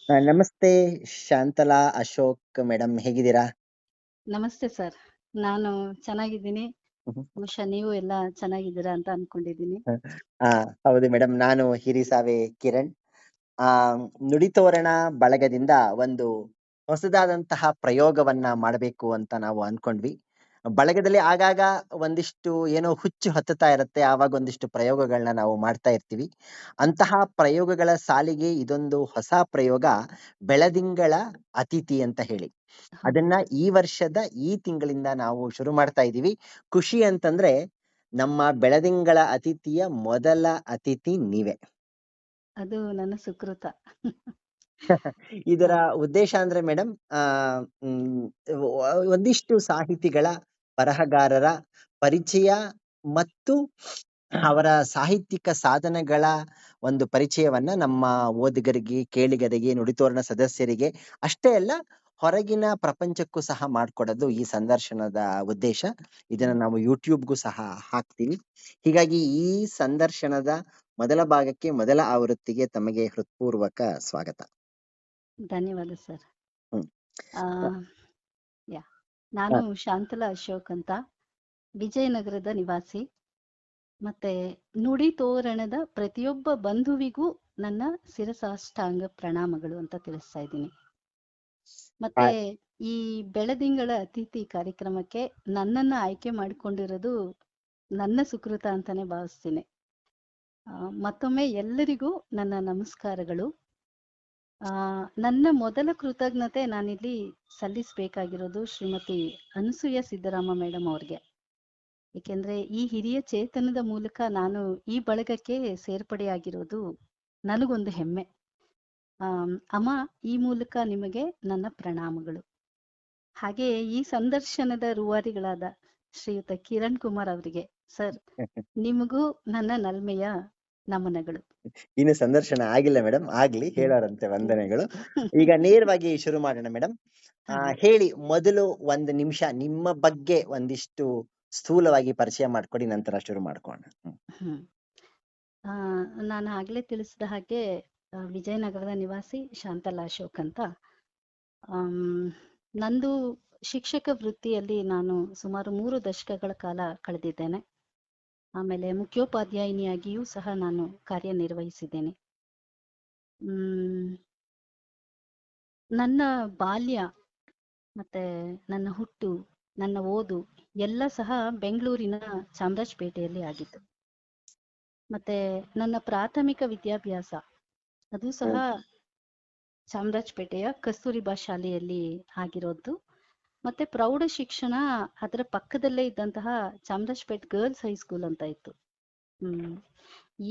ನಮಸ್ತೆ ಶಾಂತಲಾ ಅಶೋಕ್ ಮೇಡಮ್, ಹೇಗಿದ್ದೀರಾ? ನಮಸ್ತೆ ಸರ್. ನಾನು ಚೆನ್ನಾಗಿದ್ದೀನಿ. ಮ್ಹೂ. ಬಹುಶಃ ನೀವು ಎಲ್ಲ ಚೆನ್ನಾಗಿದ್ದೀರಾ ಅಂತ ಅನ್ಕೊಂಡಿದ್ದೀನಿ. ಆ, ಹೌದು ಮೇಡಮ್, ನಾನು ಹಿರಿಸಾವೆ ಕಿರಣ್. ಆ ನುಡಿತೋರಣ ಬಳಗದಿಂದ ಒಂದು ಹೊಸದಾದಂತಹ ಪ್ರಯೋಗವನ್ನ ಮಾಡಬೇಕು ಅಂತ ನಾವು ಅನ್ಕೊಂಡ್ವಿ. ಬಳಗದಲ್ಲಿ ಆಗಾಗ ಒಂದಿಷ್ಟು ಏನೋ ಹುಚ್ಚು ಹತ್ತುತ್ತಾ ಇರುತ್ತೆ, ಆವಾಗ ಒಂದಿಷ್ಟು ಪ್ರಯೋಗಗಳನ್ನ ನಾವು ಮಾಡ್ತಾ ಇರ್ತೀವಿ. ಅಂತಹ ಪ್ರಯೋಗಗಳ ಸಾಲಿಗೆ ಇದೊಂದು ಹೊಸ ಪ್ರಯೋಗ, ಬೆಳದಿಂಗಳ ಅತಿಥಿ ಅಂತ ಹೇಳಿ. ಹೌದು. ಅದನ್ನ ಈ ವರ್ಷದ ಈ ತಿಂಗಳಿಂದ ನಾವು ಶುರು ಮಾಡ್ತಾ ಇದ್ದೀವಿ. ಖುಷಿ ಅಂತಂದ್ರೆ ನಮ್ಮ ಬೆಳದಿಂಗಳ ಅತಿಥಿಯ ಮೊದಲ ಅತಿಥಿ ನೀವೇ. ಅದು ನನ್ನ ಸುಕೃತ. ಇದರ ಹ, ಉದ್ದೇಶ ಅಂದ್ರೆ ಮೇಡಮ್, ಒಂದಿಷ್ಟು ಸಾಹಿತಿಗಳ, ಬರಹಗಾರರ ಪರಿಚಯ ಮತ್ತು ಅವರ ಸಾಹಿತ್ಯಿಕ ಸಾಧನೆಗಳ ಒಂದು ಪರಿಚಯವನ್ನ ನಮ್ಮ ಓದುಗರಿಗೆ, ಕೇಳಿಗರಿಗೆ, ನುಡಿತೋರಣ ಸದಸ್ಯರಿಗೆ ಅಷ್ಟೇ ಅಲ್ಲ, ಹೊರಗಿನ ಪ್ರಪಂಚಕ್ಕೂ ಸಹ ಮಾಡಿಕೊಡೋದು ಈ ಸಂದರ್ಶನದ ಉದ್ದೇಶ. ಇದನ್ನ ಹ್ಮ್. ನಾವು ಯೂಟ್ಯೂಬ್ಗೂ ಸಹ ಹಾಕ್ತೀವಿ. ಹೀಗಾಗಿ ಈ ಸಂದರ್ಶನದ ಮೊದಲ ಭಾಗಕ್ಕೆ, ಮೊದಲ ಆವೃತ್ತಿಗೆ ತಮಗೆ ಹೃತ್ಪೂರ್ವಕ ಸ್ವಾಗತ. ಧನ್ಯವಾದ ಸರ್. ಹ್ಮ್. ಆ, ಯಾ ನಾನು ಶಾಂತಲಾ ಅಶೋಕ್ ಅಂತ, ವಿಜಯನಗರದ ನಿವಾಸಿ. ಮತ್ತೆ ನುಡಿ ತೋರಣದ ಪ್ರತಿಯೊಬ್ಬ ಬಂಧುವಿಗೂ ನನ್ನ ಶಿರಸಾಷ್ಟಾಂಗ ಪ್ರಣಾಮಗಳು ಅಂತ ತಿಳಿಸ್ತಾ ಇದ್ದೀನಿ. ಆ, ಮತ್ತೆ ಈ ಬೆಳದಿಂಗಳ ಅತಿಥಿ ಕಾರ್ಯಕ್ರಮಕ್ಕೆ ನನ್ನನ್ನ ಆಯ್ಕೆ ಮಾಡಿಕೊಂಡಿರೋದು ನನ್ನ ಸುಕೃತ ಅಂತಾನೆ ಭಾವಿಸ್ತೀನಿ. ಮತ್ತೊಮ್ಮೆ ಎಲ್ಲರಿಗೂ ನನ್ನ ನಮಸ್ಕಾರಗಳು. ನನ್ನ ಮೊದಲ ಕೃತಜ್ಞತೆ ನಾನಿಲ್ಲಿ ಸಲ್ಲಿಸಬೇಕಾಗಿರೋದು ಶ್ರೀಮತಿ ಅನಸೂಯ ಸಿದ್ದರಾಮ ಮೇಡಮ್ ಅವ್ರಿಗೆ. ಏಕೆಂದ್ರೆ ಈ ಹಿರಿಯ ಚೇತನದ ಮೂಲಕ ನಾನು ಈ ಬಳಗಕ್ಕೆ ಸೇರ್ಪಡೆಯಾಗಿರೋದು ನನಗೊಂದು ಹೆಮ್ಮೆ. ಅಮ್ಮ, ಈ ಮೂಲಕ ನಿಮಗೆ ನನ್ನ ಪ್ರಣಾಮಗಳು. ಹಾಗೆ ಈ ಸಂದರ್ಶನದ ರೂವಾರಿಗಳಾದ ಶ್ರೀಯುತ ಕಿರಣ್ ಕುಮಾರ್ ಅವರಿಗೆ, ಸರ್, ನಿಮಗೂ ನನ್ನ ನಲ್ಮೆಯ ನಮನಗಳು. ಇನ್ನು ಸಂದರ್ಶನ ಆಗಿಲ್ಲ ಮೇಡಮ್, ಆಗ್ಲಿ, ಹ್ಮ್. ಹೇಳೋರಂತೆ ಹ್ಮ್. ವಂದನೆಗಳು. ಈಗ ನೇರವಾಗಿ ಶುರು ಮಾಡೋಣ ಮೇಡಮ್. ಹಾ. ಹೇಳಿ, ಮೊದಲು ಒಂದು ನಿಮಿಷ ನಿಮ್ಮ ಬಗ್ಗೆ ಒಂದಿಷ್ಟು ಸ್ಥೂಲವಾಗಿ ಪರಿಚಯ ಮಾಡ್ಕೊಡಿ, ನಂತರ ಶುರು ಮಾಡ್ಕೋಣ. ಹ್ಮ್. ನಾನು ಆಗ್ಲೇ ತಿಳಿಸಿದ ಹಾಗೆ ವಿಜಯನಗರದ ನಿವಾಸಿ ಶಾಂತಲಾ ಅಶೋಕ್ ಅಂತ. ನಂದು ಶಿಕ್ಷಕ ವೃತ್ತಿಯಲ್ಲಿ ನಾನು ಸುಮಾರು 3 ದಶಕಗಳ ಕಾಲ ಕಳೆದಿದ್ದೇನೆ. ಆಮೇಲೆ ಮುಖ್ಯೋಪಾಧ್ಯಾಯಿನಿಯಾಗಿಯೂ ಸಹ ನಾನು ಕಾರ್ಯನಿರ್ವಹಿಸಿದ್ದೇನೆ. ನನ್ನ ಬಾಲ್ಯ ಮತ್ತೆ ನನ್ನ ಹುಟ್ಟು, ನನ್ನ ಓದು ಎಲ್ಲ ಸಹ ಬೆಂಗಳೂರಿನ ಚಾಮರಾಜಪೇಟೆಯಲ್ಲಿ ಆಗಿತ್ತು. ಮತ್ತೆ ನನ್ನ ಪ್ರಾಥಮಿಕ ವಿದ್ಯಾಭ್ಯಾಸ ಅದು ಸಹ ಚಾಮರಾಜಪೇಟೆಯ ಕಸ್ತೂರಿಬಾ ಶಾಲೆಯಲ್ಲಿ ಆಗಿರೋದು. ಮತ್ತೆ ಪ್ರೌಢ ಶಿಕ್ಷಣ ಅದರ ಪಕ್ಕದಲ್ಲೇ ಇದ್ದಂತಹ ಚಾಮರಾಜಪೇಟೆ ಗರ್ಲ್ಸ್ ಹೈಸ್ಕೂಲ್ ಅಂತ ಇತ್ತು.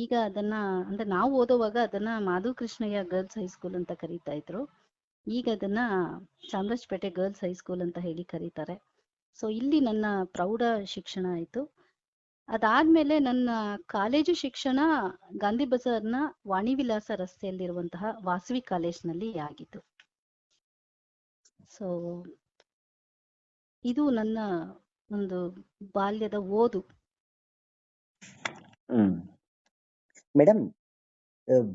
ಈಗ ಅದನ್ನ, ಅಂದ್ರೆ ನಾವು ಓದುವಾಗ ಅದನ್ನ ಮಾಧು ಕೃಷ್ಣಯ್ಯ ಗರ್ಲ್ಸ್ ಹೈಸ್ಕೂಲ್ ಅಂತ ಕರೀತಾ ಇದ್ರು. ಈಗ ಅದನ್ನ ಚಾಮರಾಜಪೇಟೆ ಗರ್ಲ್ಸ್ ಹೈಸ್ಕೂಲ್ ಅಂತ ಹೇಳಿ ಕರೀತಾರೆ. ಸೊ ಇಲ್ಲಿ ನನ್ನ ಪ್ರೌಢ ಶಿಕ್ಷಣ ಆಯ್ತು. ಅದಾದ್ಮೇಲೆ ನನ್ನ ಕಾಲೇಜು ಶಿಕ್ಷಣ ಗಾಂಧಿ ಬಜಾರ್ನ ವಾಣಿ ವಿಲಾಸ ರಸ್ತೆಯಲ್ಲಿರುವಂತಹ ವಾಸವಿ ಕಾಲೇಜ್ನಲ್ಲಿ ಆಗಿತ್ತು. ಸೊ ಇದು ನನ್ನ ಒಂದು ಬಾಲ್ಯದ ಓದು. ಮೇಡಮ್,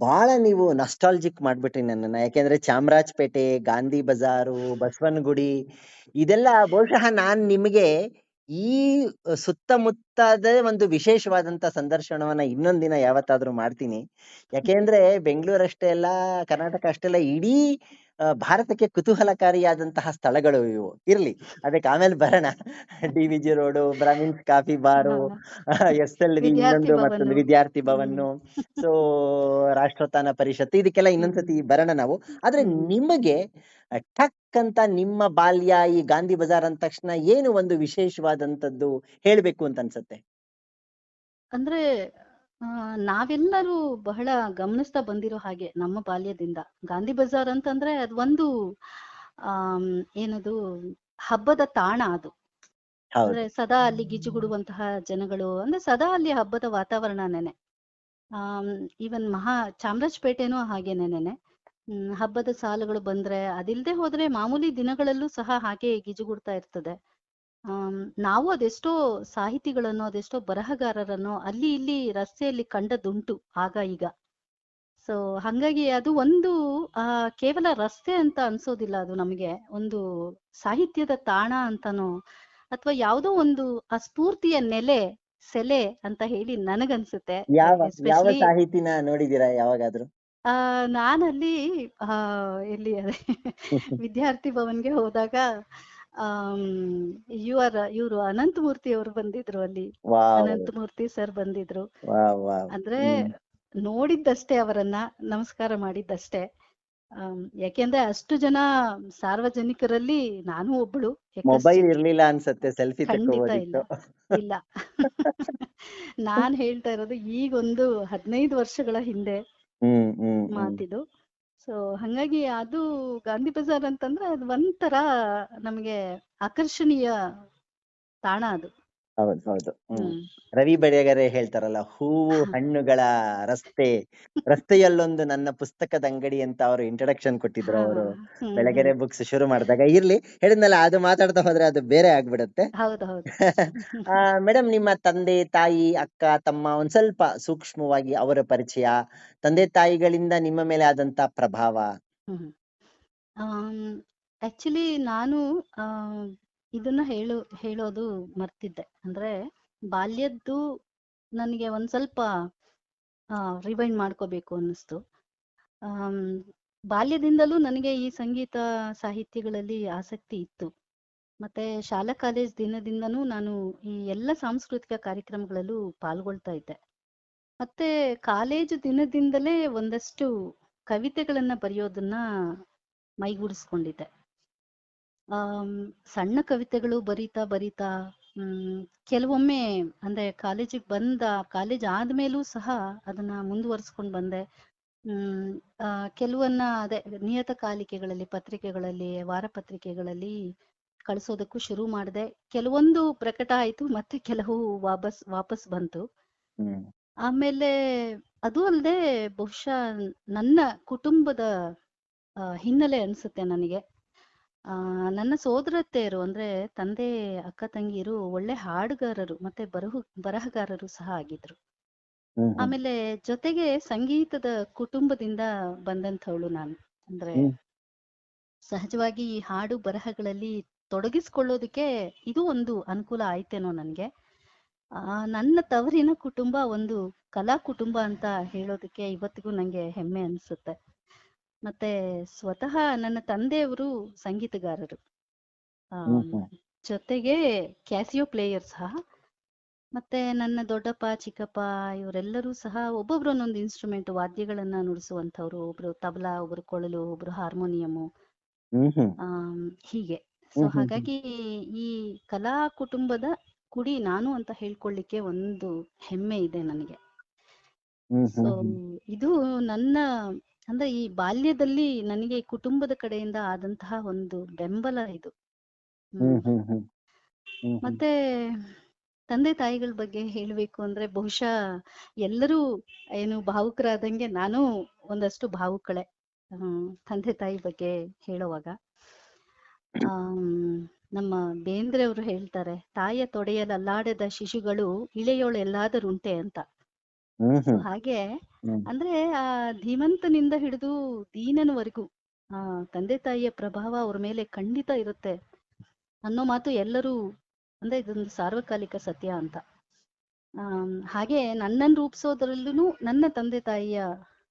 ಬಹಳ ನೀವು ನಸ್ಟಾಲ್ಜಿಕ್ ಮಾಡ್ಬಿಟ್ರಿ ನನ್ನನ್ನ. ಯಾಕೆಂದ್ರೆ ಚಾಮರಾಜಪೇಟೆ, ಗಾಂಧಿ ಬಜಾರು, ಬಸವನಗುಡಿ ಇದೆಲ್ಲ ಬಹುಶಃ ನಾನ್ ನಿಮಗೆ ಈ ಸುತ್ತಮುತ್ತದ ಒಂದು ವಿಶೇಷವಾದಂತ ಸಂದರ್ಶನವನ್ನ ಇನ್ನೊಂದಿನ ಯಾವತ್ತಾದ್ರೂ ಮಾಡ್ತೀನಿ. ಯಾಕೆಂದ್ರೆ ಬೆಂಗಳೂರಷ್ಟೇ ಅಲ್ಲ, ಕರ್ನಾಟಕ ಅಷ್ಟೇ ಅಲ್ಲ, ಇಡೀ ಭಾರತಕ್ಕೆ ಕುತೂಹಲಕಾರಿಯಾದಂತಹ ಸ್ಥಳಗಳು ಇವು. ಇರ್ಲಿ, ಅದಕ್ಕೆ ಆಮೇಲೆ ಬರೋಣ. DVG ರೋಡು, ಬ್ರಾಹ್ಮಿನ್ಸ್ ಕಾಫಿ ಬಾರು, SLV ವಿದ್ಯಾರ್ಥಿ ಇನ್ನೊಂದು ಮತ್ತೊಂದು ಭವನು. ವಿದ್ಯಾರ್ಥಿ ಹ್ಮ್. ಭವನ್, ಸೊ ರಾಷ್ಟ್ರೋತ್ಥಾನ ಪರಿಷತ್, ಇದಕ್ಕೆಲ್ಲ ಇನ್ನೊಂದ್ಸತಿ ಬರೋಣ ನಾವು. ಆದ್ರೆ ನಿಮಗೆ ಠಕ್ ಅಂತ ನಿಮ್ಮ ಬಾಲ್ಯ ಈ ಗಾಂಧಿ ಬಜಾರ್ ಅಂದ ತಕ್ಷಣ ಏನು ಒಂದು ವಿಶೇಷವಾದಂತದ್ದು ಹೇಳ್ಬೇಕು ಅಂತ ಅನ್ಸುತ್ತೆ? ಅಂದ್ರೆ ನಾವೆಲ್ಲರೂ ಬಹಳ ಗಮನಿಸ್ತಾ ಬಂದಿರೋ ಹಾಗೆ ನಮ್ಮ ಬಾಲ್ಯದಿಂದ ಗಾಂಧಿ ಬಜಾರ್ ಅಂತಂದ್ರೆ ಅದು ಒಂದು ಏನದು ಹಬ್ಬದ ತಾಣ ಅದು. ಅಂದ್ರೆ ಹೌದು. ಸದಾ ಅಲ್ಲಿ ಗಿಜುಗುಡುವಂತಹ ಜನಗಳು, ಅಂದ್ರೆ ಸದಾ ಅಲ್ಲಿ ಹಬ್ಬದ ವಾತಾವರಣನೇನೆ. ಈವನ್ ಚಾಮರಾಜಪೇಟೆನೂ ಹಾಗೇನೇನೆ. ಹಬ್ಬದ ಸಾಲುಗಳು ಬಂದ್ರೆ, ಅದಿಲ್ದೆ ಹೋದ್ರೆ ಮಾಮೂಲಿ ದಿನಗಳಲ್ಲೂ ಸಹ ಹಾಗೆ ಗಿಜುಗುಡ್ತಾ ಇರ್ತದೆ. ನಾವು ಅದೆಷ್ಟೋ ಸಾಹಿತಿಗಳನ್ನು, ಅದೆಷ್ಟೋ ಬರಹಗಾರರನ್ನು ಅಲ್ಲಿ ಇಲ್ಲಿ ರಸ್ತೆಯಲ್ಲಿ ಕಂಡದುಂಟು ಆಗ ಈಗ. ಸೊ ಹಂಗಾಗಿ ಅದು ಒಂದು ಕೇವಲ ರಸ್ತೆ ಅಂತ ಅನ್ಸೋದಿಲ್ಲ, ಅದು ನಮಗೆ ಒಂದು ಸಾಹಿತ್ಯದ ತಾಣ ಅಂತನೋ ಅಥವಾ ಯಾವುದೋ ಒಂದು ಆ ಸ್ಫೂರ್ತಿಯ ಸೆಲೆ ಅಂತ ಹೇಳಿ ನನಗನ್ಸುತ್ತೆ. ಯಾವ ಯಾವ ಎಸ್ಪೆಷಲಿ ಸಾಹಿತಿನ ನೋಡಿದೀರಾ ಯಾವಾಗಾದ್ರೂ? ನಾನಲ್ಲಿ ಆ ಎಲ್ಲಿ ಅದೇ ವಿದ್ಯಾರ್ಥಿ ಭವನ್ಗೆ ಹೋದಾಗ ಆಮ್, ಇವರು ಅನಂತಮೂರ್ತಿ ಅವರು ಬಂದಿದ್ರು ಅಲ್ಲಿ. ವಾವ್ ಅನಂತಮೂರ್ತಿ ಸರ್ ಬಂದಿದ್ರು. Wow wow. ಅಂದ್ರೆ ಹ್ಮ್ ನೋಡಿದ್ದಷ್ಟೇ, ಅವರನ್ನ ನಮಸ್ಕಾರ ಮಾಡಿದ್ದಷ್ಟೇ. ಯಾಕೆಂದ್ರೆ ಅಷ್ಟು ಜನ ಸಾರ್ವಜನಿಕರಲ್ಲಿ ನಾನು ಒಬ್ಳು ಮೊಬೈಲ್ ಯಕಶ್ಚಿತ್. ಇರ್ಲಿಲ್ಲ ಅನ್ಸತ್ತೆ, ಸೆಲ್ಫಿ ಖಂಡಿತ ಇಲ್ಲ, ತಕ್ಕೋಬೋದಿತ್ತು. ಇಲ್ಲ. ನಾನ್ ಹೇಳ್ತಾ ಇರೋದು ಈಗೊಂದು 15 ವರ್ಷಗಳ ಹಿಂದೆ ಹ್ಮ್ ಹ್ಮ್ ಹ್ಮ್. ಮಾತಿದು. ಸೊ ಹಂಗಾಗಿ ಅದು ಗಾಂಧಿ ಬಜಾರ್ ಅಂತಂದ್ರೆ ಅದು ಒಂಥರ ನಮಗೆ ಆಕರ್ಷಣೀಯ ತಾಣ ಅದು. ಹೌದು ಹೌದು. ಹ್ಮ್ ರವಿ ಬೆಳೆಗರೆ ಹೇಳ್ತಾರಲ್ಲ, ಹೂವು ಹಣ್ಣುಗಳ ರಸ್ತೆ, ರಸ್ತೆಯಲ್ಲೊಂದು ನನ್ನ ಪುಸ್ತಕದ ಅಂಗಡಿ ಅಂತ ಅವರು ಇಂಟ್ರಡಕ್ಷನ್ ಕೊಟ್ಟಿದ್ರು. ಹಾ ಅವರು ಹ್ಮ್ ಬೆಳಗೆರೆ ಹ್ಮ್ ಬುಕ್ಸ್ ಶುರು ಮಾಡಿದಾಗ. ಇರ್ಲಿ, ಹೇಳಿದ್ನಲ್ಲ, ಅದು ಮಾತಾಡ್ತಾ ಹೋದ್ರೆ ಅದು ಬೇರೆ ಆಗ್ಬಿಡುತ್ತೆ. ಹೌದು ಹೌದು. ಮೇಡಮ್, ನಿಮ್ಮ ತಂದೆ ತಾಯಿ ಅಕ್ಕ ತಮ್ಮ ಒಂದ್ ಸ್ವಲ್ಪ ಸೂಕ್ಷ್ಮವಾಗಿ ಅವರ ಪರಿಚಯ, ತಂದೆ ತಾಯಿಗಳಿಂದ ನಿಮ್ಮ ಮೇಲೆ ಆದಂತ ಪ್ರಭಾವ. ಹ್ಮ್ ಆಕ್ಚುಲಿ ನಾನು ಆ ಇದನ್ನ ಹೇಳೋದು ಮರ್ತಿದ್ದೆ. ಅಂದ್ರೆ ಬಾಲ್ಯದ್ದು ನನಗೆ ಒಂದ್ ಸ್ವಲ್ಪ ರಿವೈಂಡ್ ಮಾಡ್ಕೋಬೇಕು ಅನ್ನಿಸ್ತು. ಆಮ್, ಬಾಲ್ಯದಿಂದಲೂ ನನಗೆ ಈ ಸಂಗೀತ ಸಾಹಿತ್ಯಗಳಲ್ಲಿ ಆಸಕ್ತಿ ಇತ್ತು. ಮತ್ತೆ ಶಾಲಾ ಕಾಲೇಜ್ ದಿನದಿಂದನೂ ನಾನು ಈ ಎಲ್ಲ ಸಾಂಸ್ಕೃತಿಕ ಕಾರ್ಯಕ್ರಮಗಳಲ್ಲೂ ಪಾಲ್ಗೊಳ್ತಾ ಇದ್ದೆ. ಮತ್ತೆ ಕಾಲೇಜು ದಿನದಿಂದಲೇ ಒಂದಷ್ಟು ಕವಿತೆಗಳನ್ನ ಬರೆಯೋದನ್ನ ಮೈಗೂಡಿಸ್ಕೊಂಡಿದ್ದೆ. ಸಣ್ಣ ಕವಿತೆಗಳು ಬರೀತಾ ಬರೀತಾ ಕೆಲವೊಮ್ಮೆ ಅಂದ್ರೆ ಕಾಲೇಜ್ ಆದ್ಮೇಲೂ ಸಹ ಅದನ್ನ ಮುಂದುವರಿಸ್ಕೊಂಡು ಬಂದೆ. ಹ್ಮ್ ಕೆಲವನ್ನ ಅದೇ ನಿಯತಕಾಲಿಕೆಗಳಲ್ಲಿ, ಪತ್ರಿಕೆಗಳಲ್ಲಿ, ವಾರಪತ್ರಿಕೆಗಳಲ್ಲಿ ಕಳಿಸೋದಕ್ಕೂ ಶುರು ಮಾಡಿದೆ. ಕೆಲವೊಂದು ಪ್ರಕಟ ಆಯ್ತು, ಮತ್ತೆ ಕೆಲವು ವಾಪಸ್ ಬಂತು. ಹ್ಮ್ ಆಮೇಲೆ ಅದು ಅಲ್ಲದೆ ಬಹುಶಃ ನನ್ನ ಕುಟುಂಬದ ಹಿನ್ನೆಲೆ ಅನ್ಸುತ್ತೆ ನನಗೆ. ನನ್ನ ಸೋದರತ್ತೆಯರು ಅಂದ್ರೆ ತಂದೆ ಅಕ್ಕ ತಂಗಿಯರು ಒಳ್ಳೆ ಹಾಡುಗಾರರು ಮತ್ತೆ ಬರಹಗಾರರು ಸಹ ಆಗಿದ್ರು. ಹ್ಮ್ ಹ್ಮ್ ಆಮೇಲೆ ಜೊತೆಗೆ ಸಂಗೀತದ ಕುಟುಂಬದಿಂದ ಬಂದಂಥವಳು ನಾನು. ಅಂದ್ರೆ ಹ್ಮ್ ಸಹಜವಾಗಿ ಈ ಹಾಡು ಬರಹಗಳಲ್ಲಿ ತೊಡಗಿಸ್ಕೊಳ್ಳೋದಕ್ಕೆ ಇದು ಒಂದು ಅನುಕೂಲ ಆಯ್ತೇನೋ ನನ್ಗೆ. ನನ್ನ ತವರಿನ ಕುಟುಂಬ ಒಂದು ಕಲಾ ಕುಟುಂಬ ಅಂತ ಹೇಳೋದಕ್ಕೆ ಇವತ್ತಿಗೂ ನಂಗೆ ಹೆಮ್ಮೆ ಅನ್ಸುತ್ತೆ. ಮತ್ತೆ ಸ್ವತಃ ನನ್ನ ತಂದೆಯವರು ಸಂಗೀತಗಾರರು, ಹ್ಮ್ ಆಮ್, ಹ್ಮ್ ಜೊತೆಗೆ ಕ್ಯಾಸಿಯೋ ಪ್ಲೇಯರ್ ಸಹ. ಮತ್ತೆ ನನ್ನ ದೊಡ್ಡಪ್ಪ ಚಿಕ್ಕಪ್ಪ ಇವರೆಲ್ಲರೂ ಸಹ ಒಬ್ಬೊಬ್ರು ಒಂದೊಂದು ಇನ್ಸ್ಟ್ರೂಮೆಂಟ್ ವಾದ್ಯಗಳನ್ನ ನುಡಿಸುವಂಥವ್ರು. ಒಬ್ರು ತಬಲಾ, ಒಬ್ರು ಕೊಳಲು, ಒಬ್ರು ಹಾರ್ಮೋನಿಯಮು, ಹ್ಮ್ ಹ್ಮ್ ಹೀಗೆ. ಸೊ ಹ್ಮ್ ಹ್ಮ್ ಹ್ಮ್ ಹಾಗಾಗಿ ಈ ಕಲಾ ಕುಟುಂಬದ ಕುಡಿ ನಾನು ಅಂತ ಹೇಳ್ಕೊಳ್ಳಿಕ್ಕೆ ಒಂದು ಹೆಮ್ಮೆ ಇದೆ ನನಗೆ. ಹ್ಮ್ ಸೊ ಹ್ಮ್ ಹ್ಮ್ ಇದು ನನ್ನ ಅಂದ್ರೆ ಈ ಬಾಲ್ಯದಲ್ಲಿ ನನಗೆ ಕುಟುಂಬದ ಕಡೆಯಿಂದ ಆದಂತಹ ಒಂದು ಬೆಂಬಲ ಇದು. ಹ್ಮ್ ಹ್ಮ್ ಹ್ಮ್ ಹ್ಮ್ ಹ್ಮ್ ಹ್ಮ್ ಮತ್ತೆ ತಂದೆ ತಾಯಿಗಳ ಬಗ್ಗೆ ಹೇಳ್ಬೇಕು ಅಂದ್ರೆ ಬಹುಶಃ ಎಲ್ಲರೂ ಏನು ಭಾವುಕರಾದಂಗೆ ನಾನು ಒಂದಷ್ಟು ಭಾವುಕಳೆ. ತಂದೆ ತಾಯಿ ಬಗ್ಗೆ ಹೇಳುವಾಗ ಆಮ್, ನಮ್ಮ ಬೇಂದ್ರೆ ಅವರು ಹೇಳ್ತಾರೆ, ತಾಯಿಯ ತೊಡೆಯಲಲ್ಲಾಡದ ಶಿಶುಗಳು ಇಳೆಯೋಳು ಎಲ್ಲಾದರುಂಟೆ ಅಂತ. ಹ್ಮ್ ಸೊ ಹ್ಮ್ ಹಾಗೆ ಹ್ಮ್ ಅಂದ್ರೆ ಆ ಧೀಮಂತನಿಂದ ಹಿಡಿದು ದೀನನವರೆಗೂ ಆ ತಂದೆ ತಾಯಿಯ ಪ್ರಭಾವ ಅವ್ರ ಮೇಲೆ ಖಂಡಿತ ಇರುತ್ತೆ ಅನ್ನೋ ಮಾತು ಎಲ್ಲರೂ ಅಂದ್ರೆ ಇದೊಂದು ಸಾರ್ವಕಾಲಿಕ ಸತ್ಯ ಅಂತ. ಹಾಗೆ ನನ್ನನ್ನು ರೂಪಿಸೋದ್ರಲ್ಲೂ ನನ್ನ ತಂದೆ ತಾಯಿಯ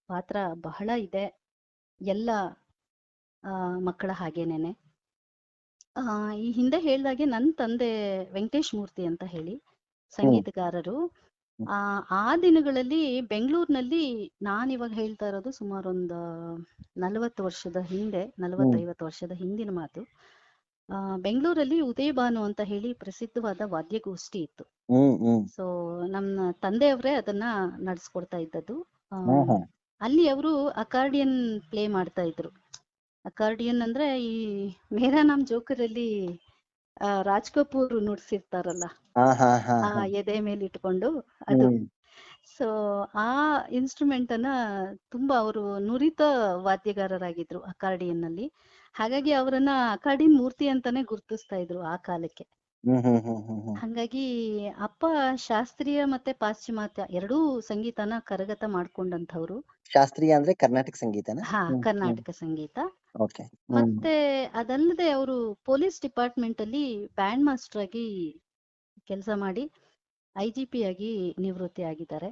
ಪಾತ್ರ ಬಹಳ ಇದೆ, ಎಲ್ಲ ಮಕ್ಕಳ ಹಾಗೇನೇನೆ. ಈ ಹಿಂದೆ ಹೇಳ್ದಾಗೆ ನನ್ನ ತಂದೆ ವೆಂಕಟೇಶ್ ಮೂರ್ತಿ ಅಂತ ಹೇಳಿ ಹ್ಮ್ ಸಂಗೀತಗಾರರು. ಆ ದಿನಗಳಲ್ಲಿ ಬೆಂಗಳೂರಿನಲ್ಲಿ ನಾನಿವಾಗ ಹೇಳ್ತಾ ಇರೋದು ಸುಮಾರು ಒಂದು 40 ವರ್ಷದ ಹಿಂದೆ, ಹ್ಮ್ 40-50 ವರ್ಷದ ಹಿಂದಿನ ಮಾತು. ಬೆಂಗಳೂರಲ್ಲಿ ಉದಯ ಭಾನು ಅಂತ ಹೇಳಿ ಪ್ರಸಿದ್ಧವಾದ ವಾದ್ಯಗೋಷ್ಠಿ ಇತ್ತು. ಹ್ಮ್ ಹ್ಮ್ ಸೊ ನಮ್ಮ ತಂದೆಯವರೇ ಅದನ್ನ ನಡೆಸ್ಕೊಡ್ತಾ ಇದ್ದದ್ದು. ಹ್ಮ್ ಹ್ಮ್ ಅಲ್ಲಿ ಅವರು ಅಕಾರ್ಡಿಯನ್ ಪ್ಲೇ ಮಾಡ್ತಾ ಇದ್ರು. ಅಕಾರ್ಡಿಯನ್ ಅಂದ್ರೆ ಈ ಮೇರಾ ನಾಮ್ ಜೋಕರ್ ಅಲ್ಲಿ ರಾಜ್ ಕಪೂರ್ ನುಡ್ಸಿರ್ತಾರಲ್ಲ, ಹಾ ಹಾ ಹಾ ಆ ಹಾ ಎದೆ ಮೇಲೆ ಇಟ್ಕೊಂಡು ಅದು. ಹ್ಮ್ ಸೊ ಆ ಇನ್ಸ್ಟ್ರೂಮೆಂಟ್ ಅನ್ನ ತುಂಬಾ ಅವರು ನುರಿತ ವಾದ್ಯಗಾರರಾಗಿದ್ರು ಅಕಾರ್ಡಿಯನ್ ನಲ್ಲಿ. ಹಾಗಾಗಿ ಅವರನ್ನ ಅಕಾರ್ಡಿಯನ್ ಮೂರ್ತಿ ಅಂತಾನೆ ಗುರ್ತಿಸ್ತಾ ಇದ್ರು ಆ ಕಾಲಕ್ಕೆ. ಹ್ಮ್ ಹ್ಮ್ ಹ್ಮ್ ಹ್ಮ್ ಹ್ಮ್. ಹಂಗಾಗಿ ಅಪ್ಪ ಶಾಸ್ತ್ರೀಯ ಮತ್ತೆ ಪಾಶ್ಚಿಮಾತ್ಯ ಎರಡೂ ಸಂಗೀತನ ಕರಗತ ಮಾಡ್ಕೊಂಡಂಥವ್ರು. ಶಾಸ್ತ್ರೀಯ ಅಂದ್ರೆ ಕರ್ನಾಟಕ ಸಂಗೀತನ? ಹಾ, ಹ್ಮ್ ಹ್ಮ್. ಕರ್ನಾಟಕ ಸಂಗೀತ. ಓಕೆ. ಹ್ಮ್ ಮತ್ತೆ ಅದಲ್ಲದೆ ಅವರು ಪೊಲೀಸ್ ಡಿಪಾರ್ಟ್ಮೆಂಟ್ ಅಲ್ಲಿ ಬ್ಯಾಂಡ್ ಮಾಸ್ಟರ್ ಆಗಿ ಕೆಲಸ ಮಾಡಿ IGP ಆಗಿ ನಿವೃತ್ತಿ ಆಗಿದ್ದಾರೆ.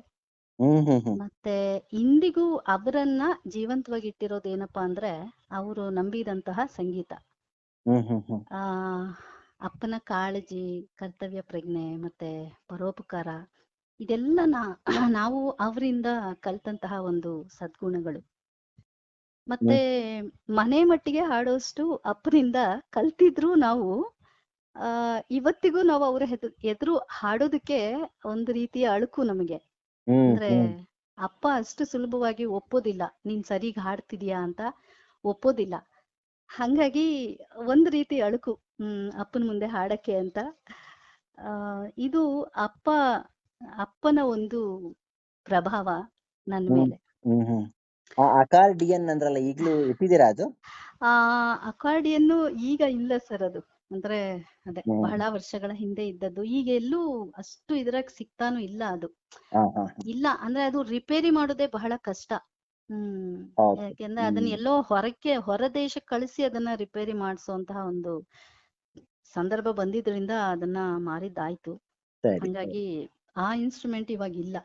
ಹ್ಮ್ ಹ್ಮ್ ಹ್ಮ್ ಮತ್ತೆ ಇಂದಿಗೂ ಅವರನ್ನ ಜೀವಂತವಾಗಿ ಇಟ್ಟಿರೋದು ಏನಪ್ಪಾ ಅಂದ್ರೆ ಅವರು ನಂಬಿದಂತಹ ಸಂಗೀತ. ಹ್ಮ್ ಹ್ಮ್ ಹ್ಮ್ ಆ ಅಪ್ಪನ ಕಾಳಜಿ, ಕರ್ತವ್ಯ ಪ್ರಜ್ಞೆ ಮತ್ತೆ ಪರೋಪಕಾರ, ಇದೆಲ್ಲ ನಾವು ಅವರಿಂದ ಕಲ್ತಂತಹ ಒಂದು ಸದ್ಗುಣಗಳು. ಮತ್ತೆ ಮನೆ ಮಟ್ಟಿಗೆ ಹಾಡೋಷ್ಟು ಅಪ್ಪನಿಂದ ಕಲ್ತಿದ್ರು ನಾವು ಇವತ್ತಿಗೂ ನಾವು ಅವ್ರ ಎದುರು ಹಾಡೋದಕ್ಕೆ ಒಂದು ರೀತಿಯ ಅಳುಕು ನಮಗೆ. ಹ್ಮ್ ಅಂದ್ರೆ ಹ್ಮ್ ಅಪ್ಪ ಅಷ್ಟು ಸುಲಭವಾಗಿ ಒಪ್ಪೋದಿಲ್ಲ, ನೀನ್ ಸರಿಗ್ ಹಾಡ್ತಿದ್ಯಾ ಅಂತ ಒಪ್ಪೋದಿಲ್ಲ. ಹಂಗಾಗಿ ಒಂದ್ ರೀತಿ ಅಳುಕು ಅಪ್ಪನ ಮುಂದೆ ಹಾಡಕ್ಕೆ ಅಂತ. ಇದು ಅಪ್ಪನ ಒಂದು ಪ್ರಭಾವ ನನ್ನ ಹ್ಮ್ ಮೇಲೆ. ಹ್ಮ್ ಹ್ಮ್. ಆ ಅಕಾರ್ಡಿಯನ್ ಅಂದ್ರಲ್ಲ, ಈಗ್ಲೂ ಇಟ್ಟಿದ್ದೀರಾ ಅದು? ಆ ಅಕಾರ್ಡಿಯನ್ನು ಈಗ ಇಲ್ಲ ಸರ್, ಅದು ಅಂದ್ರೆ ಅದೇ ಹ್ಮ್. ಬಹಳ ವರ್ಷಗಳ ಹಿಂದೆ ಇದ್ದದ್ದು. ಈಗ ಎಲ್ಲೂ ಅಷ್ಟು ಇದ್ರಾಗ ಸಿಗ್ತಾನು ಇಲ್ಲ ಅದು. ಹಾ ಹಾ ಹಾ. ಇಲ್ಲ ಅಂದ್ರೆ ಅದು ರಿಪೇರಿ ಮಾಡೋದೇ ಬಹಳ ಕಷ್ಟ. ಹೌದು. ಯಾಕೆಂದ್ರೆ ಅದನ್ನ ಎಲ್ಲೋ ಹೊರ ದೇಶಕ್ಕೆ ಕಳಿಸಿ ಅದನ್ನ ರಿಪೇರಿ ಮಾಡಿಸುವಂತಹ ಒಂದು ಸಂದರ್ಭ ಬಂದಿದ್ರಿಂದ ಅದನ್ನ ಮಾರಿದ್ದಾಯ್ತು. ಸರಿ ಸರಿ. ಹಂಗಾಗಿ ಆ ಇನ್ಸ್ಟ್ರೂಮೆಂಟ್ ಇವಾಗ ಇಲ್ಲ.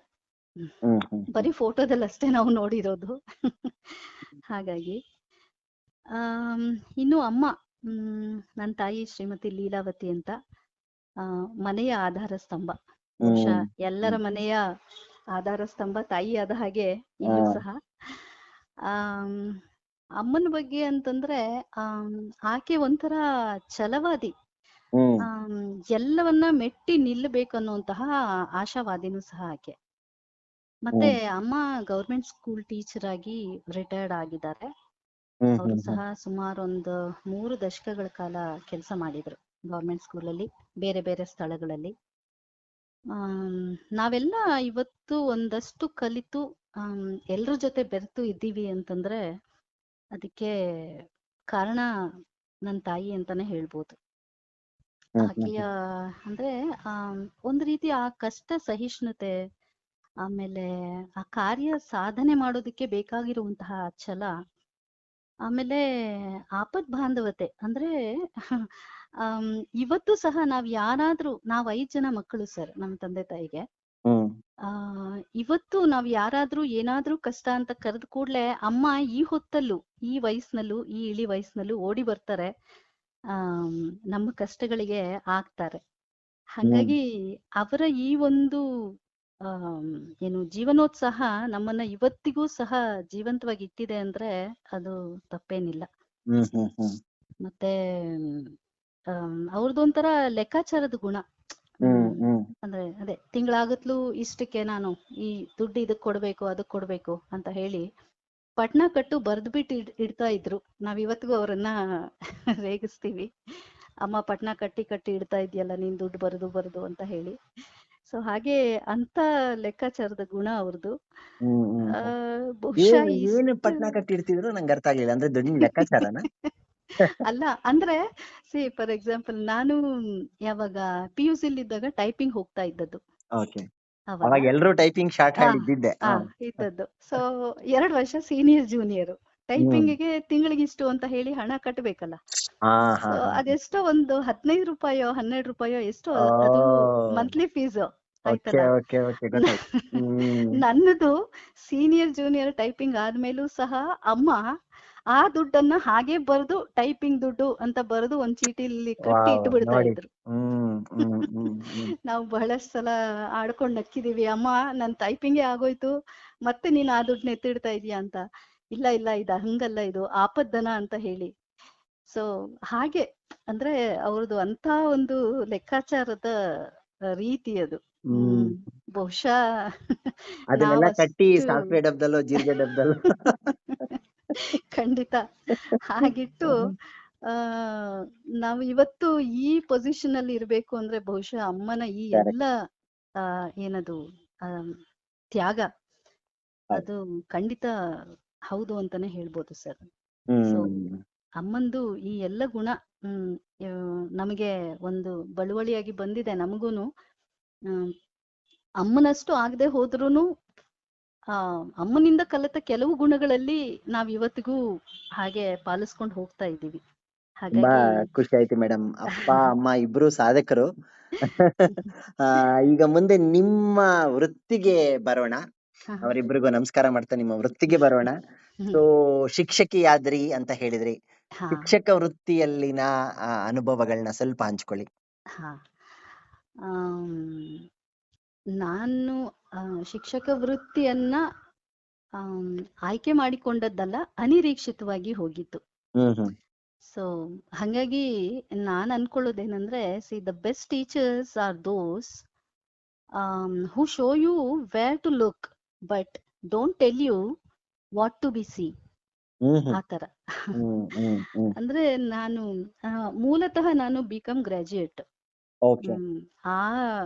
ಹ್ಮ್ ಹ್ಮ್ ಬರೀ ಫೋಟೋದಲ್ಲಿ ಅಷ್ಟೇ ನಾವು ನೋಡಿರೋದು. ಹಾಗಾಗಿ ಇನ್ನು ಅಮ್ಮ, ನನ್ನ ತಾಯಿ ಶ್ರೀಮತಿ ಲೀಲಾವತಿ ಅಂತ, ಮನೆಯ ಆಧಾರ ಸ್ತಂಭ. ಬಹುಶಃ ಹ್ಮ್ ಎಲ್ಲರ ಹ್ಮ್. ಮನೆಯ ಆಧಾರ ಸ್ತಂಭ ತಾಯಿ ಆದ ಹಾಗೆ ಹಾ. ಇಲ್ಲೂ ಸಹ. ಅಮ್ಮನ ಬಗ್ಗೆ ಅಂತಂದ್ರೆ ಆಕೆ ಒಂಥರ ಛಲವಾದಿ. ಹ್ಮ್ ಎಲ್ಲವನ್ನ ಮೆಟ್ಟಿ ನಿಲ್ಲಬೇಕು ಅನ್ನುವಂತಹ ಆಶಾವಾದಿನೂ ಸಹ ಆಕೆ. ಮತ್ತೆ ಹ್ಮ್ ಅಮ್ಮ ಗೌರ್ಮೆಂಟ್ ಸ್ಕೂಲ್ ಟೀಚರ್ ಆಗಿ ರಿಟೈರ್ಡ್ ಆಗಿದ್ದಾರೆ. ಹ್ಮ್ ಅವರು ಹ್ಮ್ ಸಹ ಹ್ಮ್ ಸುಮಾರು ಒಂದು 3 ದಶಕಗಳ ಕಾಲ ಕೆಲಸ ಮಾಡಿದ್ರು ಗೌರ್ಮೆಂಟ್ ಸ್ಕೂಲಲ್ಲಿ, ಬೇರೆ ಬೇರೆ ಸ್ಥಳಗಳಲ್ಲಿ. ನಾವೆಲ್ಲ ಇವತ್ತು ಒಂದಷ್ಟು ಕಲಿತು ಎಲ್ರ ಜೊತೆ ಬೆರೆತು ಇದ್ದೀವಿ ಅಂತಂದ್ರೆ ಅದಕ್ಕೆ ಕಾರಣ ನನ್ನ ತಾಯಿ ಅಂತಾನೆ ಹೇಳ್ಬೋದು. ಹ್ಮ್ ಹ್ಮ್ ಆಕೆಯ ಅಂದ್ರೆ ಒಂದ್ ರೀತಿ ಆ ಕಷ್ಟ ಸಹಿಷ್ಣುತೆ, ಆಮೇಲೆ ಆ ಕಾರ್ಯ ಸಾಧನೆ ಮಾಡೋದಕ್ಕೆ ಬೇಕಾಗಿರುವಂತಹ ಛಲ, ಆಮೇಲೆ ಆಪತ್ ಬಾಂಧವತೆ. ಅಂದ್ರೆ ಇವತ್ತು ಸಹ ನಾವ್ 5 ಜನ ಮಕ್ಕಳು ಸರ್ ನಮ್ಮ ತಂದೆ ತಾಯಿಗೆ. ಹ್ಮ್ ಆ ಇವತ್ತು ನಾವ್ ಯಾರಾದ್ರೂ ಏನಾದ್ರೂ ಕಷ್ಟ ಅಂತ ಕರೆದ ಕೂಡ್ಲೆ ಅಮ್ಮ ಈ ಹೊತ್ತಲ್ಲೂ, ಈ ವಯಸ್ಸಿನಲ್ಲೂ, ಈ ಇಳಿ ವಯಸ್ಸಿನಲ್ಲೂ ಓಡಿ ಬರ್ತಾರೆ, ನಮ್ಮ ಕಷ್ಟಗಳಿಗೆ ಆಗ್ತಾರೆ. ಹ್ಮ್ ಹಂಗಾಗಿ ಅವರ ಈ ಒಂದು ಏನು ಜೀವನೋತ್ಸಾಹ ನಮ್ಮನ್ನ ಇವತ್ತಿಗೂ ಸಹ ಜೀವಂತವಾಗಿ ಇಟ್ಟಿದೆ ಅಂದ್ರೆ ಅದು ತಪ್ಪೇನಿಲ್ಲ. ಹ್ಮ್ ಹ್ಮ್ ಹ್ಮ್ ಮತ್ತೆ ಅವ್ರದ್ದೊಂಥರ ಲೆಕ್ಕಾಚಾರದ ಗುಣ. ಹ್ಮ್ ಹ್ಮ್ ಅಂದ್ರೆ ಅದೇ ತಿಂಗಳಾಗತ್ಲು ಇಷ್ಟಕ್ಕೆ ನಾನು ಈ ದುಡ್ಡು ಇದಕ್ ಕೊಡ್ಬೇಕು ಅದಕ್ ಕೊಡ್ಬೇಕು ಅಂತ ಹೇಳಿ ಪಟ್ನ ಕಟ್ಟು ಬರ್ದ್ಬಿಟ್ಟು ಇಡ್ತಾ ಇದ್ರು. ನಾವ್ ಇವತ್ತಿಗೂ ಅವರನ್ನ ರೇಗಿಸ್ತೀವಿ, ಅಮ್ಮ ಪಟ್ನ ಕಟ್ಟಿ ಕಟ್ಟಿ ಇಡ್ತಾ ಇದೆಯಲ್ಲ ನೀನ್ ದುಡ್ಡು ಬರದು ಅಂತ ಹೇಳಿ. ಸೊ ಹಾಗೆ ಅಂತ ಲೆಕ್ಕಾಚಾರದ ಗುಣ ಅವ್ರದ್ದು. ಹ್ಮ್ ಹ್ಮ್ ಹ್ಮ್. ಬಹುಶಃ ಏನು ಇಷ್ಟು ಪಟ್ನ ಕಟ್ಟಿಡ್ತಿದ್ರು ನಂಗೆ ಅರ್ಥ ಆಗ್ಲಿಲ್ಲ. ಅಂದ್ರೆ ದುಡ್ಡಿನ ಲೆಕ್ಕಾಚಾರನ? ಅಲ್ಲ ಅಂದ್ರೆ ಫಾರ್ ಎಕ್ಸಾಂಪಲ್ ನಾನು ಯಾವಾಗ PUC ಇದ್ದಾಗ ಟೈಪಿಂಗ್ ಹೋಗ್ತಾ ಇದ್ದದ್ದು ಓಕೆ. ಅವಾಗ. ಅವಾಗ ಎಲ್ರು ಟೈಪಿಂಗ್ ಶಾರ್ಟ್ ಆ ಹ್ಯಾಂಡ್ ಇದ್ದಿದ್ದೆ. ಆ ಇದ್ದದ್ದು. ಸೊ 2 ವರ್ಷ ಸೀನಿಯರ್ ಜೂನಿಯರ್. ಹ್ಮ್. ಟೈಪಿಂಗಿಗೆ ತಿಂಗಳಿಗಿಷ್ಟು ಅಂತ ಹೇಳಿ ಹಣ ಕಟ್ಟಬೇಕಲ್ಲ. ಹಾ ಹಾ ಸೊ ಹಾ. ಅದೆಷ್ಟೋ ಒಂದು 15 ರೂಪಾಯೋ 12 ರೂಪಾಯೋ ಎಷ್ಟೋ ಓ. ಅದು ಮಂತ್ಲಿ ಫೀಸು ಓಕೆ ಆಯ್ತಲ್ಲ. ಓಕೆ ಓಕೆ, ಗೊತ್ತಾಯ್ತು. ಹ್ಮ್ ನನ್ನದು ಸೀನಿಯರ್ ಜೂನಿಯರ್ ಟೈಪಿಂಗ್ ಆದ್ಮೇಲೂ ಸಹ ಅಮ್ಮ ಆ ದುಡ್ಡನ್ನ ಹಾಗೆ ಬರೆದು ಟೈಪಿಂಗ್ ದುಡ್ಡು ಅಂತ ಬರೆದು ಒಂದ್ ಚೀಟಿಲಿ ಕಟ್ಟಿ ವಾವ್, ಇಟ್ಟು ಬಿಡ್ತಾ ನೋಡಿ. ಇದ್ರು. ಹ್ಮ್ ಹ್ಮ್ ಹ್ಮ್ ಹ್ಮ್. ನಾವು ಬಹಳಷ್ಟು ಸಲ ಆಡ್ಕೊಂಡ್ ನಕ್ಕಿದೀವಿ, ಅಮ್ಮ ನನ್ ಟೈಪಿಂಗೇ ಆಗೋಯ್ತು ಮತ್ತೆ ನೀನ್ ಆ ದುಡ್ಡನ್ನ ಎತ್ತಿಡ್ತಾ ಇದೀಯಾ ಅಂತ. ಇಲ್ಲ ಇಲ್ಲ, ಇದು ಹಂಗಲ್ಲ, ಇದು ಆಪದ್ದನ ಅಂತ ಹೇಳಿ. ಸೊ ಹಾಗೆ ಅಂದ್ರೆ ಅವ್ರದ್ದು ಅಂತ ಒಂದು ಲೆಕ್ಕಾಚಾರದ ರೀತಿ ಅದು. ಹ್ಮ್. ಬಹುಶಃ ಅದನ್ನೆಲ್ಲ ಕಟ್ಟಿ ನಾವಷ್ಟು ಸಾಸಿವೆ ಡಬ್ದಲ್ಲೋ ಜೀರಿಗೆ ಡಬ್ದಲ್ಲೋ. ಖಂಡಿತ ಹಾಗಿಟ್ಟು ಆ ನಾವು ಇವತ್ತು ಈ ಪೊಸಿಷನ್ ಅಲ್ಲಿ ಇರ್ಬೇಕು ಅಂದ್ರೆ ಬಹುಶಃ ಅಮ್ಮನ ಈ ಎಲ್ಲ ಕರೆಕ್ಟ್. ಏನದು ಆ ತ್ಯಾಗ ಹೌದು. ಅದು ಖಂಡಿತ ಹೌದು ಅಂತಾನೆ ಹೇಳ್ಬೋದು ಸರ್. ಸೊ ಹ್ಮ್ ಅಮ್ಮಂದು ಈ ಎಲ್ಲ ಗುಣ ಹ್ಮ್ ನಮಗೆ ಒಂದು ಬಳುವಳಿಯಾಗಿ ಬಂದಿದೆ ನಮಗೂನು. ಹ್ಮ್ ಅಮ್ಮನಷ್ಟು ಆಗದೆ ಹೋದ್ರೂನು ಆ ಅಮ್ಮನಿಂದ ಕಲಿತ ಕೆಲವು ಗುಣಗಳಲ್ಲಿ ನಾವ್ ಇವತ್ತಿಗೂ ಹಾಗೆ ಪಾಲಿಸ್ಕೊಂಡು ಹೋಗ್ತಾ ಇದ್ದೀವಿ. ತುಂಬಾ ಹಾಗಾಗಿ ಖುಷಿ ಆಯ್ತು ಮೇಡಮ್. ಅಪ್ಪ ಅಮ್ಮ ಇಬ್ರು ಸಾಧಕರು. ಆ, ಈಗ ಮುಂದೆ ನಿಮ್ಮ ವೃತ್ತಿಗೆ ಬರೋಣ. ಹ, ಅವರಿಬ್ಬರಿಗೂ ನಮಸ್ಕಾರ ಮಾಡ್ತಾ ನಿಮ್ಮ ವೃತ್ತಿಗೆ ಬರೋಣ. ಸೊ ಶಿಕ್ಷಕಿಯಾದ್ರಿ ಅಂತ ಹೇಳಿದ್ರಿ. ಹಾ ಶಿಕ್ಷಕ ವೃತ್ತಿಯಲ್ಲಿನ ಅನುಭವಗಳನ್ನ ಸ್ವಲ್ಪ ಹಂಚ್ಕೊಳ್ಳಿ. ಹಾ ಆಮ್, ನಾನು ಶಿಕ್ಷಕ ವೃತ್ತಿಯನ್ನ ಆಯ್ಕೆ ಮಾಡಿಕೊಂಡದ್ದಲ್ಲ, ಅನಿರೀಕ್ಷಿತವಾಗಿ ಹೋಗಿತ್ತು. ಹ್ಮ್. ಸೊ ಹಾಗಾಗಿ ನಾನ್ ಅನ್ಕೊಳ್ಳೋದೇನಂದ್ರೆ, see the best teachers are those who show you where to look but don't tell you what to be see. ಹ್ಮ್ ಆತರ. ಹ್ಮ್ ಹ್ಮ್ ಹ್ಮ್ ಅಂದ್ರೆ ನಾನು ಮೂಲತಃ ನಾನು BCom ಗ್ರಾಜ್ಯುಯೇಟ್. ಓಕೆ. ಆ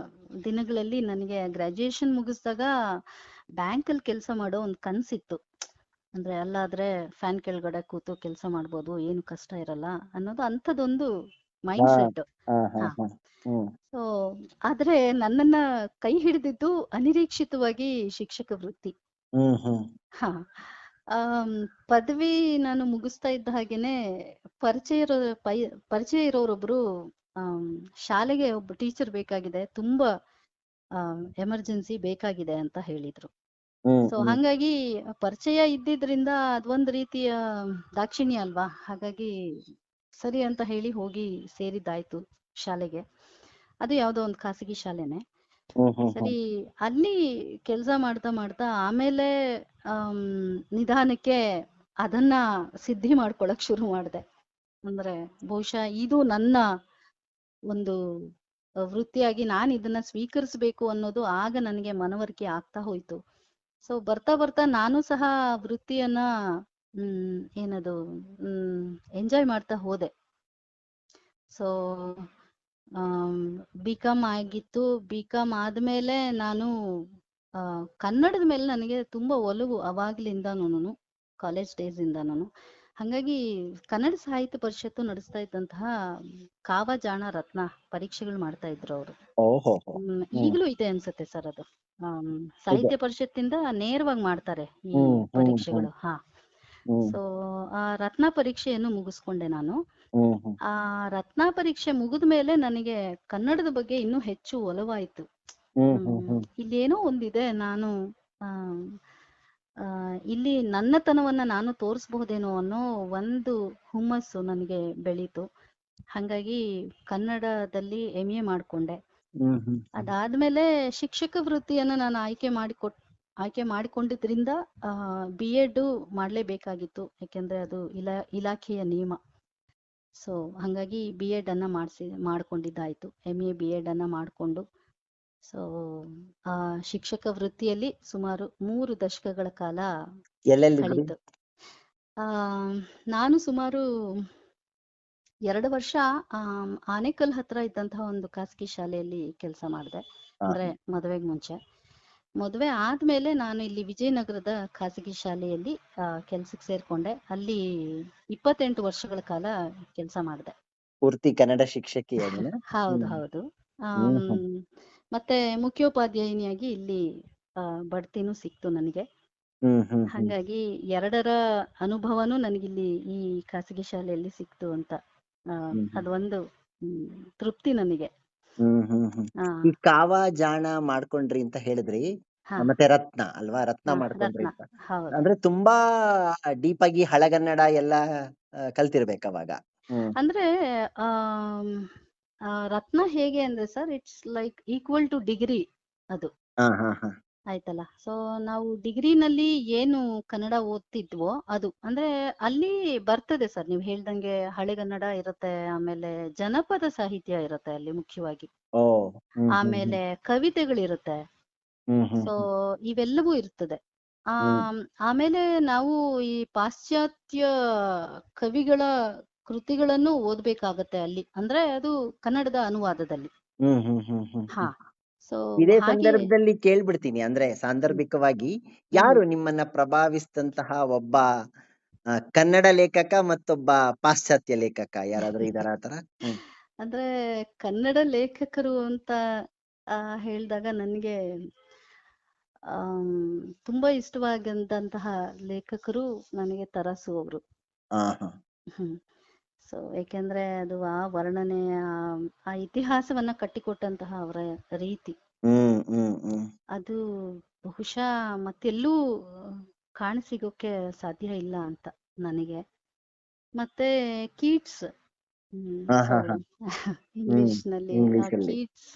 ದಿನಗಳಲ್ಲಿ ನನಗೆ ಗ್ರಾಜ್ಯುಯೇಷನ್ ಮುಗಿಸಿದಾಗ ಬ್ಯಾಂಕ್ ಅಲ್ಲಿ ಕೆಲಸ ಮಾಡೋ ಒಂದು ಕನ್ಸಿತ್ತು. ಅಂದ್ರೆ ಅಲ್ಲಾದ್ರೆ ಫ್ಯಾನ್ ಕೆಳಗಡೆ ಕೂತು ಕೆಲಸ ಮಾಡ್ಬೋದು, ಏನು ಕಷ್ಟ ಇರಲ್ಲ ಅನ್ನೋದು ಅಂಥದ್ದೊಂದು ಮೈಂಡ್ ಸೆಟ್. ಹಾ ಸೊ ಆದ್ರೆ ನನ್ನನ್ನ ಕೈ ಹಿಡಿದಿದ್ದು ಅನಿರೀಕ್ಷಿತವಾಗಿ ಶಿಕ್ಷಕ ವೃತ್ತಿ. ಹಾ ಪದವಿ ನಾನು ಮುಗಿಸ್ತಾ ಇದ್ದ ಹಾಗೇನೆ ಪರಿಚಯ ಇರೋ ಪರಿಚಯ ಇರೋರೊಬ್ರು ಶಾಲೆಗೆ ಒಬ್ಬ ಟೀಚರ್ ಬೇಕಾಗಿದೆ, ತುಂಬಾ ಎಮರ್ಜೆನ್ಸಿ ಬೇಕಾಗಿದೆ ಅಂತ ಹೇಳಿದ್ರು. ಸೊ ಹಂಗಾಗಿ ಪರಿಚಯ ಇದ್ದಿದ್ರಿಂದ ಅದೊಂದ್ ರೀತಿಯ ದಾಕ್ಷಿಣ್ಯ ಅಲ್ವಾ, ಹಾಗಾಗಿ ಸರಿ ಅಂತ ಹೇಳಿ ಹೋಗಿ ಸೇರಿದ್ದಾಯ್ತು ಶಾಲೆಗೆ. ಅದು ಯಾವ್ದೋ ಒಂದು ಖಾಸಗಿ ಶಾಲೆನೆ. ಸರಿ, ಅಲ್ಲಿ ಕೆಲ್ಸ ಮಾಡ್ತಾ ಮಾಡ್ತಾ ಆಮೇಲೆ ನಿಧಾನಕ್ಕೆ ಅದನ್ನ ಸಿದ್ಧಿ ಮಾಡ್ಕೊಳಕ್ ಶುರು ಮಾಡಿದೆ. ಅಂದ್ರೆ ಬಹುಶಃ ಇದು ನನ್ನ ಒಂದು ವೃತ್ತಿಯಾಗಿ ನಾನು ಇದನ್ನ ಸ್ವೀಕರಿಸ್ಬೇಕು ಅನ್ನೋದು ಆಗ ನನಗೆ ಮನವರಿಕೆ ಆಗ್ತಾ ಹೋಯ್ತು. ಸೊ ಬರ್ತಾ ಬರ್ತಾ ನಾನು ಸಹ ವೃತ್ತಿಯನ್ನ ಏನದು ಎಂಜಾಯ್ ಮಾಡ್ತಾ ಹೋದೆ. ಸೊ BCom ಆಗಿತ್ತು. BCom ಆದ್ಮೇಲೆ ನಾನು ಕನ್ನಡದ ಮೇಲೆ ನನಗೆ ತುಂಬಾ ಒಲವು ಅವಾಗ್ಲಿಂದಾನು, ಕಾಲೇಜ್ ಡೇಸ್ ಇಂದಾನು. ಹಾಗಾಗಿ ಕನ್ನಡ ಸಾಹಿತ್ಯ ಪರಿಷತ್ತು ನಡೆಸ್ತಾ ಇದ್ದಂತಹ ಕಾವ ಜಾಣ ರತ್ನ ಪರೀಕ್ಷೆಗಳು ಮಾಡ್ತಾ ಇದ್ರು ಅವರು. ಈಗಲೂ ಇದೆ ಅನ್ಸುತ್ತೆ ಸರ್ ಅದು. ಸಾಹಿತ್ಯ ಪರಿಷತ್ತಿಂದ ನೇರವಾಗಿ ಮಾಡ್ತಾರೆ ಈ ಪರೀಕ್ಷೆಗಳು. ಹಾ ಸೊ ಆ ರತ್ನ ಪರೀಕ್ಷೆಯನ್ನು ಮುಗಿಸ್ಕೊಂಡೆ ನಾನು. ಆ ರತ್ನ ಪರೀಕ್ಷೆ ಮುಗಿದ ಮೇಲೆ ನನಗೆ ಕನ್ನಡದ ಬಗ್ಗೆ ಇನ್ನೂ ಹೆಚ್ಚು ಒಲವಾಯ್ತು. ಇಲ್ಲೇನೋ ಒಂದಿದೆ, ನಾನು ಇಲ್ಲಿ ನನ್ನತನವನ್ನ ನಾನು ತೋರಿಸಬಹುದೇನೋ ಅನ್ನೋ ಒಂದು ಹುಮ್ಮಸ್ಸು ನನಗೆ ಬೆಳೀತು. ಹಾಗಾಗಿ ಕನ್ನಡದಲ್ಲಿ MA ಮಾಡ್ಕೊಂಡೆ. ಅದಾದ್ಮೇಲೆ ಶಿಕ್ಷಕ ವೃತ್ತಿಯನ್ನ ನಾನು ಆಯ್ಕೆ ಮಾಡಿಕೊಂಡಿದ್ರಿಂದ B.Ed ಮಾಡ್ಲೇಬೇಕಾಗಿತ್ತು, ಯಾಕೆಂದ್ರೆ ಅದು ಇಲಾಖೆಯ ನಿಯಮ. ಸೊ ಹಾಗಾಗಿ B.Ed ಅನ್ನ ಮಾಡ್ಕೊಂಡಿದ್ದಾಯ್ತು. MA B.Ed ಅನ್ನ ಮಾಡ್ಕೊಂಡು ಸೊ ಆ ಶಿಕ್ಷಕ ವೃತ್ತಿಯಲ್ಲಿ ಸುಮಾರು 3 ದಶಕಗಳ ಕಾಲ ಕಳೀತು. ನಾನು ಸುಮಾರು 2 ವರ್ಷ ಆನೇಕಲ್ ಹತ್ರ ಇದ್ದಂತಹ ಒಂದು ಖಾಸಗಿ ಶಾಲೆಯಲ್ಲಿ ಕೆಲಸ ಮಾಡಿದೆ. ಅಂದ್ರೆ ಮದುವೆಗೆ ಮುಂಚೆ. ಮದುವೆ ಆದ್ಮೇಲೆ ನಾನು ಇಲ್ಲಿ ವಿಜಯನಗರದ ಖಾಸಗಿ ಶಾಲೆಯಲ್ಲಿ ಕೆಲ್ಸಕ್ಕೆ ಸೇರ್ಕೊಂಡೆ. ಅಲ್ಲಿ 28 ವರ್ಷಗಳ ಕಾಲ ಕೆಲಸ ಮಾಡಿದೆ. ಪೂರ್ತಿ ಕನ್ನಡ ಶಿಕ್ಷಕಿ. ಹೌದು. ಮತ್ತೆ ಮುಖ್ಯೋಪಾಧ್ಯಾಯಿನಿಯಾಗಿ ಇಲ್ಲಿ ಬಡ್ತಿನೂ ಸಿಕ್ತು ನನಗೆ. ಹಾಗಾಗಿ 2ರ ಅನುಭವನೂ ನನಗಿಲ್ಲಿ ಈ ಖಾಸಗಿ ಶಾಲೆಯಲ್ಲಿ ಸಿಕ್ತು ಅಂತ ಅದೊಂದು ತೃಪ್ತಿ ನನಗೆ. ಈ ಕಾವ ಜಾಣ ಮಾಡ್ಕೊಂಡ್ರಿ ಅಂತ ಹೇಳಿದ್ರಿ, ಮತ್ತೆ ರತ್ನ ಅಲ್ವಾ? ರತ್ನ ಮಾಡ್ಕೊಂಡ್ರಿ ಅಂತ ಅಂದ್ರೆ ತುಂಬಾ ಡೀಪ್ ಆಗಿ ಹಳಗನ್ನಡ ಎಲ್ಲ ಕಲ್ತಿರ್ಬೇಕು ಅವಾಗ. ಅಂದ್ರೆ ರತ್ನ ಹೇಗೆ ಅಂದ್ರೆ sir, it's like equal to degree ಅದು. ಆಯ್ತಲ್ಲ. ಸೊ ನಾವು ಡಿಗ್ರಿನಲ್ಲಿ ಏನು ಕನ್ನಡ ಓದ್ತಿದ್ವೋ ಅದು ಅಂದ್ರೆ ಅಲ್ಲಿ ಬರ್ತದೆ ಸರ್, ನೀವು ಹೇಳ್ದಂಗೆ ಹಳೆಗನ್ನಡ ಇರುತ್ತೆ, ಆಮೇಲೆ ಜನಪದ ಸಾಹಿತ್ಯ ಇರುತ್ತೆ ಅಲ್ಲಿ ಮುಖ್ಯವಾಗಿ, ಆಮೇಲೆ ಕವಿತೆಗಳಿರುತ್ತೆ. ಸೊ ಇವೆಲ್ಲವೂ ಇರ್ತದೆ. ಆಮೇಲೆ ನಾವು ಈ ಪಾಶ್ಚಾತ್ಯ ಕವಿಗಳ ಕೃತಿಗಳನ್ನು ಓದ್ಬೇಕಾಗತ್ತೆ ಅಲ್ಲಿ, ಅಂದ್ರೆ ಅದು ಕನ್ನಡದ ಅನುವಾದದಲ್ಲಿ. ಹಾ ಸೊ ಇದೇ ಸಂದರ್ಭದಲ್ಲಿ ಕೇಳ್ಬಿಡ್ತೀನಿ, ಅಂದ್ರೆ ಸಾಂದರ್ಭಿಕವಾಗಿ ಯಾರು ನಿಮ್ಮನ್ನ ಪ್ರಭಾವಿಸಿದಂತಹ ಒಬ್ಬ ಕನ್ನಡ ಲೇಖಕ ಮತ್ತೊಬ್ಬ ಪಾಶ್ಚಾತ್ಯ ಲೇಖಕ ಯಾರಾದ್ರೂ ಇದಾರ ಆತರ? ಅಂದ್ರೆ ಕನ್ನಡ ಲೇಖಕರು ಅಂತ ಹೇಳಿದಾಗ ನನಗೆ ತುಂಬಾ ಇಷ್ಟವಾಗಿದ್ದಂತಹ ಲೇಖಕರು ನನಗೆ ತರಾಸು ಅವರು. ಹ್ಮ್ ಸೊ ಯಾಕೆಂದ್ರೆ ಅದು ಆ ವರ್ಣನೆ ಆ ಇತಿಹಾಸವನ್ನ ಕಟ್ಟಿಕೊಟ್ಟಂತಹ ಅವರ ರೀತಿ ಅದು ಬಹುಶಃ ಮತ್ತೆಲ್ಲೂ ಕಾಣಸಿಗೋಕೆ ಸಾಧ್ಯ ಇಲ್ಲ ಅಂತ ನನಗೆ. ಮತ್ತೆ ಕೀಟ್ಸ್ ಇಂಗ್ಲಿಷ್ ನಲ್ಲಿ ಕೀಟ್ಸ್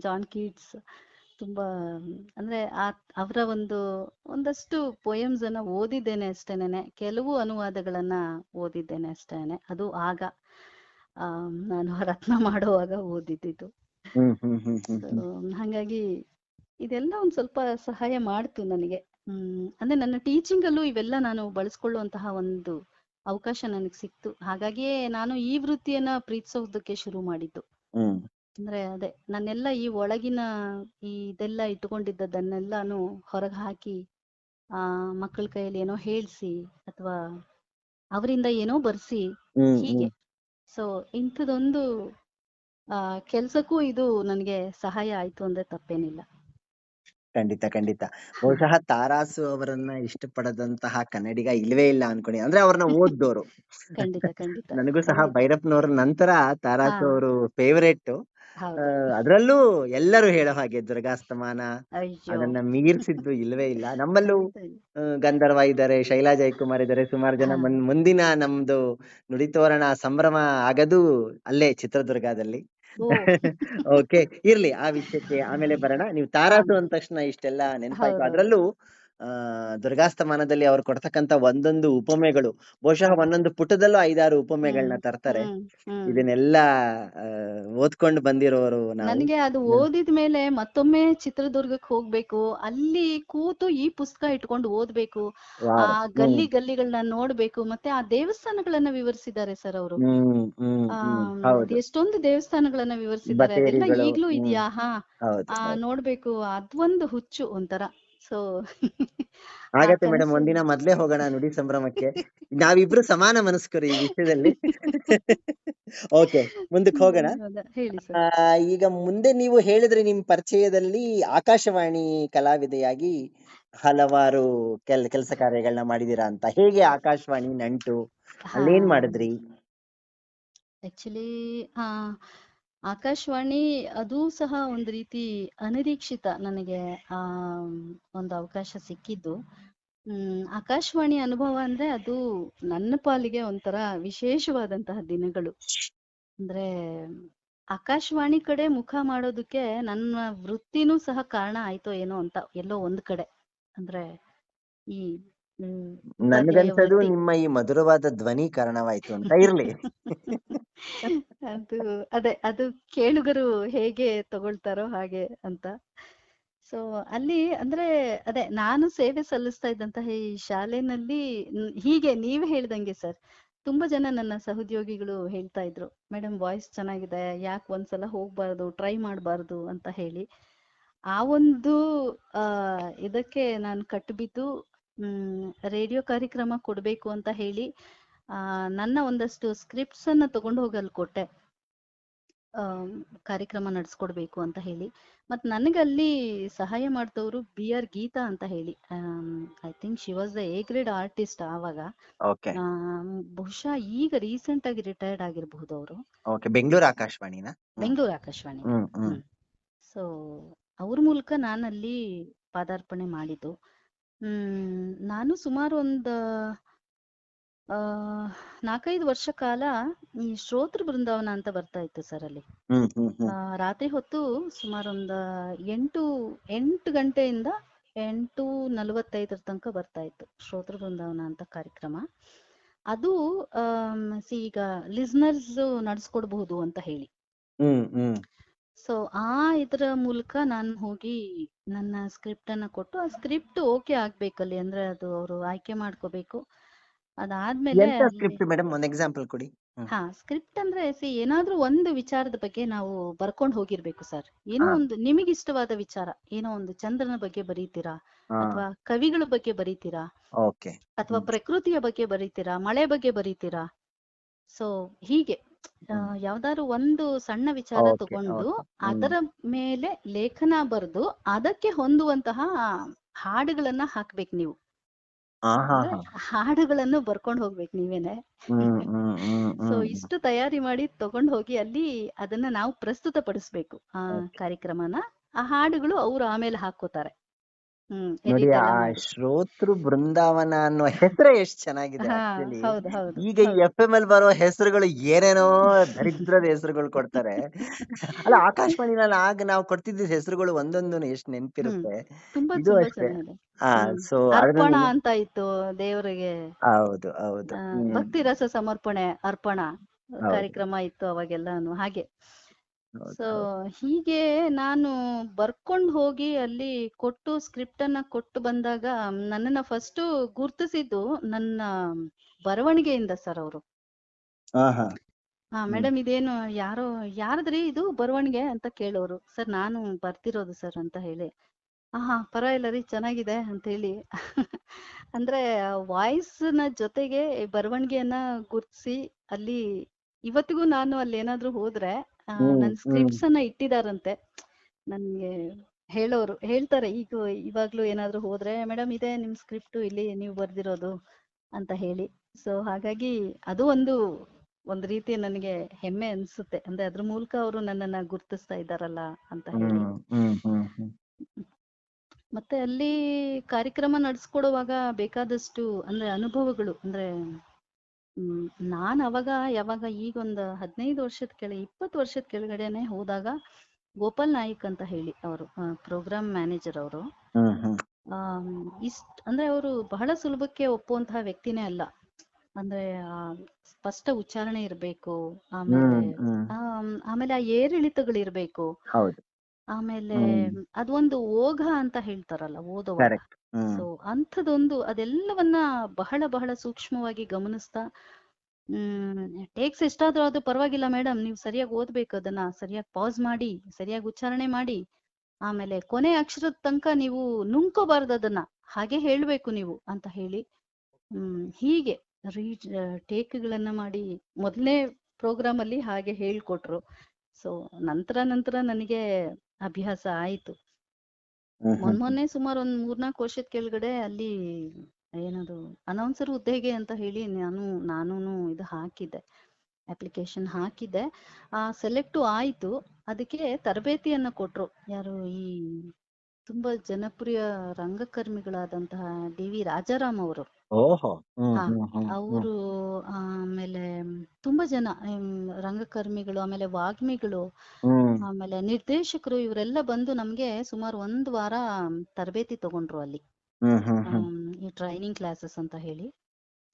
ಜಾನ್ ಕೀಟ್ಸ್ ತುಂಬಾ ಅಂದ್ರೆ ಅವರ ಒಂದಷ್ಟು ಪೊಯಮ್ಸ್ ಅನ್ನ ಓದಿದ್ದೇನೆ ಅಷ್ಟೇನೆ, ಕೆಲವು ಅನುವಾದಗಳನ್ನ ಓದಿದ್ದೇನೆ ಅಷ್ಟೇನೆ. ಅದು ಆಗ ನಾನು ರತ್ನ ಮಾಡುವಾಗ ಓದಿದ್ದು. ಹಾಗಾಗಿ ಇದೆಲ್ಲ ಒಂದ್ ಸ್ವಲ್ಪ ಸಹಾಯ ಮಾಡ್ತು ನನಗೆ. ಅಂದ್ರೆ ನನ್ನ ಟೀಚಿಂಗ್ ಅಲ್ಲೂ ಇವೆಲ್ಲ ನಾನು ಬಳಸ್ಕೊಳ್ಳುವಂತಹ ಒಂದು ಅವಕಾಶ ನನಗೆ ಸಿಕ್ತು. ಹಾಗಾಗಿಯೇ ನಾನು ಈ ವೃತ್ತಿಯನ್ನ ಪ್ರೀತಿಸೋದಕ್ಕೆ ಶುರು ಮಾಡಿದ್ದು. ಅಂದ್ರೆ ಅದೇ ನನ್ನೆಲ್ಲ ಈ ಒಳಗಿನ ಇದೆಲ್ಲ ಇಟ್ಕೊಂಡಿದ್ದದನ್ನೆಲ್ಲಾನು ಹೊರಗೆ ಹಾಕಿ ಮಕ್ಕಳ ಕೈಯಲ್ಲಿ ಏನೋ ಹೇಳ್ಸಿ ಅಥವಾ ಅವರಿಂದ ಏನೋ ಬರ್ಸಿ ಹೀಗೆ. ಸೊ ಇಂಥದೊಂದು ಕೆಲ್ಸಕ್ಕೂ ಇದು ನನಗೆ ಸಹಾಯ ಆಯ್ತು ಅಂದ್ರೆ ತಪ್ಪೇನಿಲ್ಲ. ಖಂಡಿತ ಖಂಡಿತ. ಬಹುಶಃ ತಾರಾಸು ಅವರನ್ನ ಇಷ್ಟಪಡದಂತಹ ಕನ್ನಡಿಗ ಇಲ್ವೇ ಇಲ್ಲ ಅನ್ಕೊಡಿ. ಅಂದ್ರೆ ಅವ್ರನ್ನ ಓದ್ದೋರು. ಖಂಡಿತ ಖಂಡಿತ. ನನಗೂ ಸಹ ಭೈರಪ್ಪನವ್ರ ನಂತರ ತಾರಾಸು ಅವರು ಫೇವರೇಟ್. ಅದ್ರಲ್ಲೂ ಎಲ್ಲರೂ ಹೇಳೋ ಹಾಗೆ ದುರ್ಗಾಸ್ತಮಾನ ಅದನ್ನ ಮೀರ್ಸಿದ್ದು ಇಲ್ವೇ ಇಲ್ಲ. ನಮ್ಮಲ್ಲೂ ಗಂಧರ್ವ ಇದ್ದಾರೆ, ಶೈಲಾ ಜಯಕುಮಾರ್ ಇದ್ದಾರೆ, ಸುಮಾರು ಜನ. ಮುಂದಿನ ನಮ್ದು ನುಡಿತೋರಣ ಸಂಭ್ರಮ ಆಗದು ಅಲ್ಲೇ ಚಿತ್ರದುರ್ಗದಲ್ಲಿ. ಓಕೆ, ಇರ್ಲಿ, ಆ ವಿಷಯಕ್ಕೆ ಆಮೇಲೆ ಬರೋಣ. ನೀವು ತಾರಾಸು ಅಂದ ತಕ್ಷಣ ಇಷ್ಟೆಲ್ಲ ನೆನಪಾಯ್ತು. ಅದ್ರಲ್ಲೂ ದುರ್ಗಾಸ್ತಮಾನದಲ್ಲಿ ಅವ್ರು ಕೊಡ್ತಕ್ಕಂತ ಒಂದೊಂದು ಉಪಮೆಗಳು, ಬಹುಶಃ ಒಂದೊಂದು ಪುಟದಲ್ಲೂ 5-6 ಉಪಮೆಗಳನ್ನ ತರ್ತಾರೆ. ಇದನ್ನೆಲ್ಲ ಓದ್ಕೊಂಡು ಬಂದಿರೋರು ನಾವು. ನನಗೆ ಅದು ಓದಿದ ಮೇಲೆ ಮತ್ತೊಮ್ಮೆ ಚಿತ್ರದುರ್ಗಕ್ಕೆ ಹೋಗ್ಬೇಕು, ಅಲ್ಲಿ ಕೂತು ಈ ಪುಸ್ತಕ ಇಟ್ಕೊಂಡು ಓದ್ಬೇಕು, ಆ ಗಲ್ಲಿಗಳನ್ನ ನೋಡ್ಬೇಕು. ಮತ್ತೆ ಆ ದೇವಸ್ಥಾನಗಳನ್ನ ವಿವರಿಸಿದ್ದಾರೆ ಸರ್ ಅವರು. ಎಷ್ಟೊಂದು ದೇವಸ್ಥಾನಗಳನ್ನ ವಿವರಿಸಿದ್ದಾರೆ. ಅದೆಲ್ಲ ಈಗ್ಲೂ ಇದೆಯಾ? ನೋಡ್ಬೇಕು. ಅದೊಂದು ಹುಚ್ಚು ಒಂಥರ. ಸೊ ಆಗತ್ತೆ ಮೇಡಮ್, ಒಂದಿನ ಮೊದ್ಲೇ ಹೋಗೋಣ ನುಡಿ ಸಂಭ್ರಮಕ್ಕೆ. ನಾವಿಬ್ರು ಸಮಾನ ಮನಸ್ಕರು ಈ ವಿಷಯದಲ್ಲಿ. ಓಕೆ, ಮುಂದಕ್ಕೆ ಹೋಗೋಣ. ಈಗ ಮುಂದೆ ನೀವು ಹೇಳಿದ್ರೆ ನಿಮ್ ಪರಿಚಯದಲ್ಲಿ ಆಕಾಶವಾಣಿ ಕಲಾವಿದೆಯಾಗಿ ಹಲವಾರು ಕೆಲಸ ಕಾರ್ಯಗಳನ್ನ ಮಾಡಿದೀರಾ ಅಂತ. ಹೇಗೆ ಆಕಾಶವಾಣಿ ನಂಟು? ಅಲ್ಲೇನ್ ಮಾಡಿದ್ರಿ? ಆಕ್ಚುಲಿ ಆಕಾಶವಾಣಿ ಅದು ಸಹ ಒಂದು ರೀತಿ ಅನಿರೀಕ್ಷಿತ ನನಗೆ ಒಂದು ಅವಕಾಶ ಸಿಕ್ಕಿದ್ದು. ಆಕಾಶವಾಣಿ ಅನುಭವ ಅಂದ್ರೆ ಅದು ನನ್ನ ಪಾಲಿಗೆ ಒಂಥರ ವಿಶೇಷವಾದಂತಹ ದಿನಗಳು. ಅಂದ್ರೆ ಆಕಾಶವಾಣಿ ಕಡೆ ಮುಖ ಮಾಡೋದಕ್ಕೆ ನನ್ನ ವೃತ್ತಿನೂ ಸಹ ಕಾರಣ ಆಯ್ತೋ ಏನೋ ಅಂತ ಎಲ್ಲೋ ಒಂದ್ ಕಡೆ. ಅಂದ್ರೆ ಈ ನನಗನ್ಸದು ನಿಮ್ಮ ಈ ಮಧುರವಾದ ಧ್ವನಿ ಕಾರಣವಾಯ್ತು ಅಂತ. ಇರ್ಲಿ. ಅದು ಕೇಳುಗರು ಹೇಗೆ ತಗೊಳ್ತಾರೋ ಹಾಗೆ ಅಂತ. ಸೊ ಅಲ್ಲಿ ಅಂದ್ರೆ ನಾನು ಸೇವೆ ಸಲ್ಲಿಸ್ತಾ ಇದ್ದಂತಹ ಈ ಶಾಲೆನಲ್ಲಿ ಹೀಗೆ ನೀವೇ ಹೇಳ್ದಂಗೆ ಸರ್, ತುಂಬಾ ಜನ ನನ್ನ ಸಹೋದ್ಯೋಗಿಗಳು ಹೇಳ್ತಾ ಇದ್ರು, ಮೇಡಮ್ ವಾಯ್ಸ್ ಚೆನ್ನಾಗಿದೆ, ಯಾಕೆ ಒಂದ್ಸಲ ಹೋಗ್ಬಾರ್ದು, ಟ್ರೈ ಮಾಡಬಾರ್ದು ಅಂತ ಹೇಳಿ. ಆ ಒಂದು ಇದಕ್ಕೆ ನಾನು ಕಟ್ಟಿಬಿದ್ದು ರೇಡಿಯೋ ಕಾರ್ಯಕ್ರಮ ಕೊಡ್ಬೇಕು ಅಂತ ಹೇಳಿ ನನ್ನ ಒಂದಷ್ಟು ಸ್ಕ್ರಿಪ್ಟ್ಸ್ ಅನ್ನ ತಗೊಂಡು ಹೋಗಲ್ ಕೊಟ್ಟೆ, ಕಾರ್ಯಕ್ರಮ ನಡೆಸ್ಕೊಡ್ಬೇಕು ಅಂತ ಹೇಳಿ. ಮತ್ ನನಗಲ್ಲಿ ಸಹಾಯ ಮಾಡ್ದವ್ರು BR ಗೀತಾ ಅಂತ ಹೇಳಿ. I think she was the A grade artist ಆವಾಗ. ಬಹುಶಃ ಈಗ ರೀಸೆಂಟ್ ಆಗಿ ರಿಟೈರ್ಡ್ ಆಗಿರಬಹುದು ಅವರು. ಬೆಂಗಳೂರು ಆಕಾಶವಾಣಿನ? ಬೆಂಗಳೂರು ಆಕಾಶವಾಣಿ. ಸೊ ಅವ್ರ ಮೂಲಕ ನಾನಲ್ಲಿ ಪಾದಾರ್ಪಣೆ ಮಾಡಿದ್ದು. ನಾನು ಸುಮಾರು ಒಂದು 4-5 ವರ್ಷ ಕಾಲ ಈ ಶ್ರೋತೃ ಬೃಂದಾವನ ಅಂತ ಬರ್ತಾ ಇತ್ತು ಸರ್ ಅಲ್ಲಿ. ರಾತ್ರಿ ಹೊತ್ತು ಸುಮಾರೊಂದು 8 ಗಂಟೆಯಿಂದ 8:45 ತನಕ ಬರ್ತಾ ಇತ್ತು ಶ್ರೋತೃ ಬೃಂದಾವನ ಅಂತ ಕಾರ್ಯಕ್ರಮ. ಅದು ಈಗ ಲಿಸ್ನರ್ಸ್ ನಡೆಸ್ಕೊಡ್ಬಹುದು ಅಂತ ಹೇಳಿ. ಸೊ ಇದರ ಮೂಲಕ ನಾನು ಹೋಗಿ ನನ್ನ ಸ್ಕ್ರಿಪ್ಟ್ ಅನ್ನ ಕೊಟ್ಟು, ಆ ಸ್ಕ್ರಿಪ್ಟ್ ಓಕೆ ಆಗ್ಬೇಕಲ್ಲಿ, ಅಂದ್ರೆ ಅದು ಅವರು ಆಯ್ಕೆ ಮಾಡ್ಕೋಬೇಕು. ಅದಾದ್ಮೇಲೆ ಸ್ಕ್ರಿಪ್ಟ್ ಮೇಡಮ್ ಒಂದ್ ಎಕ್ಸಾಂಪಲ್ ಕೊಡಿ. ಸ್ಕ್ರಿಪ್ಟ್ ಅಂದ್ರೆ ಏನಾದ್ರೂ ಒಂದು ವಿಚಾರದ ಬಗ್ಗೆ ನಾವು ಬರ್ಕೊಂಡು ಹೋಗಿರ್ಬೇಕು ಸರ್. ಏನೋ ಹಾ ಒಂದು ನಿಮಗಿಷ್ಟವಾದ ವಿಚಾರ, ಏನೋ ಒಂದು ಚಂದ್ರನ ಬಗ್ಗೆ ಬರೀತೀರಾ, ಹಾ ಅಥವಾ ಕವಿಗಳ ಬಗ್ಗೆ ಬರೀತೀರಾ, ಓಕೆ. ಅಥವಾ ಪ್ರಕೃತಿಯ ಬಗ್ಗೆ ಬರೀತೀರಾ, ಮಳೆ ಬಗ್ಗೆ ಬರೀತೀರಾ. ಸೊ ಹೀಗೆ ಯಾವ್ದಾದ್ರು ಒಂದು ಸಣ್ಣ ವಿಚಾರ ಓಕೆ ತಗೊಂಡು ಓಕೆ. ಅದರ ಮೇಲೆ ಲೇಖನ ಬರೆದು ಅದಕ್ಕೆ ಹೊಂದುವಂತಹ ಹಾಡುಗಳನ್ನ ಹಾಕ್ಬೇಕು ನೀವು. ಹಾ ಹಾ ಅಂದ್ರೆ ಹಾ ಹಾಡುಗಳನ್ನು ಬರ್ಕೊಂಡು ಹೋಗ್ಬೇಕು ನೀವೇನೆ. ಸೊ ಇಷ್ಟು ತಯಾರಿ ಮಾಡಿ ತಗೊಂಡ್ ಹೋಗಿ ಅಲ್ಲಿ ಅದನ್ನ ನಾವು ಪ್ರಸ್ತುತ ಪಡಿಸ್ಬೇಕು ಆ ಓಕೆ. ಕಾರ್ಯಕ್ರಮನ. ಆ ಹಾಡುಗಳು ಅವ್ರು ಆಮೇಲೆ ಹಾಕೋತಾರೆ. ನೋಡಿ, ಎಡಿಟ್ ಆ ಎಲ್ಲ ಮಾಡಿ. ಶ್ರೋತೃ ಬೃಂದಾವನ ಅನ್ನೋ ಹೆಸರೇ ಎಷ್ಟ್ ಚೆನ್ನಾಗಿದೆ ಹಾ ಆಕ್ಚುಲಿ. ಹೌದು ಹೌದು ಈಗ ಈ ಹೌದು. ಎಫ್ ಎಂ ಎಲ್ ಬರೋ ಹೆಸರುಗಳು ಏನೇನೋ ದರಿದ್ರದ ಹೆಸರುಗಳು ಕೊಡ್ತಾರೆ. ಅಲ್ಲ, ಆಕಾಶವಾಣಿನಲ್ಲಿ ಆಗ ನಾವು ಕೊಡ್ತಿದ್ದ ಹೆಸರುಗಳು ಒಂದೊಂದು ಎಷ್ಟ್ ನೆನ್ಪಿರುತ್ತೆ. ತುಂಬಾ ಇದು ತುಂಬಾ ಅಷ್ಟೇ. ಚೆನ್ನಾಗಿದೆ. ಹಾ, ಸೊ ಅರ್ಪಣ ಅದ್ರಲ್ಲಿ ಅಂತ ಇತ್ತು ದೇವರಿಗೆ. ಹೌದು ಹೌದು. ಭಕ್ತಿ ರಸ ಸಮರ್ಪಣೆ ಅರ್ಪಣ ಹೌದು ಕಾರ್ಯಕ್ರಮ ಇತ್ತು ಅವಾಗೆಲ್ಲಾನು ಹಾಗೆ. ಹೌದು ಸೊ ಹೌದು. ಹೀಗೆ ನಾನು ಬರ್ಕೊಂಡು ಹೋಗಿ ಅಲ್ಲಿ ಕೊಟ್ಟು ಸ್ಕ್ರಿಪ್ಟ್ ಅನ್ನ ಕೊಟ್ಟು ಬಂದಾಗ ನನ್ನನ್ನ ಫಸ್ಟ್ ಗುರ್ತಿಸಿದ್ದು ನನ್ನ ಬರವಣಿಗೆಯಿಂದ ಸರ್ ಅವರು. ಹಾ ಹಾ ಮೇಡಮ್ ಇದೇನು ಯಾರದ್ರಿ ಇದು ಬರವಣಿಗೆ ಅಂತ ಕೇಳೋರು. ಸರ್ ನಾನು ಬರ್ತಿರೋದು ಸರ್ ಅಂತ ಹೇಳಿ. ಪರವಾಗಿಲ್ಲ ರೀ, ಚೆನ್ನಾಗಿದೆ ಅಂತ ಹೇಳಿ. ಅಂದ್ರೆ ವಾಯ್ಸ್ ನ ಜೊತೆಗೆ ಬರವಣಿಗೆಯನ್ನ ಗುರ್ತಿಸಿ ಅಲ್ಲಿ ಇವತ್ತಿಗೂ ನಾನು ಅಲ್ಲಿ ಏನಾದ್ರೂ ಹೋದ್ರೆ ನನ್ ಸ್ಕ್ರಿಪ್ಟ್ಸ್ ಅನ್ನ ಇಟ್ಟಿದಾರಂತೆ. ನನ್ಗೆ ಹೇಳ್ತಾರೆ ಇವಾಗ್ಲೂ ಏನಾದ್ರೂ ಹೋದ್ರೆ, ಮೇಡಮ್ ಇದೆ ನಿಮ್ ಸ್ಕ್ರಿಪ್ಟ್ ಇಲ್ಲಿ ನೀವು ಬರ್ದಿರೋದು ಅಂತ ಹೇಳಿ. ಸೊ ಹಾಗಾಗಿ ಅದು ಒಂದು ರೀತಿ ನನಗೆ ಹೆಮ್ಮೆ ಅನ್ಸುತ್ತೆ. ಅಂದ್ರೆ ಅದ್ರ ಮೂಲಕ ಅವರು ನನ್ನನ್ನ ಗುರ್ತಿಸ್ತಾ ಇದ್ದಾರಲ್ಲ ಅಂತ ಹೇಳಿ. ಮತ್ತೆ ಅಲ್ಲಿ ಕಾರ್ಯಕ್ರಮ ನಡೆಸ್ಕೊಡುವಾಗ ಬೇಕಾದಷ್ಟು ಅಂದ್ರೆ ಅನುಭವಗಳು. ಅಂದ್ರೆ ನಾನ್ ಯಾವಾಗ ಈಗೊಂದು 15 ವರ್ಷದ 20 ವರ್ಷದ ಕೆಳಗಡೆನೆ ಹೋದಾಗ ಗೋಪಾಲ್ ನಾಯ್ಕ್ ಅಂತ ಹೇಳಿ ಅವರು ಪ್ರೋಗ್ರಾಮ್ ಮ್ಯಾನೇಜರ್ ಅವರು. ಅಂದ್ರೆ ಅವರು ಬಹಳ ಸುಲಭಕ್ಕೆ ಒಪ್ಪುವಂತಹ ವ್ಯಕ್ತಿನೇ ಅಲ್ಲ. ಅಂದ್ರೆ ಸ್ಪಷ್ಟ ಉಚ್ಚಾರಣೆ ಇರ್ಬೇಕು, ಆಮೇಲೆ ಆ ಏರಿಳಿತಗಳಿರ್ಬೇಕು, ಆಮೇಲೆ ಅದೊಂದು ಓಘ ಅಂತ ಹೇಳ್ತಾರಲ್ಲ ಓದುವಾಗ. ಸೊ ಅಂಥದೊಂದು ಅದೆಲ್ಲವನ್ನ ಬಹಳ ಬಹಳ ಸೂಕ್ಷ್ಮವಾಗಿ ಗಮನಿಸ್ತಾ ಟೇಕ್ಸ್ ಎಷ್ಟಾದ್ರೂ ಅದು ಪರವಾಗಿಲ್ಲ ಮೇಡಮ್, ನೀವು ಸರಿಯಾಗಿ ಓದ್ಬೇಕು, ಅದನ್ನ ಸರಿಯಾಗಿ ಪಾಸ್ ಮಾಡಿ ಸರಿಯಾಗಿ ಉಚ್ಚಾರಣೆ ಮಾಡಿ, ಆಮೇಲೆ ಕೊನೆ ಅಕ್ಷರದ ತನಕ ನೀವು ನುಂಗ್ಕೋಬಾರ್ದು, ಅದನ್ನ ಹಾಗೆ ಹೇಳ್ಬೇಕು ನೀವು ಅಂತ ಹೇಳಿ ಹೀಗೆ ಟೇಕ್ಗಳನ್ನ ಮಾಡಿ ಮೊದಲನೇ ಪ್ರೋಗ್ರಾಮ್ ಅಲ್ಲಿ ಹಾಗೆ ಹೇಳ್ಕೊಟ್ರು. ಸೊ ನಂತರ ನನಗೆ ಅಭ್ಯಾಸ ಆಯ್ತು. ಮೊನ್ನೆ ಸುಮಾರು ಒಂದ್ 3-4 ವರ್ಷದ ಕೆಳಗಡೆ ಅಲ್ಲಿ ಏನದು ಅನೌನ್ಸರ್ ಹುದ್ದೆಗೆ ಅಂತ ಹೇಳಿ ನಾನು ಇದು ಹಾಕಿದ್ದೆ, ಅಪ್ಲಿಕೇಶನ್ ಹಾಕಿದ್ದೆ. ಸೆಲೆಕ್ಟು ಆಯ್ತು. ಅದಕ್ಕೆ ತರಬೇತಿಯನ್ನ ಕೊಟ್ರು. ಯಾರು ಈ ತುಂಬಾ ಜನಪ್ರಿಯ ರಂಗಕರ್ಮಿಗಳಾದಂತಹ ಡಿ.ವಿ. ರಾಜಾರಾಮ್ ಅವರು. ಅವರು ಆಮೇಲೆ ತುಂಬಾ ಜನ ರಂಗಕರ್ಮಿಗಳು, ಆಮೇಲೆ ವಾಗ್ಮಿಗಳು, ಆಮೇಲೆ ನಿರ್ದೇಶಕರು, ಇವರೆಲ್ಲ ಬಂದು ನಮ್ಗೆ ಸುಮಾರು 1 ವಾರ ತರಬೇತಿ ತಗೊಂಡ್ರು ಅಲ್ಲಿ. ಈ ಟ್ರೈನಿಂಗ್ ಕ್ಲಾಸಸ್ ಅಂತ ಹೇಳಿ.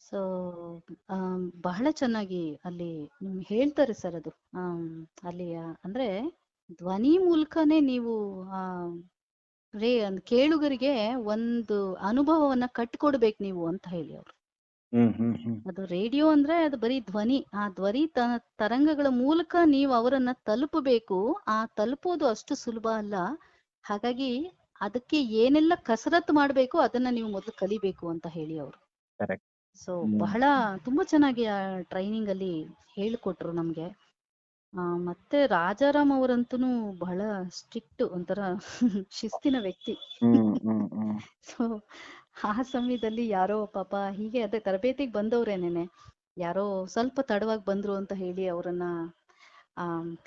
ಸೊ ಬಹಳ ಚೆನ್ನಾಗಿ ಅಲ್ಲಿ ಹೇಳ್ತಾರೆ ಸರ್. ಅದು ಅಲ್ಲಿ ಅಂದ್ರೆ ಧ್ವನಿ ಮೂಲಕನೇ ನೀವು ಕೇಳುಗರಿಗೆ ಒಂದು ಅನುಭವವನ್ನ ಕಟ್ಕೊಡ್ಬೇಕು ನೀವು ಅಂತ ಹೇಳಿ ಅವರು. ಅದು ರೇಡಿಯೋ ಅಂದ್ರೆ ಅದು ಬರೀ ಧ್ವನಿ, ಆ ಧ್ವನಿ ತರಂಗಗಳ ಮೂಲಕ ನೀವು ಅವರನ್ನ ತಲುಪಬೇಕು. ತಲುಪೋದು ಅಷ್ಟು ಸುಲಭ ಅಲ್ಲ. ಹಾಗಾಗಿ ಅದಕ್ಕೆ ಏನೆಲ್ಲ ಕಸರತ್ತು ಮಾಡ್ಬೇಕು ಅದನ್ನ ನೀವು ಮೊದಲು ಕಲಿಬೇಕು ಅಂತ ಹೇಳಿ ಅವರು. ಸೊ ತುಂಬಾ ಚೆನ್ನಾಗಿ ಆ ಟ್ರೈನಿಂಗ್ ಅಲ್ಲಿ ಹೇಳ್ಕೊಟ್ರು ನಮ್ಗೆ. ಮತ್ತೆ ರಾಜಾರಾಮ್ ಅವರಂತೂ ಬಹಳ ಸ್ಟ್ರಿಕ್ಟ್, ಒಂಥರ ಶಿಸ್ತಿನ ವ್ಯಕ್ತಿ. ಸೊ ಆ ಸಮಯದಲ್ಲಿ ಯಾರೋ ಪಾಪ ಹೀಗೆ ಅದೇ ತರಬೇತಿಗೆ ಬಂದವ್ರೇನೇನೆ ಯಾರೋ ಸ್ವಲ್ಪ ತಡವಾಗಿ ಬಂದ್ರು ಅಂತ ಹೇಳಿ ಅವರನ್ನ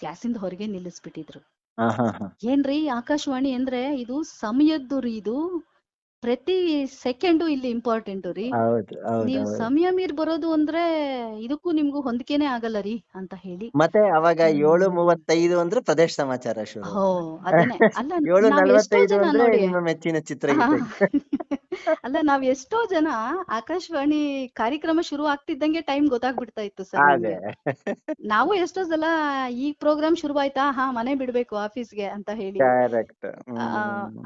ಕ್ಲಾಸಿಂದ ಹೊರಗೆ ನಿಲ್ಲಿಸ್ಬಿಟ್ಟಿದ್ರು. ಏನ್ರಿ ಆಕಾಶವಾಣಿ ಅಂದ್ರೆ ಇದು ಸಮಯದ್ದು ರೀ, ಇದು ಪ್ರತಿ ಸೆಕೆಂಡು ಇಲ್ಲಿ ಇಂಪಾರ್ಟೆಂಟ್ ರೀ, ನೀವು ಸಮಯ ಮೀರ್ ಬರೋದು ಅಂದ್ರೆ ಇದಕ್ಕೂ ನಿಮ್ಗೂ ಹೊಂದಿಕೆನೆ ಆಗಲ್ಲ ರೀ ಅಂತ ಹೇಳಿ. ಮತ್ತೆ ಅವಾಗ 7:35 ಅಂದ್ರೆ ಪ್ರದೇಶ ಸಮಾಚಾರ ಶುರು. ಅದನ್ನೇ ಅಲ್ಲ 7:45 ಅಂದ್ರೆ ನಿಮ್ಮ ಮೆಚ್ಚಿನ ಚಿತ್ರಗೀತೆ. ಅಲ್ಲ, ನಾವ್ ಎಷ್ಟೋ ಜನ ಆಕಾಶವಾಣಿ ಕಾರ್ಯಕ್ರಮ ಶುರು ಆಗ್ತಿದ್ದಂಗೆ ಟೈಮ್ ಗೊತ್ತಾಗ್ಬಿಡ್ತಾ ಇತ್ತು ಸರ್ ನಮ್ಗೆ. ನಾವು ಎಷ್ಟೋ ಸಲ ಈ ಪ್ರೋಗ್ರಾಮ್ ಶುರುವಾಯ್ತಾ, ಮನೆ ಬಿಡ್ಬೇಕು ಆಫೀಸ್ಗೆ ಅಂತ ಹೇಳಿ.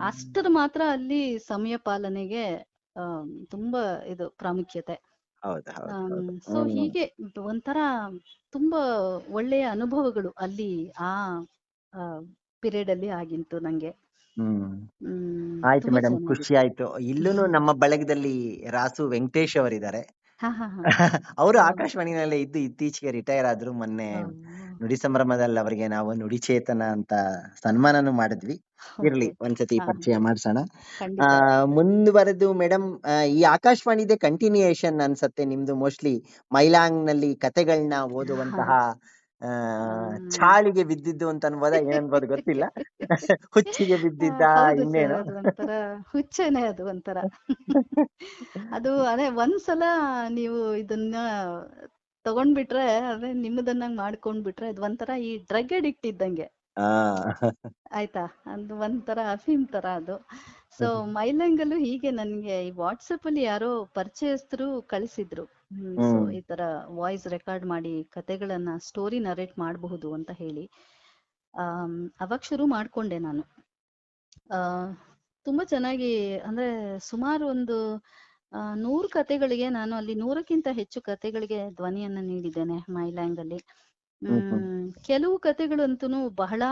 ಅಷ್ಟರ ಮಾತ್ರ ಅಲ್ಲಿ ಸಮಯ ಪಾಲನೆಗೆ ತುಂಬಾ ಇದು ಪ್ರಾಮುಖ್ಯತೆ. ಹೌದು ಹೌದು ಹೌದು. ಸೊ ಹೀಗೆ ಒಂಥರ ತುಂಬಾ ಒಳ್ಳೆಯ ಅನುಭವಗಳು ಅಲ್ಲಿ ಆ ಪೀರಿಯಡ್ ಅಲ್ಲಿ ಆಗಿಂತು ನಂಗೆ. ಹ್ಮ್ ಆಯ್ತು ತುಂಬಾ ಮೇಡಮ್, ಖುಷಿ ಚೆನ್ನಾಗಿತ್ತು. ಆಯ್ತು. ಇಲ್ಲೂನು ನಮ್ಮ ಬಳಗದಲ್ಲಿ ರಾಸು ವೆಂಕಟೇಶ್ ಅವರಿದ್ದಾರೆ. ಹಾ ಹಾ ಹಾ. ಅವರು ಓ, ಆಕಾಶವಾಣಿನಲ್ಲೇ ಇದ್ದು ಇತ್ತೀಚೆಗೆ ರಿಟೈರ್ ಆದ್ರು. ಮೊನ್ನೆ ಓ, ನುಡಿ ಸಂಭ್ರಮದಲ್ಲಿ ಅವರಿಗೆ ನಾವು ನುಡಿ ಚೇತನ ಅಂತ ಸನ್ಮಾನನೂ ಮಾಡಿದ್ವಿ. ಇರ್ಲಿ, ಓಕೆ. ಒಂದ್ಸತಿ ಹಾ, ಪರಿಚಯ ಮಾಡ್ಸೋಣ. ಆ ಖಂಡಿತ. ಮುಂದುವರೆದು ಮೇಡಮ್, ಈ ಆಕಾಶವಾಣಿದೆ ಕಂಟಿನ್ಯೂಯೇಷನ್ ಅನ್ಸತ್ತೆ ನಿಮ್ದು. ಮೋಸ್ಟ್ಲಿ ಮೈಲಾಂಗ್ ನಲ್ಲಿ ಕತೆಗಳನ್ನ ಹಾ. ಓದುವಂತಹ ಆ ಆಮ್. ಚಾಳಿಗೆ ಬಿದ್ದಿದ್ದು ಅಂತ ಅನ್ಬೋದ, ಏನನ್ಬೋದು ಗೊತ್ತಿಲ್ಲ. ಹುಚ್ಚಿಗೆ ಬಿದ್ದಿದ್ದ, ಹೌದು ಸರ್, ಇನ್ನೇನು? ಅದು ಒಂಥರ ಹುಚ್ಚೇನೆ, ಅದು ಒಂಥರ. ಅದು ಅದೇ ಒಂದ್ಸಲ ನೀವು ಇದನ್ನ ತಗೊಂಡ್ಬಿಟ್ರೆ, ಅದೇ ನಿಮ್ಮದನ್ನಾಗ್ ಮಾಡ್ಕೊಂಡ್ಬಿಟ್ರೆ, ಅದು ಒಂಥರ ಈ ಡ್ರಗ್ ಅಡಿಕ್ಟ್ ಇದ್ದಂಗೆ ಆ ಆಯ್ತಾ. ಅದು ಒಂಥರ ಅಫೀಮ್ ತರ ಅದು. ಸೊ ಮೈಲಂಗಲ್ಲೂ ಹೀಗೆ ನನ್ಗೆ ಈ ವಾಟ್ಸಪ್ ಅಲ್ಲಿ ಯಾರೋ ಪರಿಚಯಸ್ಥರು ಕಳಿಸಿದ್ರು. ಸೊ ಹ್ಮ್ ಈ ತರ ವಾಯ್ಸ್ ರೆಕಾರ್ಡ್ ಮಾಡಿ ಕತೆಗಳನ್ನ ಸ್ಟೋರಿ ನರೇಟ್ ಮಾಡಬಹುದು ಅಂತ ಹೇಳಿ ಅವಾಗ ಶುರು ಮಾಡ್ಕೊಂಡೆ ನಾನು. ಆ ತುಂಬಾ ಚೆನ್ನಾಗಿ, ಅಂದ್ರೆ ಸುಮಾರು ಒಂದು 100 ಕತೆಗಳಿಗೆ ನಾನು ಅಲ್ಲಿ 100ಕ್ಕಿಂತ ಹೆಚ್ಚು ಕತೆಗಳಿಗೆ ಧ್ವನಿಯನ್ನ ನೀಡಿದ್ದೇನೆ ಮೈಲ್ಯಾಂಗ್ ಅಲ್ಲಿ. ಹ್ಮ್ ಹ್ಮ್ ಕೆಲವು ಕತೆಗಳಂತೂ ಬಹಳ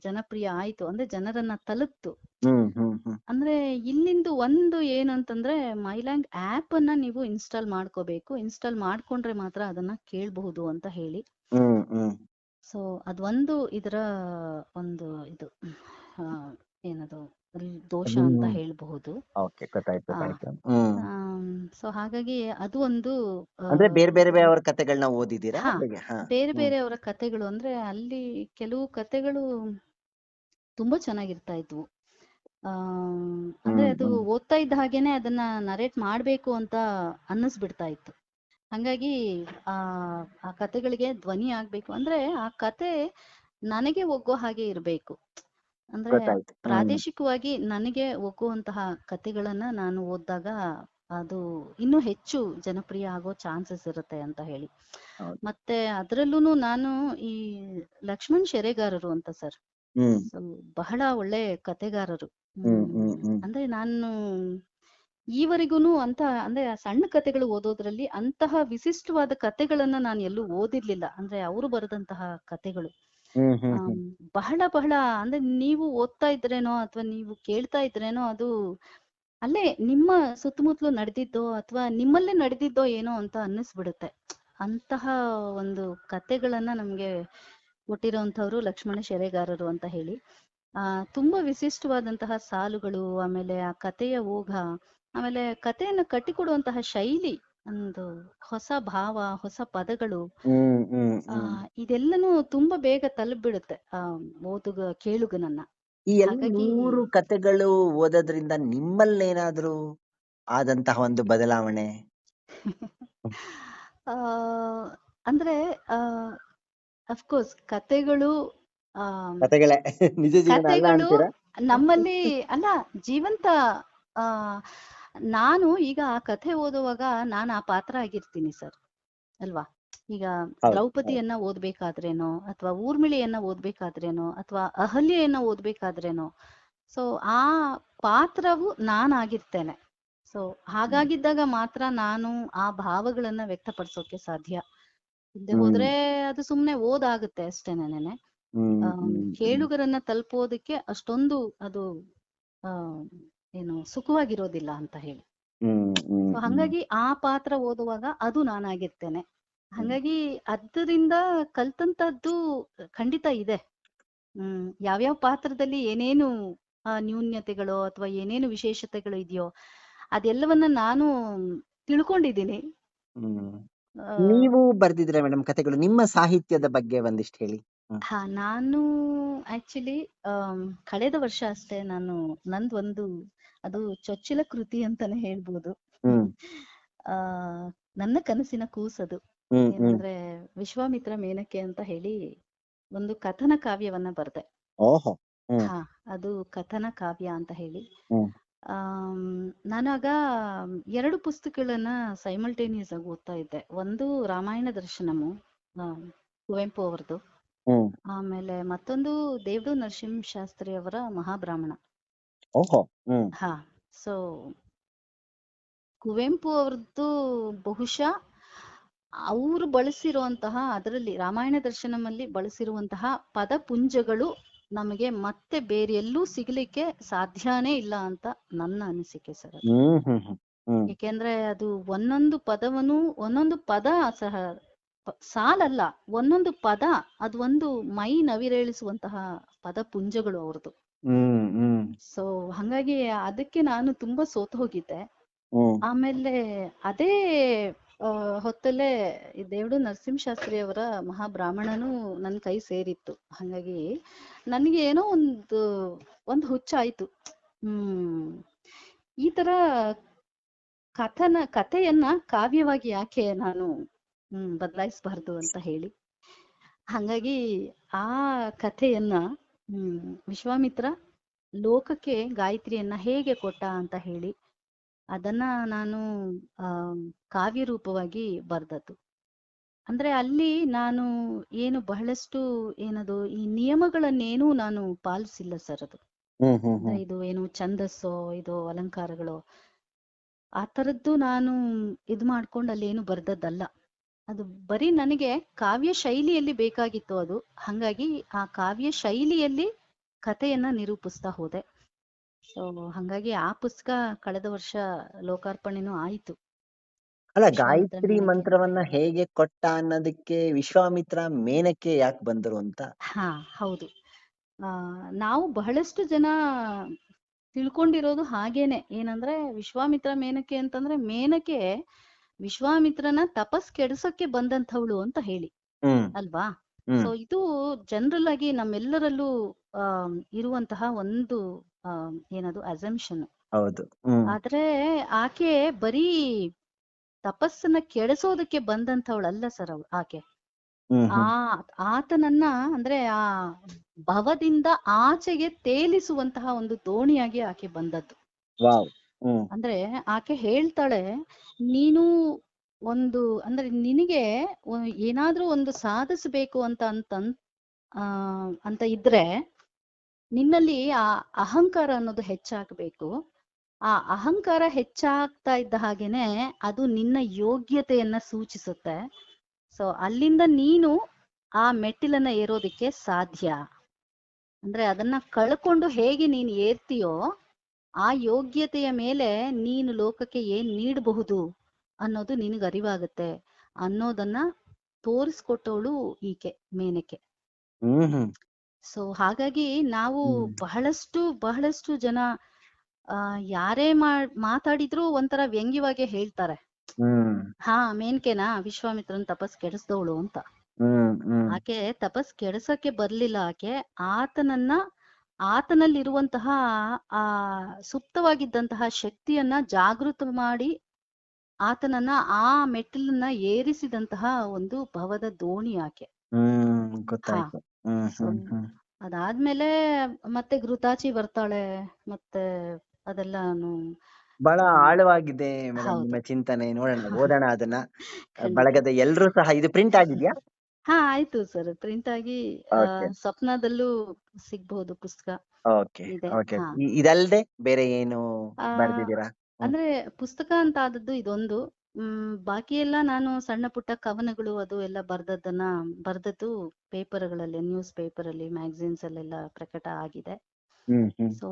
ಜನಪ್ರಿಯ ಆಯ್ತು, ಅಂದ್ರೆ ಜನರನ್ನ ತಲುಪ್ತು. ಹ್ಮ್ ಹ್ಮ್ ಹ್ಮ್ ಅಂದ್ರೆ ಇಲ್ಲಿಂದು ಒಂದು ಏನಂತಂದ್ರೆ, ಮೈಲ್ಯಾಂಗ್ ಆಪ್ ಅನ್ನ ನೀವು ಇನ್ಸ್ಟಾಲ್ ಮಾಡ್ಕೋಬೇಕು. ಇನ್ಸ್ಟಾಲ್ ಮಾಡ್ಕೊಂಡ್ರೆ ಮಾತ್ರ ಅದನ್ನ ಕೇಳಬಹುದು ಅಂತ ಹೇಳಿ. ಹ್ಮ್ ಹ್ಮ್ ಸೊ ಅದೊಂದು ಇದರ ಒಂದು ಇದು ಆ, ಏನದು ದೋಷ ಅಂತ ಹ್ಮ್ ಹೇಳ್ಬಹುದು. ಓಕೆ, ಗೊತ್ತಾಯ್ತು ಆ ಗೊತ್ತಾಯ್ತು. ಸೊ ಹಾಗಾಗಿ ಅದು ಒಂದು ಅಂದ್ರೆ ಬೇರೆ ಬೇರೆ ಅವ್ರ ಕತೆಗಳನ್ನ ಓದಿದ್ದೀರಾ ಹಾ, ಹೇಗೆ? ಹಾ. ಬೇರೆ ಹ್ಮ್ ಬೇರೆಯವರ ಕತೆಗಳು, ಅಂದ್ರೆ ಅಲ್ಲಿ ಕೆಲವು ಕತೆಗಳು ತುಂಬಾ ಚೆನ್ನಾಗಿರ್ತಾ ಇದ್ವು. ಅಂದ್ರೆ ಹ್ಮ್ ಅದು ಹ್ಮ್ ಓದ್ತಾ ಇದ್ದ ಹಾಗೇನೆ ಅದನ್ನ ನರೇಟ್ ಮಾಡ್ಬೇಕು ಅಂತ ಅನ್ನಿಸ್ಬಿಡ್ತಾ ಇತ್ತು. ಹಂಗಾಗಿ ಆ ಆ ಕತೆಗಳಿಗೆ ಧ್ವನಿ ಆಗ್ಬೇಕು ಅಂದ್ರೆ ಆ ಕತೆ ನನಗೆ ಒಗ್ಗೋ ಹಾಗೆ ಇರ್ಬೇಕು. ಅಂದ್ರೆ ಗೊತ್ತಾಯ್ತು. ಪ್ರಾದೇಶಿಕವಾಗಿ ನನಗೆ ಒಗ್ಗುವಂತಹ ಕತೆಗಳನ್ನ ನಾನು ಓದಿದಾಗ ಅದು ಇನ್ನೂ ಹೆಚ್ಚು ಜನಪ್ರಿಯ ಆಗೋ ಚಾನ್ಸಸ್ ಇರುತ್ತೆ ಅಂತ ಹೇಳಿ. ಹೌದು. ಮತ್ತೆ ಅದ್ರಲ್ಲೂ ನಾನು ಈ ಲಕ್ಷ್ಮಣ್ ಶೆರೆಗಾರರು ಅಂತ ಸರ್, ಹ್ಮ್ ಸೊ ಬಹಳ ಒಳ್ಳೆ ಕತೆಗಾರರು. ಹ್ಮ್ ಹ್ಮ್ ಹ್ಮ್ ಅಂದ್ರೆ ನಾನು ಈವರೆಗೂನು ಅಂತ, ಅಂದ್ರೆ ಆ ಸಣ್ಣ ಕತೆಗಳು ಓದೋದ್ರಲ್ಲಿ ಅಂತಹ ವಿಶಿಷ್ಟವಾದ ಕತೆಗಳನ್ನ ನಾನು ಎಲ್ಲೂ ಓದಿರ್ಲಿಲ್ಲ. ಅಂದ್ರೆ ಅವರು ಬರೆದಂತಹ ಕತೆಗಳು ಹ್ಮ್ ಹ್ಮ್ ಹ್ಮ್ ಬಹಳ ಬಹಳ, ಅಂದ್ರೆ ನೀವು ಓದ್ತಾ ಇದ್ರೇನೋ ಅಥವಾ ನೀವು ಕೇಳ್ತಾ ಇದ್ರೇನೋ ಅದು ಅಲ್ಲೇ ನಿಮ್ಮ ಸುತ್ತಮುತ್ತಲು ನಡೆದಿದ್ದೋ ಅಥವಾ ನಿಮ್ಮಲ್ಲೇ ನಡೆದಿದ್ದೋ ಏನೋ ಅಂತ ಅನ್ನಿಸ್ಬಿಡುತ್ತೆ. ಅಂತಹ ಒಂದು ಕತೆಗಳನ್ನ ನಮ್ಗೆ ಕೊಟ್ಟಿರೋಂಥವ್ರು ಲಕ್ಷ್ಮಣ ಶೆರೆಗಾರರು ಅಂತ ಹೇಳಿ. ತುಂಬಾ ವಿಶಿಷ್ಟವಾದಂತಹ ಸಾಲುಗಳು, ಆಮೇಲೆ ಆ ಕಥೆಯ ಓಘ, ಆಮೇಲೆ ಕಥೆಯನ್ನ ಕಟ್ಟಿಕೊಡುವಂತಹ ಶೈಲಿ, ಒಂದು ಹೊಸ ಭಾವ, ಹೊಸ ಪದಗಳು, ಹ್ಮ್ ಹ್ಮ್ ಹ್ಮ್ ಇದೆಲ್ಲನೂ ತುಂಬಾ ಬೇಗ ತಲುಪ್ಬಿಡುತ್ತೆ ಕೇಳುಗನನ್ನ. ಈ ಎಲ್ಲ ಹಾಗಾಗಿ 100 ಕತೆಗಳು ಓದೋದ್ರಿಂದ ನಿಮ್ಮಲ್ಲೇನಾದ್ರೂ ಆದಂತಹ ಒಂದು ಬದಲಾವಣೆ? ಆ ಅಂದ್ರೆ ಅಫ್ಕೋರ್ಸ್ ಕತೆಗಳು ಆ ಕತೆಗಳೇ ನಿಜ ಜೀವನ ಅಲ್ಲ ಕತೆಗಳು ಅಂತೀರಾ? ನಮ್ಮಲ್ಲಿ ಅಲ್ಲ, ಜೀವಂತ. ಆ ನಾನು ಈಗ ಆ ಕಥೆ ಓದುವಾಗ ನಾನು ಆ ಪಾತ್ರ ಆಗಿರ್ತೀನಿ ಸರ್, ಅಲ್ವಾ? ಈಗ ಹೌದು ಹೌದು. ದ್ರೌಪದಿಯನ್ನ ಓದ್ಬೇಕಾದ್ರೇನೋ, ಅಥವಾ ಊರ್ಮಿಳೆಯನ್ನ ಓದ್ಬೇಕಾದ್ರೇನೋ, ಅಥವಾ ಅಹಲ್ಯೆಯನ್ನ ಓದ್ಬೇಕಾದ್ರೇನೋ, ಸೊ ಆ ಪಾತ್ರವು ನಾನಾಗಿರ್ತೇನೆ. ಸೊ ಹಾಗಾಗಿದ್ದಾಗ ಮಾತ್ರ ನಾನು ಆ ಭಾವಗಳನ್ನ ವ್ಯಕ್ತಪಡಿಸೋಕೆ ಸಾಧ್ಯ. ಇಲ್ಲದೆ ಹ್ಮ್ ಹೋದ್ರೆ ಅದು ಸುಮ್ನೆ ಓದಾಗುತ್ತೆ ಅಷ್ಟೇನೇನೆ. ಹ್ಮ್ ಹ್ಮ್ ಹ್ಮ್ ಕೇಳುಗರನ್ನ ತಲುಪೋದಕ್ಕೆ ಅಷ್ಟೊಂದು ಅದು ಆ ಏನು ಸುಖವಾಗಿರೋದಿಲ್ಲ ಅಂತ ಹೇಳಿ. ಹ್ಮ್ ಹ್ಮ್ ಸೊ ಹ್ಮ್ ಹಂಗಾಗಿ ಆ ಪಾತ್ರ ಓದುವಾಗ ಅದು ನಾನಾಗಿರ್ತೇನೆ. ಹಂಗಾಗಿ ಅದರಿಂದ ಕಲ್ತಂತದ್ದು ಖಂಡಿತ ಇದೆ. ಯಾವ್ಯಾವ ಪಾತ್ರದಲ್ಲಿ ಏನೇನು ನ್ಯೂನ್ಯತೆಗಳು ಅಥವಾ ಏನೇನು ವಿಶೇಷತೆಗಳು ಇದೆಯೋ ಅದೆಲ್ಲವನ್ನ ನಾನು ತಿಳ್ಕೊಂಡಿದ್ದೀನಿ. ಹ್ಮ್ ಆ, ನೀವು ಬರ್ದಿದ್ರ ಮೇಡಮ್ ಕತೆಗಳು? ನಿಮ್ಮ ಸಾಹಿತ್ಯದ ಬಗ್ಗೆ ಒಂದಿಷ್ಟು ಹೇಳಿ. ಹ್ಮ್ ಹಾ, ನಾನು ಆಕ್ಚುಲಿ ಕಳೆದ ವರ್ಷ ಅಷ್ಟೇ ನಾನು ನಂದೊಂದು, ಅದು ಚೊಚ್ಚಲ ಕೃತಿ ಅಂತಾನೆ ಹೇಳ್ಬೋದು. ಹ್ಮ್ ಆ ನನ್ನ ಕನಸಿನ ಕೂಸದು. ಹ್ಮ್ ಹ್ಮ್ ಏನಂದ್ರೆ ವಿಶ್ವಾಮಿತ್ರ ಮೇನಕೆ ಅಂತ ಹೇಳಿ ಒಂದು ಕಥನ ಕಾವ್ಯವನ್ನ ಬರ್ದೆ. ಓಹೋ. ಹ್ಮ್ ಹಾ, ಅದು ಕಥನ ಕಾವ್ಯ ಅಂತ ಹೇಳಿ. ಹ್ಮ್ ನಾನಾಗ 2 ಪುಸ್ತಕಗಳನ್ನ ಸೈಮಲ್ಟೇನಿಯಸ್ ಆಗಿ ಓದ್ತಾ ಇದ್ದೆ. ಒಂದು ರಾಮಾಯಣ ದರ್ಶನಮು, ಆ, ಕುವೆಂಪು ಅವರದು. ಹ್ಮ್ ಆಮೇಲೆ ಮತ್ತೊಂದು ದೇವಡು ನರಸಿಂಹ ಶಾಸ್ತ್ರಿ ಅವರ ಮಹಾಬ್ರಾಹ್ಮಣ. ಓಹೋ. ಹ್ಮ್ ಹಾ, ಸೊ ಕುವೆಂಪು ಅವ್ರದ್ದು ಬಹುಶಃ ಅವರು ಬಳಸಿರುವಂತಹ ಅದರಲ್ಲಿ ರಾಮಾಯಣ ದರ್ಶನಮಲ್ಲಿ ಬಳಸಿರುವಂತಹ ಪದಪುಂಜಗಳು ನಮಗೆ ಮತ್ತೆ ಬೇರೆ ಎಲ್ಲೂ ಸಿಗ್ಲಿಕ್ಕೆ ಸಾಧ್ಯನೇ ಇಲ್ಲ ಅಂತ ನನ್ನ ಅನಿಸಿಕೆ ಸರ್ ಅದು. ಹ್ಮ್ ಹ್ಮ್ ಹ್ಮ್ ಹ್ಮ್ ಏಕೆಂದ್ರೆ ಅದು ಒಂದೊಂದು ಪದವನ್ನು ಒಂದೊಂದು ಪದ ಸಹ ಸಾಲಲ್ಲ, ಒಂದೊಂದು ಪದ ಅದು ಒಂದು ಮೈ ನವಿರೇಳಿಸುವಂತಹ ಪದಪುಂಜಗಳು ಅವ್ರದ್ದು. ಹ್ಮ್ ಹ್ಮ್ ಸೊ ಹಂಗಾಗಿ ಅದಕ್ಕೆ ನಾನು ತುಂಬಾ ಸೋತು ಹೋಗಿದ್ದೆ. ಹ್ಮ್ ಆಮೇಲೆ ಅದೇ ಹೊತ್ತಲ್ಲೇ ಈ ದೇವಡು ನರಸಿಂಹಶಾಸ್ತ್ರಿ ಅವರ ಮಹಾಬ್ರಾಹ್ಮಣನೂ ನನ್ನ ಕೈ ಸೇರಿತ್ತು. ಹಾಗಾಗಿ ನನಗೆ ಏನೋ ಒಂದು ಹುಚ್ಚಾಯ್ತು. ಈ ತರ ಕಥೆಯನ್ನ ಕಾವ್ಯವಾಗಿ ಯಾಕೆ ನಾನು ಬದಲಾಯಿಸಬಾರ್ದು ಅಂತ ಹೇಳಿ, ಹಾಗಾಗಿ ಆ ಕಥೆಯನ್ನ ವಿಶ್ವಾಮಿತ್ರ ಲೋಕಕ್ಕೆ ಗಾಯತ್ರಿಯನ್ನ ಹೇಗೆ ಕೊಟ್ಟ ಅಂತ ಹೇಳಿ ಅದನ್ನ ನಾನು ಕಾವ್ಯ ರೂಪವಾಗಿ ಬರ್ದದ್ದು. ಅಂದ್ರೆ ಅಲ್ಲಿ ನಾನು ಏನು ಬಹಳಷ್ಟು ಏನದು ಈ ನಿಯಮಗಳನ್ನೇನು ನಾನು ಪಾಲಿಸಿಲ್ಲ ಸರ್. ಅದು ಅಂದ್ರೆ ಇದು ಏನು ಛಂದಸ್ಸೋ ಇದು ಅಲಂಕಾರಗಳು ಆ ತರದ್ದು ನಾನು ಇದು ಮಾಡ್ಕೊಂಡು ಅಲ್ಲಿ ಏನು ಬರ್ದದ್ದಲ್ಲ. ಅದು ಬರೀ ನನಗೆ ಕಾವ್ಯ ಶೈಲಿಯಲ್ಲಿ ಬೇಕಾಗಿತ್ತು ಅದು. ಹಾಗಾಗಿ ಆ ಕಾವ್ಯ ಶೈಲಿಯಲ್ಲಿ ಕಥೆಯನ್ನ ನಿರೂಪಿಸ್ತಾ ಹೋದೆ. ಸೊ ಹಾಗಾಗಿ ಆ ಪುಸ್ತಕ ಕಳೆದ ವರ್ಷ ಲೋಕಾರ್ಪಣೆನೂ ಆಯ್ತು. ಅಲ್ಲ, ವಿಶ್ವಾಮಿತ್ರ ಗಾಯತ್ರಿ ಮೇನಕೆ. ಮಂತ್ರವನ್ನ ಹೇಗೆ ಕೊಟ್ಟ ಅನ್ನೋದಕ್ಕೆ ವಿಶ್ವಾಮಿತ್ರ ಮೇನಕೆ ಯಾಕೆ ಬಂದರು ಅಂತ. ಹಾ ಹೌದು. ನಾವು ಬಹಳಷ್ಟು ಜನ ತಿಳ್ಕೊಂಡಿರೋದು ಹಾಗೇನೆ. ಏನಂದ್ರೆ ವಿಶ್ವಾಮಿತ್ರ ಮೇನಕೆ ಅಂತಂದ್ರೆ ಮೇನಕೆ ವಿಶ್ವಾಮಿತ್ರನ ತಪಸ್ ಕೆಡಿಸಕ್ಕೆ ಬಂದಂಥವಳು ಅಂತ ಹೇಳಿ ಅಲ್ವಾ. ಸೊ ಇದು ಜನರಲ್ ಆಗಿ ನಮ್ಮೆಲ್ಲರಲ್ಲೂ ಇರುವಂತಹ ಒಂದು ಏನದು ಅಸಂಪ್ಷನ್. ಹೌದು. ಆದ್ರೆ ಆಕೆ ಬರೀ ತಪಸ್ಸನ್ನ ಕೆಡಿಸೋದಕ್ಕೆ ಬಂದಂಥವಳಲ್ಲ ಸರ್ ಆಕೆ. ಆತನನ್ನ ಅಂದ್ರೆ ಆ ಭವದಿಂದ ಆಚೆಗೆ ತೇಲಿಸುವಂತಹ ಒಂದು ದೋಣಿಯಾಗಿ ಆಕೆ ಬಂದದ್ದು. ಅಂದ್ರೆ ಆಕೆ ಹೇಳ್ತಾಳೆ, ನೀನು ಅಂದ್ರೆ ನಿನಗೆ ಏನಾದ್ರೂ ಒಂದು ಸಾಧಿಸಬೇಕು ಅಂತ ಇದ್ರೆ ನಿನ್ನಲ್ಲಿ ಆ ಅಹಂಕಾರ ಅನ್ನೋದು ಹೆಚ್ಚಾಗಬೇಕು. ಆ ಅಹಂಕಾರ ಹೆಚ್ಚಾಗ್ತಾ ಇದ್ದ ಹಾಗೇನೆ ಅದು ನಿನ್ನ ಯೋಗ್ಯತೆಯನ್ನ ಸೂಚಿಸುತ್ತೆ. ಸೊ ಅಲ್ಲಿಂದ ನೀನು ಆ ಮೆಟ್ಟಿಲನ್ನ ಏರೋದಿಕ್ಕೆ ಸಾಧ್ಯ. ಅಂದ್ರೆ ಅದನ್ನ ಕಳ್ಕೊಂಡು ಹೇಗೆ ನೀನು ಏರ್ತೀಯೋ ಆ ಯೋಗ್ಯತೆಯ ಮೇಲೆ ನೀನು ಲೋಕಕ್ಕೆ ಏನ್ ನೀಡಬಹುದು ಅನ್ನೋದು ನಿನಗೆ ಅರಿವಾಗುತ್ತೆ ಅನ್ನೋದನ್ನ ತೋರಿಸ್ಕೊಟ್ಟವಳು ಈಕೆ ಮೇನಕೆ. ಸೊ ಹಾಗಾಗಿ ನಾವು ಬಹಳಷ್ಟು ಜನ ಯಾರೇ ಮಾತಾಡಿದ್ರು ಒಂಥರ ವ್ಯಂಗ್ಯವಾಗಿ ಹೇಳ್ತಾರೆ, ಹಾ ಮೇನ್ಕೆನಾ ವಿಶ್ವಾಮಿತ್ರನ್ ತಪಸ್ ಕೆಡಿಸ್ದವಳು ಅಂತ. ಆಕೆ ತಪಸ್ ಕೆಡಿಸಕ್ಕೆ ಬರ್ಲಿಲ್ಲ. ಆಕೆ ಆತನಲ್ಲಿರುವಂತಹ ಆ ಸುಪ್ತವಾಗಿದ್ದಂತಹ ಶಕ್ತಿಯನ್ನ ಜಾಗೃತ ಮಾಡಿ ಆತನನ್ನ ಆ ಮೆಟ್ಟಿಲನ್ನ ಏರಿಸಿದಂತಹ ಒಂದು ಭವದ ದೋಣಿ ಆಕೆ. ಅದಾದ್ಮೇಲೆ ಮತ್ತೆ ಘೃತಾಚಿ ಬರ್ತಾಳೆ, ಮತ್ತೆ ಅದೆಲ್ಲಾನು ಬಹಳ ಆಳವಾಗಿದೆ ಮೇಡಮ್ ನಿಮ್ಮ ಚಿಂತನೆ. ನೋಡೋಣ, ಓದೋಣ ಅದನ್ನ. ಬಳಗದ ಎಲ್ರೂ ಸಹ. ಇದು ಪ್ರಿಂಟ್ ಆಗಿದ್ಯಾ? ಹಾ ಆಯ್ತು ಸರ್, ಪ್ರಿಂಟ್ ಆಗಿ ಸ್ವಪ್ನದಲ್ಲೂ ಸಿಗ್ಬಹುದು ಪುಸ್ತಕ. ಇದಲ್ದೆ ಬೇರೆ ಏನು ಬರ್ದಿದ್ದೀರಾ? ಅಂದ್ರೆ ಪುಸ್ತಕ ಅಂತ ಆದದ್ದು ಇದೊಂದು. ಬಾಕಿ ಎಲ್ಲ ನಾನು ಸಣ್ಣ ಪುಟ್ಟ ಕವನಗಳು ಅದು ಎಲ್ಲ ಬರ್ದದ್ದು ಪೇಪರ್ಗಳಲ್ಲಿ, ನ್ಯೂಸ್ ಪೇಪರ್ ಅಲ್ಲಿ, ಮ್ಯಾಗಝಿನ್ಸ್ ಅಲ್ಲೆಲ್ಲ ಪ್ರಕಟ ಆಗಿದೆ. ಸೊ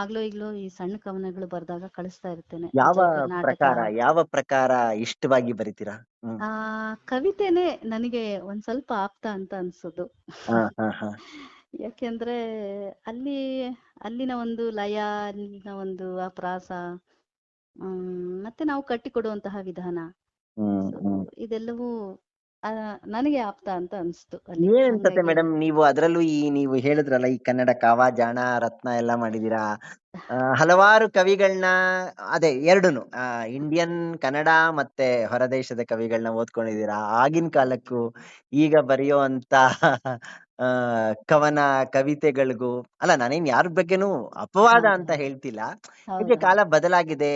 ಆಗ್ಲೋ ಈ ಸಣ್ಣ ಕವನಗಳು ಬರ್ದಾಗ ಕಳಿಸ್ತಾ ಇರ್ತೇನೆ. ಯಾವ ಪ್ರಕಾರ ಇಷ್ಟವಾಗಿ ಬರೀತೀರಾ? ಕವಿತೆನೆ ನನಗೆ ಒಂದ್ ಸ್ವಲ್ಪ ಆಪ್ತ ಅಂತ ಅನ್ಸೋದು. ಯಾಕೆಂದ್ರೆ ಅಲ್ಲಿನ ಒಂದು ಲಯ, ಅಲ್ಲಿನ ಒಂದು ಆ ಪ್ರಾಸ, ಮತ್ತೆ ನಾವು ಕಟ್ಟಿಕೊಡುವಂತಹ ವಿಧಾನ, ಇದೆಲ್ಲವೂ ನನಗೆ ಆಪ್ತ ಅಂತ ಅನ್ಸ್ತು. ಏನನ್ಸುತ್ತೆ ಮೇಡಮ್, ನೀವು ಅದರಲ್ಲೂ ನೀವು ಹೇಳಿದ್ರಲ್ಲ ಈ ಕನ್ನಡ ಕಾವ ಜಾಣ ರತ್ನ ಎಲ್ಲ ಮಾಡಿದೀರಾ, ಹಲವಾರು ಕವಿಗಳನ್ನ, ಅದೇ ಎರಡುನು ಇಂಡಿಯನ್ ಕನ್ನಡ ಮತ್ತೆ ಹೊರದೇಶದ ಕವಿಗಳನ್ನ ಓದ್ಕೊಂಡಿದ್ದೀರಾ. ಆಗಿನ ಕಾಲಕ್ಕೂ ಈಗ ಬರೆಯೋ ಅಂತ ಕವನ ಕವಿತೆಗಳಿಗೂ ಅಲ್ಲ, ನಾನೇನ್ ಯಾರ ಬಗ್ಗೆನೂ ಅಪವಾದ ಅಂತ ಹೇಳ್ತಿಲ್ಲ. ಈಗ ಕಾಲ ಬದಲಾಗಿದೆ.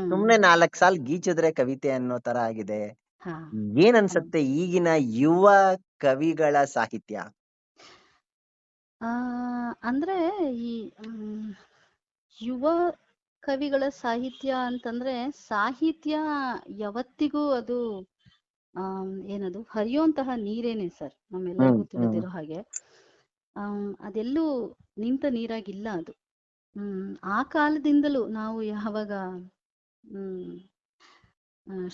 ಸುಮ್ನೆ 4 ಸಾಲ್ ಗೀಚಿದ್ರೆ ಕವಿತೆ ಅನ್ನೋ ತರ ಆಗಿದೆ. ಏನ್ ಅನ್ಸತ್ತೆ ಈಗಿನ ಯುವ ಕವಿಗಳ ಸಾಹಿತ್ಯ? ಅಂದ್ರೆ ಈ ಯುವ ಕವಿಗಳ ಸಾಹಿತ್ಯ ಅಂತಂದ್ರೆ ಸಾಹಿತ್ಯ ಯಾವತ್ತಿಗೂ ಅದು ಏನದು ಹರಿಯುವಂತಹ ನೀರೇನೆ ಸರ್, ನಮ್ಮೆಲ್ಲರಿಗೂ ತಿಳಿದಿರೋ ಹಾಗೆ. ಅದೆಲ್ಲೂ ನಿಂತ ನೀರಾಗಿಲ್ಲ ಅದು. ಆ ಕಾಲದಿಂದಲೂ ನಾವು ಯಾವಾಗ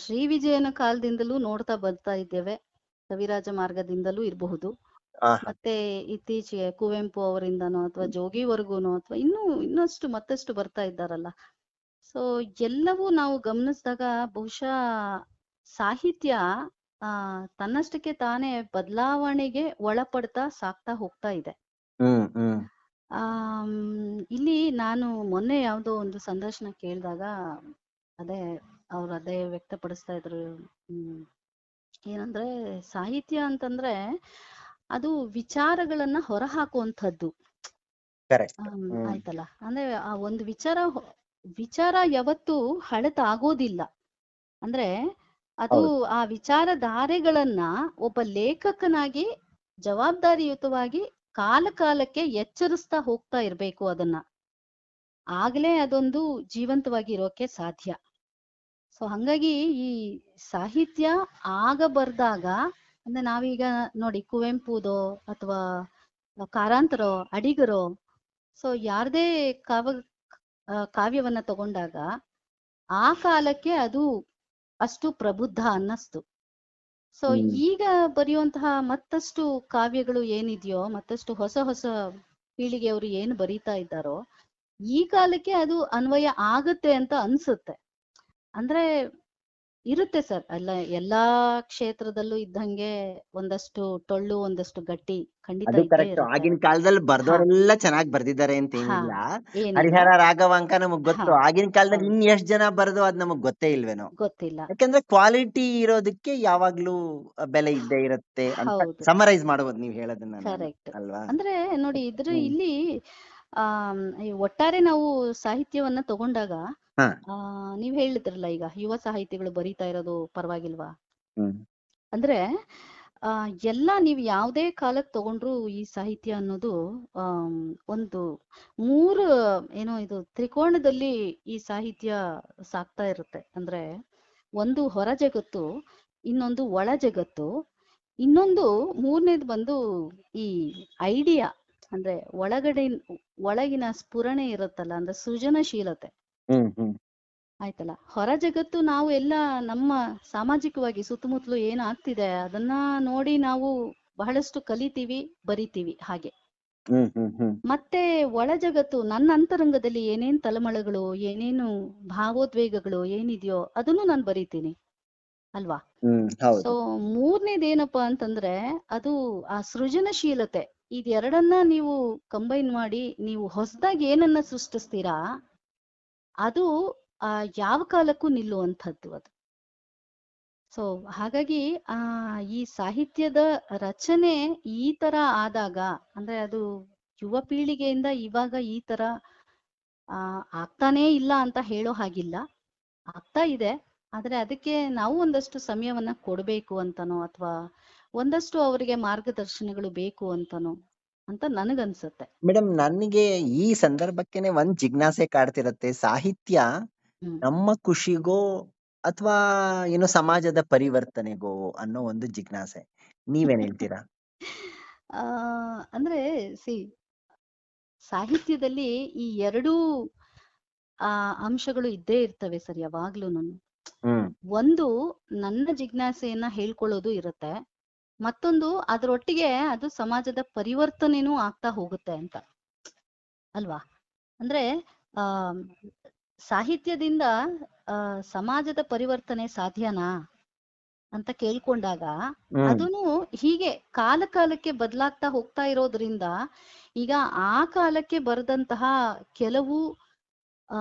ಶ್ರೀ ವಿಜಯನ ಕಾಲದಿಂದಲೂ ನೋಡ್ತಾ ಬರ್ತಾ ಇದ್ದೇವೆ. ಕವಿರಾಜ ಮಾರ್ಗದಿಂದಲೂ ಇರಬಹುದು, ಮತ್ತೆ ಇತ್ತೀಚೆಗೆ ಕುವೆಂಪು ಅವರಿಂದನೋ ಅಥವಾ ಜೋಗಿವರೆಗೂನೋ ಅಥವಾ ಇನ್ನಷ್ಟು ಮತ್ತಷ್ಟು ಬರ್ತಾ ಇದ್ದಾರಲ್ಲ. ಸೊ ಎಲ್ಲವೂ ನಾವು ಗಮನಿಸಿದಾಗ ಬಹುಶಃ ಸಾಹಿತ್ಯ ತನ್ನಷ್ಟಕ್ಕೆ ತಾನೇ ಬದಲಾವಣೆಗೆ ಒಳಪಡ್ತಾ ಸಾಕ್ತಾ ಹೋಗ್ತಾ ಇದೆ. ಇಲ್ಲಿ ನಾನು ಮೊನ್ನೆ ಯಾವ್ದೋ ಒಂದು ಸಂದರ್ಶನ ಕೇಳಿದಾಗ ಅದೇ ವ್ಯಕ್ತಪಡಿಸ್ತಾ ಇದ್ರು. ಏನಂದ್ರೆ ಸಾಹಿತ್ಯ ಅಂತಂದ್ರೆ ಅದು ವಿಚಾರಗಳನ್ನ ಹೊರಹಾಕುವಂಥದ್ದು. ಆಯ್ತಲ್ಲ, ಅಂದ್ರೆ ಆ ಒಂದು ವಿಚಾರ ಯಾವತ್ತು ಹಳತಾಗೋದಿಲ್ಲ. ಅಂದ್ರೆ ಅದು ಆ ವಿಚಾರಧಾರೆಗಳನ್ನ ಒಬ್ಬ ಲೇಖಕನಾಗಿ ಜವಾಬ್ದಾರಿಯುತವಾಗಿ ಕಾಲಕ್ಕೆ ಎಚ್ಚರಿಸ್ತಾ ಹೋಗ್ತಾ ಇರ್ಬೇಕು. ಅದನ್ನ ಆಗ್ಲೇ ಅದೊಂದು ಜೀವಂತವಾಗಿ ಇರೋಕೆ ಸಾಧ್ಯ. ಸೊ ಹಂಗಾಗಿ ಈ ಸಾಹಿತ್ಯ ಆಗ ಬರ್ದಾಗ, ಅಂದ್ರೆ ನಾವೀಗ ನೋಡಿ ಕುವೆಂಪುದೋ ಅಥವಾ ಕಾರಂತರೋ ಅಡಿಗರೋ, ಸೊ ಯಾರದೇ ಕಾವ್ಯವನ್ನ ತಗೊಂಡಾಗ ಆ ಕಾಲಕ್ಕೆ ಅದು ಅಷ್ಟು ಪ್ರಬುದ್ಧ ಅನ್ನಿಸ್ತು. ಸೊ ಈಗ ಬರೆಯುವಂತಹ ಮತ್ತಷ್ಟು ಕಾವ್ಯಗಳು ಏನಿದೆಯೋ, ಮತ್ತಷ್ಟು ಹೊಸ ಹೊಸ ಪೀಳಿಗೆಯವರು ಏನು ಬರೀತಾ ಇದ್ದಾರೋ, ಈ ಕಾಲಕ್ಕೆ ಅದು ಅನ್ವಯ ಆಗುತ್ತೆ ಅಂತ ಅನ್ಸುತ್ತೆ. ಅಂದ್ರೆ ಇರುತ್ತೆ ಸರ್, ಎಲ್ಲಾ ಕ್ಷೇತ್ರದಲ್ಲೂ ಇದ್ದಂಗೆ ಒಂದಷ್ಟು ಟೊಳ್ಳು ಒಂದಷ್ಟು ಗಟ್ಟಿ ಖಂಡಿತ ಇರುತ್ತೆ. ಆಗಿನ ಕಾಲದಲ್ಲಿ ಬರ್ದವರೆಲ್ಲ ಚೆನ್ನಾಗಿ ಬರ್ದಿದ್ದಾರೆ ಅಂತ ಏನಿಲ್ಲ. ಹರಿಹರ ರಾಘವಾಂಕ ನಮಗ್ ಗೊತ್ತು, ಆಗಿನ ಕಾಲದಲ್ಲಿ ಇನ್ ಎಷ್ಟ್ ಜನ ಬರ್ದು ಅದ್ ನಮಗ್ ಗೊತ್ತೇ ಇಲ್ವೇನೋ, ಗೊತ್ತಿಲ್ಲ. ಯಾಕಂದ್ರೆ ಕ್ವಾಲಿಟಿ ಇರೋದಕ್ಕೆ ಯಾವಾಗ್ಲೂ ಬೆಲೆ ಇದ್ದೇ ಇರುತ್ತೆ ಅಂತ ಸಮರೈಸ್ ಮಾಡಬಹುದು ನೀವ್ ಹೇಳೋದನ್ನ. ಕರೆಕ್ಟ್ ಅಲ್ವಾ? ಅಂದ್ರೆ ನೋಡಿ, ಇಲ್ಲಿ ಒಟ್ಟಾರೆ ನಾವು ಸಾಹಿತ್ಯವನ್ನ ತಗೊಂಡಾಗ ನೀವ್ ಹೇಳಿದ್ರಲ್ಲ, ಈಗ ಯುವ ಸಾಹಿತಿಗಳು ಬರೀತಾ ಇರೋದು ಪರವಾಗಿಲ್ವಾ ಅಂದ್ರೆ, ಎಲ್ಲ ನೀವು ಯಾವ್ದೇ ಕಾಲಕ್ಕೆ ತಗೊಂಡ್ರು ಈ ಸಾಹಿತ್ಯ ಅನ್ನೋದು ಒಂದು ಇದು ತ್ರಿಕೋಣದಲ್ಲಿ ಈ ಸಾಹಿತ್ಯ ಸಾಕ್ತಾ ಇರುತ್ತೆ. ಅಂದ್ರೆ ಒಂದು ಹೊರ ಜಗತ್ತು, ಇನ್ನೊಂದು ಒಳ ಜಗತ್ತು, ಇನ್ನೊಂದು ಮೂರನೇದು ಬಂದು ಈ ಐಡಿಯಾ, ಅಂದ್ರೆ ಒಳಗಿನ ಸ್ಫುರಣೆ ಇರುತ್ತಲ್ಲ, ಅಂದ್ರೆ ಸೃಜನಶೀಲತೆ. ಆಯ್ತಲ್ಲ, ಹೊರ ಜಗತ್ತು ನಾವು ಎಲ್ಲ ನಮ್ಮ ಸಾಮಾಜಿಕವಾಗಿ ಸುತ್ತಮುತ್ತಲು ಏನಾಗ್ತಿದೆ ಅದನ್ನ ನೋಡಿ ನಾವು ಬಹಳಷ್ಟು ಕಲಿತೀವಿ, ಬರಿತೀವಿ ಹಾಗೆ. ಮತ್ತೆ ಒಳ ಜಗತ್ತು, ನನ್ನ ಅಂತರಂಗದಲ್ಲಿ ಏನೇನ್ ತಳಮಳಗಳು, ಏನೇನು ಭಾವೋದ್ವೇಗಗಳು ಏನಿದೆಯೋ ಅದನ್ನು ನಾನು ಬರಿತೀನಿ ಅಲ್ವಾ. ಸೊ ಮೂರನೇದೇನಪ್ಪಾ ಅಂತಂದ್ರೆ ಅದು ಆ ಸೃಜನಶೀಲತೆ. ಇದೆರಡನ್ನ ನೀವು ಕಂಬೈನ್ ಮಾಡಿ ನೀವು ಹೊಸದಾಗಿ ಏನನ್ನ ಸೃಷ್ಟಿಸ್ತೀರಾ, ಅದು ಯಾವ ಕಾಲಕ್ಕೂ ನಿಲ್ಲುವಂಥದ್ದು ಅದು. ಸೊ ಹಾಗಾಗಿ ಈ ಸಾಹಿತ್ಯದ ರಚನೆ ಈ ತರ ಆದಾಗ, ಅಂದ್ರೆ ಅದು ಯುವ ಪೀಳಿಗೆಯಿಂದ ಇವಾಗ ಈ ತರ ಆಗ್ತಾನೇ ಇಲ್ಲ ಅಂತ ಹೇಳೋ ಹಾಗಿಲ್ಲ, ಆಗ್ತಾ ಇದೆ. ಆದ್ರೆ ಅದಕ್ಕೆ ನಾವು ಒಂದಷ್ಟು ಸಮಯವನ್ನ ಕೊಡ್ಬೇಕು ಅಂತನೋ, ಅಥವಾ ಒಂದಷ್ಟು ಅವರಿಗೆ ಮಾರ್ಗದರ್ಶನಗಳು ಬೇಕು ಅಂತನೋ ಅಂತ ನನಗನ್ಸುತ್ತೆ. ಮೇಡಮ್, ನನಗೆ ಈ ಸಂದರ್ಭಕ್ಕೆನೆ ಒಂದ್ ಜಿಜ್ಞಾಸೆ ಕಾಡ್ತಿರತ್ತೆ. ಸಾಹಿತ್ಯ ನಮ್ಮ ಖುಷಿಗೋ ಅಥವಾ ಏನು ಸಮಾಜದ ಪರಿವರ್ತನೆಗೋ ಅನ್ನೋ ಒಂದು ಜಿಜ್ಞಾಸೆ. ನೀವೇನ್ ಹೇಳ್ತೀರಾ? ಅಂದ್ರೆ ಸಾಹಿತ್ಯದಲ್ಲಿ ಈ ಎರಡೂ ಅಂಶಗಳು ಇದ್ದೇ ಇರ್ತವೆ ಸರ್ ಯಾವಾಗ್ಲೂನು. ಒಂದು ನನ್ನ ಜಿಜ್ಞಾಸೆಯನ್ನ ಹೇಳ್ಕೊಳ್ಳೋದು ಇರುತ್ತೆ, ಮತ್ತೊಂದು ಅದರೊಟ್ಟಿಗೆ ಅದು ಸಮಾಜದ ಪರಿವರ್ತನೆನೂ ಆಗ್ತಾ ಹೋಗುತ್ತೆ ಅಂತ ಅಲ್ವಾ. ಅಂದ್ರೆ ಸಾಹಿತ್ಯದಿಂದ ಸಮಾಜದ ಪರಿವರ್ತನೆ ಸಾಧ್ಯನಾ ಅಂತ ಕೇಳ್ಕೊಂಡಾಗ, ಅದನ್ನು ಹೀಗೆ ಕಾಲಕ್ಕೆ ಬದಲಾಗ್ತಾ ಹೋಗ್ತಾ ಇರೋದ್ರಿಂದ, ಈಗ ಆ ಕಾಲಕ್ಕೆ ಬರೆದಂತಹ ಕೆಲವು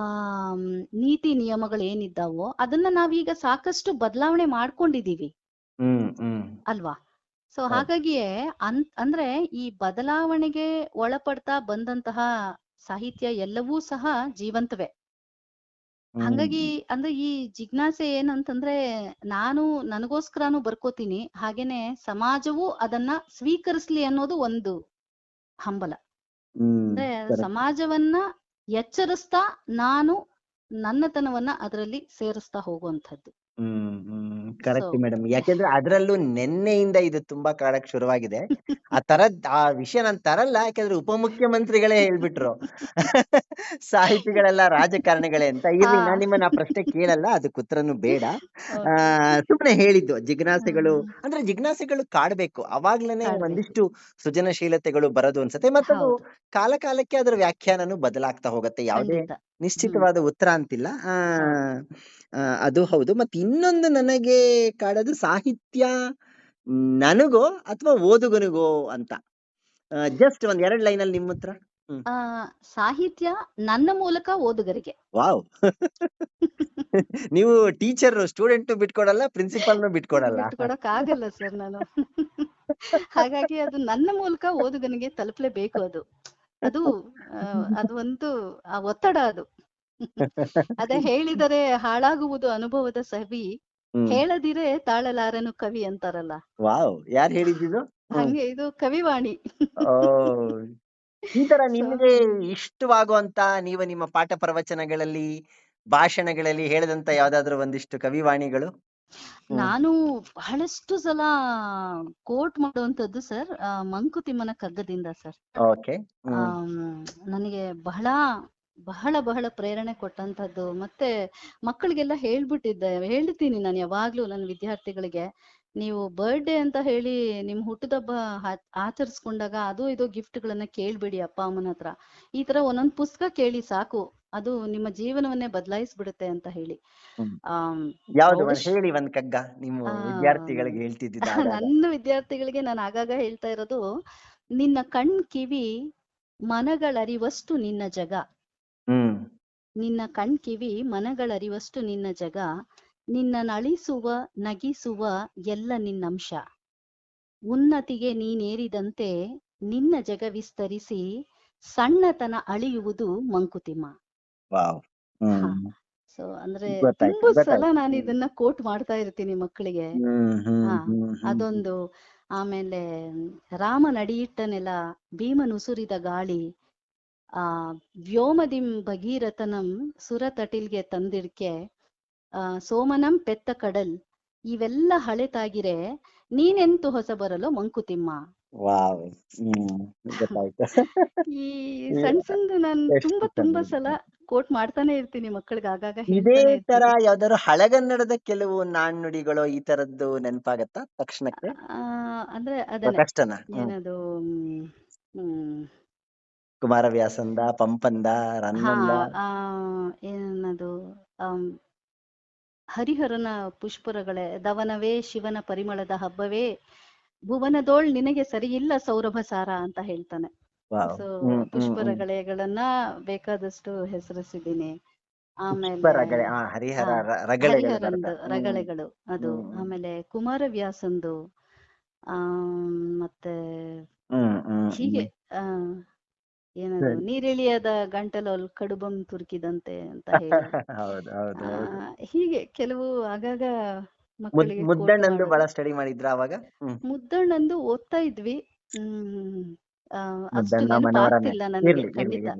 ನೀತಿ ನಿಯಮಗಳು ಏನಿದ್ದಾವೋ ಅದನ್ನ ನಾವೀಗ ಸಾಕಷ್ಟು ಬದಲಾವಣೆ ಮಾಡ್ಕೊಂಡಿದೀವಿ ಅಲ್ವಾ. ಸೊ ಹಾಗಾಗಿಯೇ ಅಂದ್ರೆ ಈ ಬದಲಾವಣೆಗೆ ಒಳಪಡ್ತಾ ಬಂದಂತಹ ಸಾಹಿತ್ಯ ಎಲ್ಲವೂ ಸಹ ಜೀವಂತವೇ. ಹಂಗಾಗಿ ಅಂದ್ರೆ ಈ ಜಿಜ್ಞಾಸೆ ಏನಂತಂದ್ರೆ, ನಾನು ನನಗೋಸ್ಕರನು ಬರ್ಕೋತೀನಿ, ಹಾಗೇನೆ ಸಮಾಜವು ಅದನ್ನ ಸ್ವೀಕರಿಸ್ಲಿ ಅನ್ನೋದು ಒಂದು ಹಂಬಲ. ಅಂದ್ರೆ ಸಮಾಜವನ್ನ ಎಚ್ಚರಿಸ್ತಾ ನಾನು ನನ್ನತನವನ್ನ ಅದರಲ್ಲಿ ಸೇರಿಸ್ತಾ ಹೋಗುವಂಥದ್ದು. So correct madam. ಯಾಕೆಂದ್ರೆ ಅದರಲ್ಲೂ ನಿನ್ನೆಯಿಂದ ಇದು ತುಂಬಾ ಕಾಡಕ್ ಶುರುವಾಗಿದೆ. ಆ ವಿಷಯ ನಾನು ತರಲ್ಲ, ಯಾಕೆಂದ್ರೆ ಉಪಮುಖ್ಯಮಂತ್ರಿಗಳೇ ಹೇಳ್ಬಿಟ್ರು ಸಾಹಿತಿಗಳೆಲ್ಲ ರಾಜಕಾರಣಿಗಳೇ ಅಂತ. ಹಾ ಇರ್ಲಿ, ನಾನು ನಿಮ್ಮನ್ನ ಆ ಪ್ರಶ್ನೆ ಕೇಳಲ್ಲ, ಅದಕ್ಕೆ ಉತ್ತರನು ಬೇಡ. ಓಕೆ. ಸುಮ್ಮನೆ ಹೇಳಿದ್ದು ಜಿಜ್ಞಾಸೆಗಳು, ಅಂದ್ರೆ ಜಿಜ್ಞಾಸೆಗಳು ಕಾಡ್ಬೇಕು, ಅವಾಗ್ಲೇನೆ ಕಾಡ್ಬೇಕು. ಒಂದಿಷ್ಟು ಸೃಜನಶೀಲತೆಗಳು ಬರೋದು ಅನ್ಸುತ್ತೆ. ಮತ್ತದು ಹೌದು, ಕಾಲ ಕಾಲಕ್ಕೆ ಅದರ ವ್ಯಾಖ್ಯಾನನೂ ಬದಲಾಗ್ತಾ ಹೋಗುತ್ತೆ. ಯಾವುದೇ ಖಂಡಿತ. ನಿಶ್ಚಿತವಾದ ಉತ್ತರ ಅಂತಿಲ್ಲ. ಹೌದು. ಅದು ಹೌದು. ಮತ್ತೆ ಇನ್ನೊಂದು ನನಗೆ ಕಾಡೋದು ಸಾಹಿತ್ಯ ನನಗೋ ಅಥವಾ ಓದುಗನಿಗೋ ಅಂತ. ಜಸ್ಟ್ ಒಂದ್ 2 ಲೈನಲ್ಲಿ ನಿಮ್ಮ ಉತ್ತರ. ಆ ಸಾಹಿತ್ಯ ನನ್ನ ಮೂಲಕ ಓದುಗರಿಗೆ. ವಾವ್ ನೀವು ಟೀಚರ್ ಸ್ಟೂಡೆಂಟ್ ಬಿಟ್ಕೊಡಲ್ಲ, ಪ್ರಿನ್ಸಿಪಾಲ್ನು ಬಿಟ್ಕೊಡಲ್ಲ. ಬಿಟ್ಕೊಡಕ್ ಆಗಲ್ಲ ಸರ್ ನಾನು. ಹಾಗಾಗಿ ಅದು ನನ್ನ ಮೂಲಕ ಓದುಗನಿಗೆ ತಲುಪಲೇಬೇಕು. ಅದು ಅದು ಒಂದು ಆ ಒತ್ತಡ ಅದು. ಅದೇ ಹೇಳಿದರೆ ಹಾಳಾಗುವುದು ಅನುಭವದ ಸವಿ, ಹೇಳದಿರೆ ತಾಳಲಾರನು ಕವಿ ಅಂತಾರಲ್ಲ. ವಾವ್, ಯಾರು ಹೇಳಿದ್ದು? ಹಂಗೆ ಇದು ಕವಿವಾಣಿ. ಈ ತರ ನಿಮಗೆ ಇಷ್ಟವಾಗುವಂತ, ನೀವು ನಿಮ್ಮ ಪಾಠ ಪ್ರವಚನಗಳಲ್ಲಿ, ಭಾಷಣಗಳಲ್ಲಿ ಹೇಳಿದಂತ ಯಾವ್ದಾದ್ರು ಒಂದಿಷ್ಟು ಕವಿವಾಣಿಗಳು? ನಾನು ಬಹಳಷ್ಟು ಸಲ ಕೋಟ್ ಮಾಡುವಂತದ್ದು ಸರ್ ಮಂಕುತಿಮ್ಮನ ಕಗ್ಗದಿಂದ ಸರ್. ಓಕೆ. ನನಗೆ ಬಹಳ ಬಹಳ ಬಹಳ ಪ್ರೇರಣೆ ಕೊಟ್ಟಂತದ್ದು. ಮತ್ತೆ ಮಕ್ಕಳಿಗೆಲ್ಲ ಹೇಳ್ತೀನಿ ನಾನು ಯಾವಾಗ್ಲೂ ನನ್ನ ವಿದ್ಯಾರ್ಥಿಗಳಿಗೆ, ನೀವು ಬರ್ಡೇ ಅಂತ ಹೇಳಿ ನಿಮ್ ಹುಟ್ಟುದಬ್ಬ ಆಚರಿಸ್ಕೊಂಡಾಗ ಅದು ಇದು ಗಿಫ್ಟ್ಗಳನ್ನ ಕೇಳ್ಬೇಡಿ ಅಪ್ಪ ಅಮ್ಮನ ಹತ್ರ. ಈ ತರ ಒಂದೊಂದ್ ಪುಸ್ತಕ ಕೇಳಿ ಸಾಕು, ಅದು ನಿಮ್ಮ ಜೀವನವನ್ನೇ ಬದಲಾಯಿಸ್ಬಿಡುತ್ತೆ ಅಂತ ಹೇಳಿ. ಯಾವ್ದು ಹೇಳಿ ಒಂದ್ ಕಗ್ಗ ನಿಮ್ಮ ವಿದ್ಯಾರ್ಥಿಗಳಿಗೆ ಹೇಳ್ತಿದ್ದ? ನನ್ನ ವಿದ್ಯಾರ್ಥಿಗಳಿಗೆ ನಾನು ಆಗಾಗ ಹೇಳ್ತಾ ಇರೋದು, ನಿನ್ನ ಕಣ್ ಕಿವಿ ಮನಗಳರಿವಷ್ಟು ನಿನ್ನ ಜಗ, ನಿನ್ನ ಕಣ್ ಕಿವಿ ಮನಗಳರಿವಷ್ಟು ನಿನ್ನ ಜಗ, ನಿನ್ನ ನಳಿಸುವ ನಗಿಸುವ ಎಲ್ಲ ನಿನ್ನಂಶ, ಉನ್ನತಿಗೆ ನೀನೇರಿದಂತೆ ನಿನ್ನ ಜಗ ವಿಸ್ತರಿಸಿ ಸಣ್ಣತನ ಅಳಿಯುವುದು ಮಂಕುತಿಮ್ಮ. ಸೊ ಅಂದ್ರೆ ತುಂಬಾ ಸಲ ನಾನು ಇದನ್ನ ಕೋಟ್ ಮಾಡ್ತಾ ಇರ್ತೀನಿ ಮಕ್ಕಳಿಗೆ. ಅದೊಂದು. ಆಮೇಲೆ ರಾಮ ನಡಿಯಿಟ್ಟನೆಲ ಭೀಮನುಸುರಿದ ಗಾಳಿ, ವ್ಯೋಮದಿಂ ಭಗೀರಥನಂ ಸುರತಟಿಲ್ಗೆ ತಂದಿಡ್ಕೆ, ಸೋಮನಂ ಪೆತ್ತ ಕಡಲ್, ಇವೆಲ್ಲ ಹಳೆತಾಗಿರೆ ನೀನೆಂತು ಹೊಸ ಬರಲು ಮಂಕುತಿಮ್ಮ. ಈ ಸಣ್ಣ ಸಣ್ಣ ನಾನು ತುಂಬಾ ಸಲ ಕೋಟ್ ಮಾಡ್ತಾನೆ ಇರ್ತೀನಿ ಮಕ್ಕಳಿಗೆ, ಆಗಾಗ ಇದೇ ತರ ಯಾವ್ದಾದ್ರು ಹಳೆಗನ್ನಡದ ಕೆಲವು ನಾಣ್ಣುಡಿಗಳು ಈ ತರದ್ದು ನೆನಪಾಗತ್ತಾ ತಕ್ಷಣಕ್ಕೆ? ಅಂದ್ರೆ ಅದನ್ನ ಏನದು ಕುಮಾರವ್ಯಾಸಂದ, ಪಂಪಂದ, ರನ್ನಂದ, ಏನದು ಹರಿಹರನ ಪುಷ್ಪರಗಳೇ ದವನವೇ ಶಿವನ ಪರಿಮಳದ ಹಬ್ಬವೇ, ಭುವನದೋಳ್ ನಿನಗೆ ಸರಿಯಿಲ್ಲ ಸೌರಭ ಸಾರ ಅಂತ ಹೇಳ್ತಾನೆ. ಸೊ ಪುಷ್ಪರಗಳೆಗಳನ್ನ ಬೇಕಾದಷ್ಟು ಹೆಸರಿಸಿದ್ದೀನಿ. ಆಮೇಲೆ ಹರಿಹರಂದು ರಗಳೆಗಳು ಅದು. ಆಮೇಲೆ ಕುಮಾರವ್ಯಾಸಂದು, ಮತ್ತೆ ಹೀಗೆ ಏನದು ನೀರಿಳಿಯದ ಗಂಟಲಲ್ಲಿ ಕಡುಬಂ ತುರುಕಿದಂತೆ ಅಂತ ಹೇಳಿ ಹೀಗೆ ಕೆಲವು ಆಗಾಗ ಮಕ್ಕಳಿಗೆ. ಮುದ್ದಣ್ಣಂದು ಬಹಳ ಸ್ಟಡಿ ಮಾಡಿದ್ರ ಅವಾಗ? ಮುದ್ದಣ್ಣಂದು ಓದ್ತಾ ಇದ್ವಿ. ಅಷ್ಟು ನೆನಪಾಗ್ತಿಲ್ಲ ನನಗೆ ಖಂಡಿತ.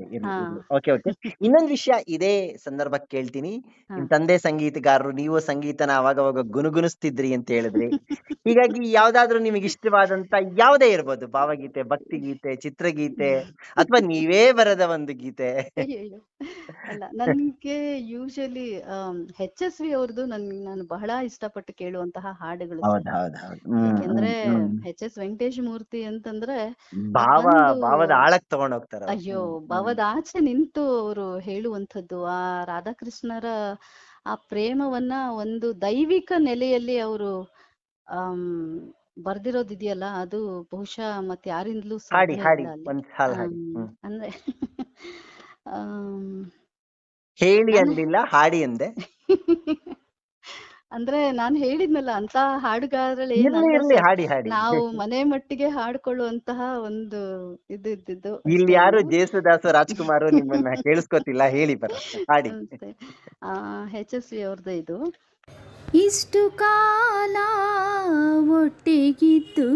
ಇನ್ನೊಂದು ವಿಷಯ ಇದೇ ಸಂದರ್ಭಕ್ಕೆ ಕೇಳ್ತೀನಿ. ನಿಮ್ ತಂದೆ ಸಂಗೀತಗಾರರು, ನೀವು ಸಂಗೀತನ ಅವಾಗವಾಗ ಗುನುಗುಣಿಸ್ತಿದ್ರಿ ಅಂತ ಹೇಳಿದ್ರಿ. ಹೀಗಾಗಿ ಯಾವ್ದಾದ್ರು ನಿಮಗೆ ಇಷ್ಟವಾದಂತ ಯಾವುದೇ ಇರ್ಬೋದು, ಭಾವಗೀತೆ, ಭಕ್ತಿಗೀತೆ, ಚಿತ್ರಗೀತೆ, ಅಥವಾ ನೀವೇ ಬರದ ಒಂದು ಗೀತೆ? ಅಲ್ಲ, ನನ್ಗೆ ಯೂಶಲಿ HSV ಅವ್ರದ್ದು ನಾನು ಬಹಳ ಇಷ್ಟಪಟ್ಟು ಕೇಳುವಂತಹ ಹಾಡುಗಳು. ಯಾಕೆಂದ್ರೆ HS ವೆಂಕಟೇಶ ಮೂರ್ತಿ ಅಂತಂದ್ರೆ ಭಾವದ ಆಳಕ್ ತಗೊಂಡ್ ಹೋಗ್ತಾರೆ. ಅಯ್ಯೋ, ಭಾವದ ಆಚೆ ನಿಂತು ಅವರು ಹೇಳುವಂಥದ್ದು, ಆ ರಾಧಾಕೃಷ್ಣರ ಆ ಪ್ರೇಮವನ್ನ ಒಂದು ದೈವಿಕ ನೆಲೆಯಲ್ಲಿ ಅವರು ಬರ್ದಿರೋದಿದೆಯಲ್ಲ, ಅದು ಬಹುಶಃ ಮತ್ತೆ ಯಾರಿಂದಲೂ ಸಾಧ್ಯ ಇಲ್ಲ ಅಲ್ಲಿ. ಅಂದ್ರೆ ಹೇಳಿ ಅಂದಿಲ್ಲ, ಹಾಡಿ ಅಂದೆ. ಅಂದ್ರೆ ನಾನ್ ಹೇಳಿದ್ನಲ್ಲ, ಅಂತ ಹಾಡುಗಾರರಲ್ಲಿ ನಾವು ಮನೆ ಮಟ್ಟಿಗೆ ಹಾಡ್ಕೊಳ್ಳುವಂತಹ ಒಂದು ಇದ್ದಿದ್ದು. ಇಲ್ಲಿ ಯಾರು ಜೇಸುದಾಸ ರಾಜ್ಕುಮಾರ್ ನಿಮ್ಮನ್ನ ಕೇಳಿಸ್ಕೊತಿಲ್ಲ, ಹೇಳಿ ಬರ ಹಾಡಿ. HSV ಅವ್ರದ್ದು ಇದು. ಇಷ್ಟು ಕಾಲ ಒಟ್ಟಿಗಿದ್ದು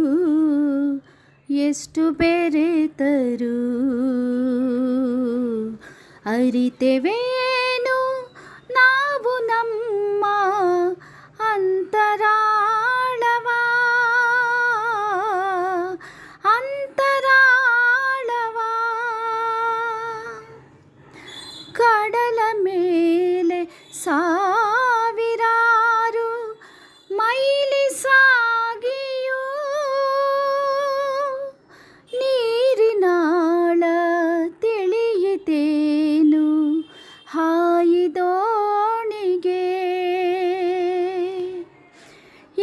ಎಷ್ಟು ಬೆರೆತರು, ಅರಿತೆವೇನು ನಾವು ನಮ್ಮ ಅಂತರಾಳವ ಅಂತರಾಳವ ಕಡಲ ಮೇಲೆ ಸಾವಿರಾರು ಮೈಲಿ ಸಾಗಿಯೂ ನೀರಿನಾಳ ತಿಳಿಯಿತೇನು ಹಾಯಿದೋಣಿಗೆ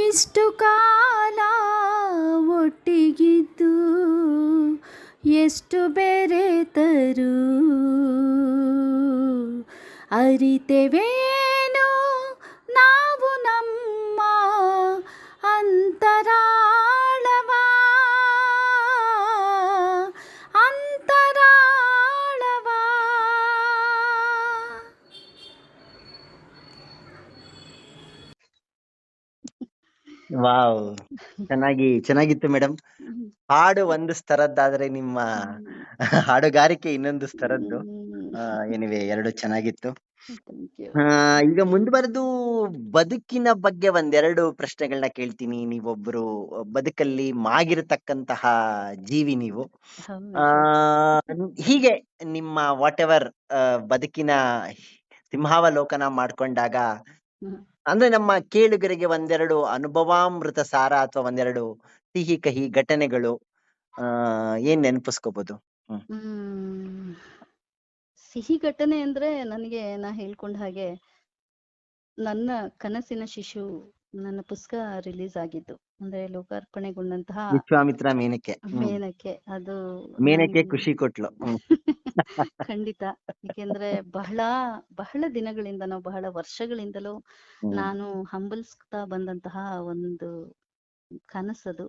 ಇಷ್ಟು ಕಾಲ ಒಟ್ಟಿಗಿದ್ದು ಎಷ್ಟು ಬೆರೆತರು ಅರಿತೆವೇನು ನಾವು ನಮ್ಮ ಅಂತರಾಳವ ಅಂತರಾಳವ. ವಾವ್, ಚೆನ್ನಾಗಿತ್ತು ಮೇಡಮ್. ಹಾಡು ಒಂದು ಸ್ತರದ್ದಾದ್ರೆ ನಿಮ್ಮ ಹಾಡುಗಾರಿಕೆ ಇನ್ನೊಂದು ಸ್ತರದ್ದು. ಎನಿವೆ ಎರಡು ಚೆನ್ನಾಗಿತ್ತು. ಈಗ ಮುಂದುವರೆದು ಬದುಕಿನ ಬಗ್ಗೆ ಒಂದೆರಡು ಪ್ರಶ್ನೆಗಳನ್ನ ಕೇಳ್ತೀನಿ. ನೀವೊಬ್ರು ಬದುಕಲ್ಲಿ ಮಾಗಿರತಕ್ಕಂತಹ ಜೀವಿ ನೀವು. ಹೀಗೆ ನಿಮ್ಮ ವಾಟ್ ಎವರ್ ಬದುಕಿನ ಸಿಂಹಾವಲೋಕನ ಮಾಡ್ಕೊಂಡಾಗ ಅಂದ್ರೆ ನಮ್ಮ ಕೇಳುಗರಿಗೆ ಒಂದೆರಡು ಅನುಭವಾಮೃತ ಸಾರ ಅಥವಾ ಒಂದೆರಡು ಸಿಹಿ ಕಹಿ ಘಟನೆಗಳು ಏನ್ ನೆನಪಿಸ್ಕೋಬಹುದು? ಸಿಹಿ ಘಟನೆ ಅಂದ್ರೆ ನನಗೆ ನಾ ಹೇಳ್ಕೊಂಡ ಹಾಗೆ ನನ್ನ ಕನಸಿನ ಶಿಶು ನನ್ನ ಪುಸ್ತಕ ರಿಲೀಸ್ ಆಗಿದ್ದು ಅಂದ್ರೆ ಲೋಕಾರ್ಪಣೆಗೊಂಡಂತಹ ವಿಶ್ವಾಮಿತ್ರ ಮೇನಕೆ ಅದು ಮೇನಕೆ ಖುಷಿ ಕೊಟ್ಲು. ಖಂಡಿತ. ಏಕೆಂದ್ರೆ ಬಹಳ ಬಹಳ ದಿನಗಳಿಂದನೋ ಬಹಳ ವರ್ಷಗಳಿಂದಲೂ ನಾನು ಹಂಬಲಿಸ್ತಾ ಬಂದಂತಹ ಒಂದು ಕನಸದು.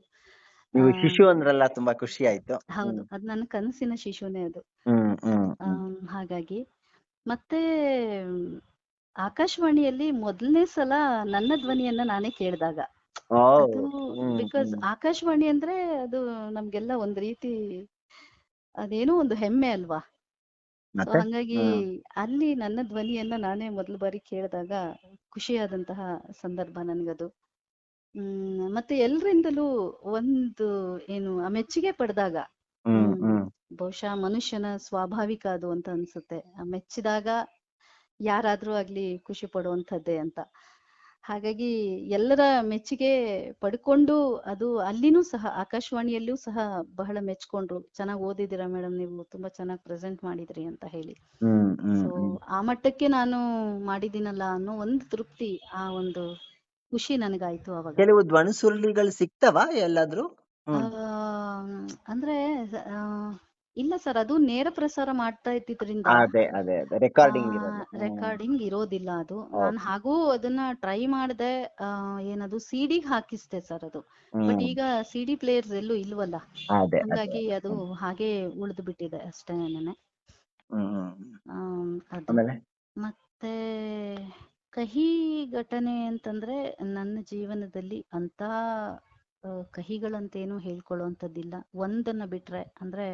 ನೀವು ಶಿಶು ಅಂದ್ರಲ್ಲ, ತುಂಬಾ ಖುಷಿ ಆಯ್ತು. ಹೌದು, ಅದ್ ನನ್ನ ಕನಸಿನ ಶಿಶುನೇ ಅದು. ಹಾಗಾಗಿ ಮತ್ತೆ ಆಕಾಶವಾಣಿಯಲ್ಲಿ ಮೊದಲನೇ ಸಲ ನನ್ನ ಧ್ವನಿಯನ್ನ ನಾನೇ ಕೇಳಿದಾಗ, ಅದು ಬಿಕಾಸ್ ಆಕಾಶವಾಣಿ ಅಂದ್ರೆ ಅದು ನಮ್ಗೆಲ್ಲ ಒಂದ್ ರೀತಿ ಅದೇನೋ ಒಂದು ಹೆಮ್ಮೆ ಅಲ್ವಾ. ಹಂಗಾಗಿ ಅಲ್ಲಿ ನನ್ನ ಧ್ವನಿಯನ್ನ ನಾನೇ ಮೊದಲ ಬಾರಿ ಕೇಳಿದಾಗ ಖುಷಿಯಾದಂತಹ ಸಂದರ್ಭ ನನ್ಗದು. ಮತ್ತೆ ಎಲ್ರಿಂದಲೂ ಒಂದು ಏನು ಮೆಚ್ಚುಗೆ ಪಡೆದಾಗ, ಬಹುಶಃ ಮನುಷ್ಯನ ಸ್ವಾಭಾವಿಕ ಅದು ಅಂತ ಅನ್ಸುತ್ತೆ. ಮೆಚ್ಚಿದಾಗ ಯಾರಾದ್ರೂ ಆಗ್ಲಿ ಖುಷಿ ಪಡುವಂಥದ್ದೇ ಅಂತ. ಹಾಗಾಗಿ ಎಲ್ಲರ ಮೆಚ್ಚುಗೆ ಪಡ್ಕೊಂಡು ಅದು ಅಲ್ಲಿನೂ ಸಹ ಆಕಾಶವಾಣಿಯಲ್ಲೂ ಸಹ ಬಹಳ ಮೆಚ್ಕೊಂಡ್ರು. ಚೆನ್ನಾಗಿ ಓದಿದಿರಾ ಮೇಡಮ್, ನೀವು ತುಂಬಾ ಚೆನ್ನಾಗಿ ಪ್ರೆಸೆಂಟ್ ಮಾಡಿದ್ರಿ ಅಂತ ಹೇಳಿ. ಸೊ ಆ ಮಟ್ಟಕ್ಕೆ ನಾನು ಮಾಡಿದ್ದೀನಲ್ಲ ಅನ್ನೋ ಒಂದು ತೃಪ್ತಿ, ಆ ಒಂದು ಖುಷಿ ನನಗಾಯ್ತು ಅವಾಗ. ಕೆಲವು ಧ್ವನಿಸುರುಳಿಗಳು ಸಿಗ್ತವ ಎಲ್ಲಾದ್ರೂ? ಅಂದ್ರೆ ಇಲ್ಲ ಸರ್, ಅದು ನೇರ ಪ್ರಸಾರ ಮಾಡ್ತಾ ಇದ್ದಿದ್ರಿಂದ ರೆಕಾರ್ಡಿಂಗ್ ಇರೋದಿಲ್ಲ ಅದು. ನಾನು ಹಾಗೂ ಅದನ್ನ ಟ್ರೈ ಮಾಡ್ದೆ, ಏನದು CD ಹಾಕಿಸ್ತೆ ಸರ್ ಅದು. ಬಟ್ ಈಗ CD ಪ್ಲೇಯರ್ಸ್ ಎಲ್ಲೂ ಇಲ್ವಲ್ಲ, ಹಂಗಾಗಿ ಅದು ಹಾಗೆ ಉಳಿದು ಬಿಟ್ಟಿದೆ ಅಷ್ಟೇನೆ. ಅದು ಮತ್ತೆ ಕಹಿ ಘಟನೆ ಅಂತಂದ್ರೆ ನನ್ನ ಜೀವನದಲ್ಲಿ ಅಂತ ಕಹಿಗಳಂತೇನು ಹೇಳ್ಕೊಳ್ಳುವಂಥದ್ದಿಲ್ಲ. ಒಂದನ್ನ ಬಿಟ್ರೆ ಅಂದ್ರೆ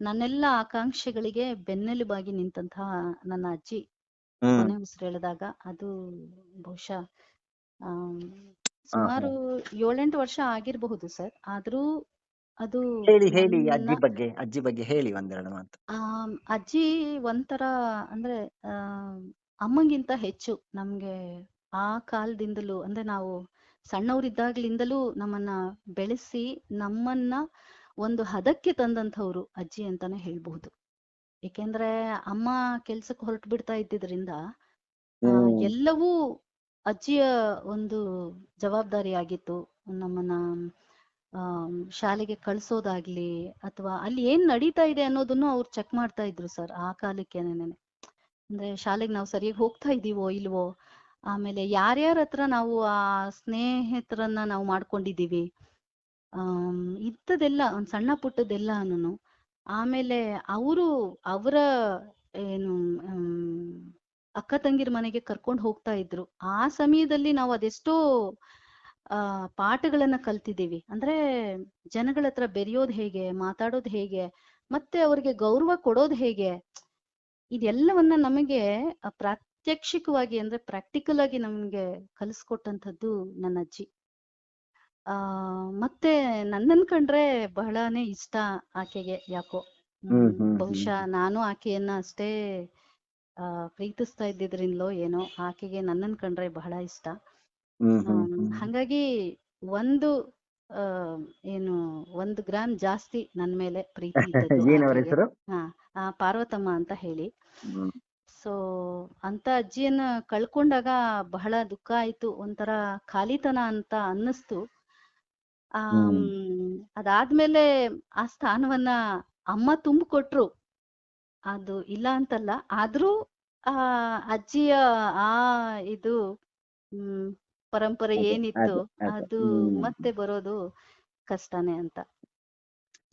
ನನ್ನೆಲ್ಲ ಆಕಾಂಕ್ಷೆಗಳಿಗೆ ಬೆನ್ನೆಲುಬಾಗಿ ನಿಂತಹ ನನ್ನ ಅಜ್ಜಿ ಕೊನೆ ಉಸಿರೆಳೆದಾಗ, ಅದು ಬಹುಶಃ ಸುಮಾರು 7-8 ವರ್ಷ ಆಗಿರಬಹುದು ಸರ್. ಆದ್ರೂ ಅದು ಅಜ್ಜಿ ಬಗ್ಗೆ ಹೇಳಿ ಒಂದೆರಡು ಮಾತು. ಅಜ್ಜಿ ಒಂಥರ ಅಂದ್ರೆ ಅಮ್ಮಂಗಿಂತ ಹೆಚ್ಚು ನಮ್ಗೆ ಆ ಕಾಲದಿಂದಲೂ, ಅಂದ್ರೆ ನಾವು ಸಣ್ಣವರಿದ್ದಾಗ್ಲಿಂದಲೂ ನಮ್ಮನ್ನ ಬೆಳೆಸಿ ನಮ್ಮನ್ನ ಒಂದು ಹದಕ್ಕೆ ತಂದಂಥವ್ರು ಅಜ್ಜಿ ಅಂತಾನೆ ಹೇಳ್ಬಹುದು. ಏಕೆಂದ್ರೆ ಅಮ್ಮ ಕೆಲ್ಸಕ್ಕೆ ಹೊರಟು ಬಿಡ್ತಾ ಇದ್ದಿದ್ರಿಂದ ಎಲ್ಲವೂ ಅಜ್ಜಿಯ ಒಂದು ಜವಾಬ್ದಾರಿ ಆಗಿತ್ತು. ನಮ್ಮನ್ನ ಶಾಲೆಗೆ ಕಳ್ಸೋದಾಗ್ಲಿ ಅಥವಾ ಅಲ್ಲಿ ಏನ್ ನಡೀತಾ ಇದೆ ಅನ್ನೋದನ್ನು ಅವ್ರು ಚೆಕ್ ಮಾಡ್ತಾ ಇದ್ರು ಸರ್ ಆ ಕಾಲಕ್ಕೇನೆ. ಅಂದ್ರೆ ಶಾಲೆಗೆ ನಾವು ಸರಿಯಾಗಿ ಹೋಗ್ತಾ ಇದೀವೋ ಇಲ್ವೋ, ಆಮೇಲೆ ಯಾರ್ಯಾರ ಹತ್ರ ನಾವು ಆ ಸ್ನೇಹಿತರನ್ನ ನಾವು ಮಾಡ್ಕೊಂಡಿದೀವಿ, ಇಂಥದೆಲ್ಲ ಒಂದ್ ಸಣ್ಣ ಪುಟ್ಟದೆಲ್ಲ ಅನ್ನೋನು. ಆಮೇಲೆ ಅವರ ಏನು ಅಕ್ಕ ತಂಗಿರ ಮನೆಗೆ ಕರ್ಕೊಂಡು ಹೋಗ್ತಾ ಇದ್ರು. ಆ ಸಮಯದಲ್ಲಿ ನಾವು ಅದೆಷ್ಟೋ ಪಾಠಗಳನ್ನ ಕಲ್ತಿದ್ದೀವಿ. ಅಂದ್ರೆ ಜನಗಳ ಹತ್ರ ಬೆರೆಯೋದು ಹೇಗೆ, ಮಾತಾಡೋದು ಹೇಗೆ, ಮತ್ತೆ ಅವ್ರಿಗೆ ಗೌರವ ಕೊಡೋದು ಹೇಗೆ, ಇದೆಲ್ಲವನ್ನ ನಮಗೆ ಪ್ರಾತ್ಯಕ್ಷಿಕವಾಗಿ ಅಂದ್ರೆ ಪ್ರಾಕ್ಟಿಕಲ್ ಆಗಿ ನಮ್ಗೆ ಕಲಿಸ್ಕೊಟ್ಟಂಥದ್ದು ನನ್ನ ಅಜ್ಜಿ. ಆ ಮತ್ತೆ ನನ್ನನ್ ಕಂಡ್ರೆ ಬಹಳಾನೇ ಇಷ್ಟ ಆಕೆಗೆ ಯಾಕೋ. ಬಹುಶಃ ನಾನು ಆಕೆಯನ್ನ ಅಷ್ಟೇ ಪ್ರೀತಿಸ್ತಾ ಇದ್ದಿದ್ರಿಂದಲೋ ಏನೋ ಆಕೆಗೆ ನನ್ನನ್ ಕಂಡ್ರೆ ಬಹಳ ಇಷ್ಟ. ಹಾಗಾಗಿ ಒಂದು ಆ ಏನು 1 ಗ್ರಾಮ್ ಜಾಸ್ತಿ ನನ್ ಮೇಲೆ ಪ್ರೀತಿ ಇದ್ದದ್ದು ಏನವ್ರ ಆಕೆಗೆ. ಹೆಸರು? ಪಾರ್ವತಮ್ಮ ಅಂತ ಹೇಳಿ. ಸೊ ಅಂತ ಅಜ್ಜಿಯನ್ನ ಕಳ್ಕೊಂಡಾಗ ಬಹಳ ದುಃಖ ಆಯ್ತು, ಒಂಥರ ಖಾಲಿತನ ಅಂತ ಅನ್ನಿಸ್ತು. ಅದಾದ್ಮೇಲೆ ಆ ಸ್ಥಾನವನ್ನ ಅಮ್ಮ ತುಂಬಿಕೊಟ್ರು, ಅದು ಇಲ್ಲ ಅಂತಲ್ಲ. ಆದ್ರೂ ಆ ಅಜ್ಜಿಯ ಆ ಇದು ಪರಂಪರೆ ಏನಿತ್ತು ಅದು ಮತ್ತೆ ಬರೋದು ಕಷ್ಟನೇ ಅಂತ.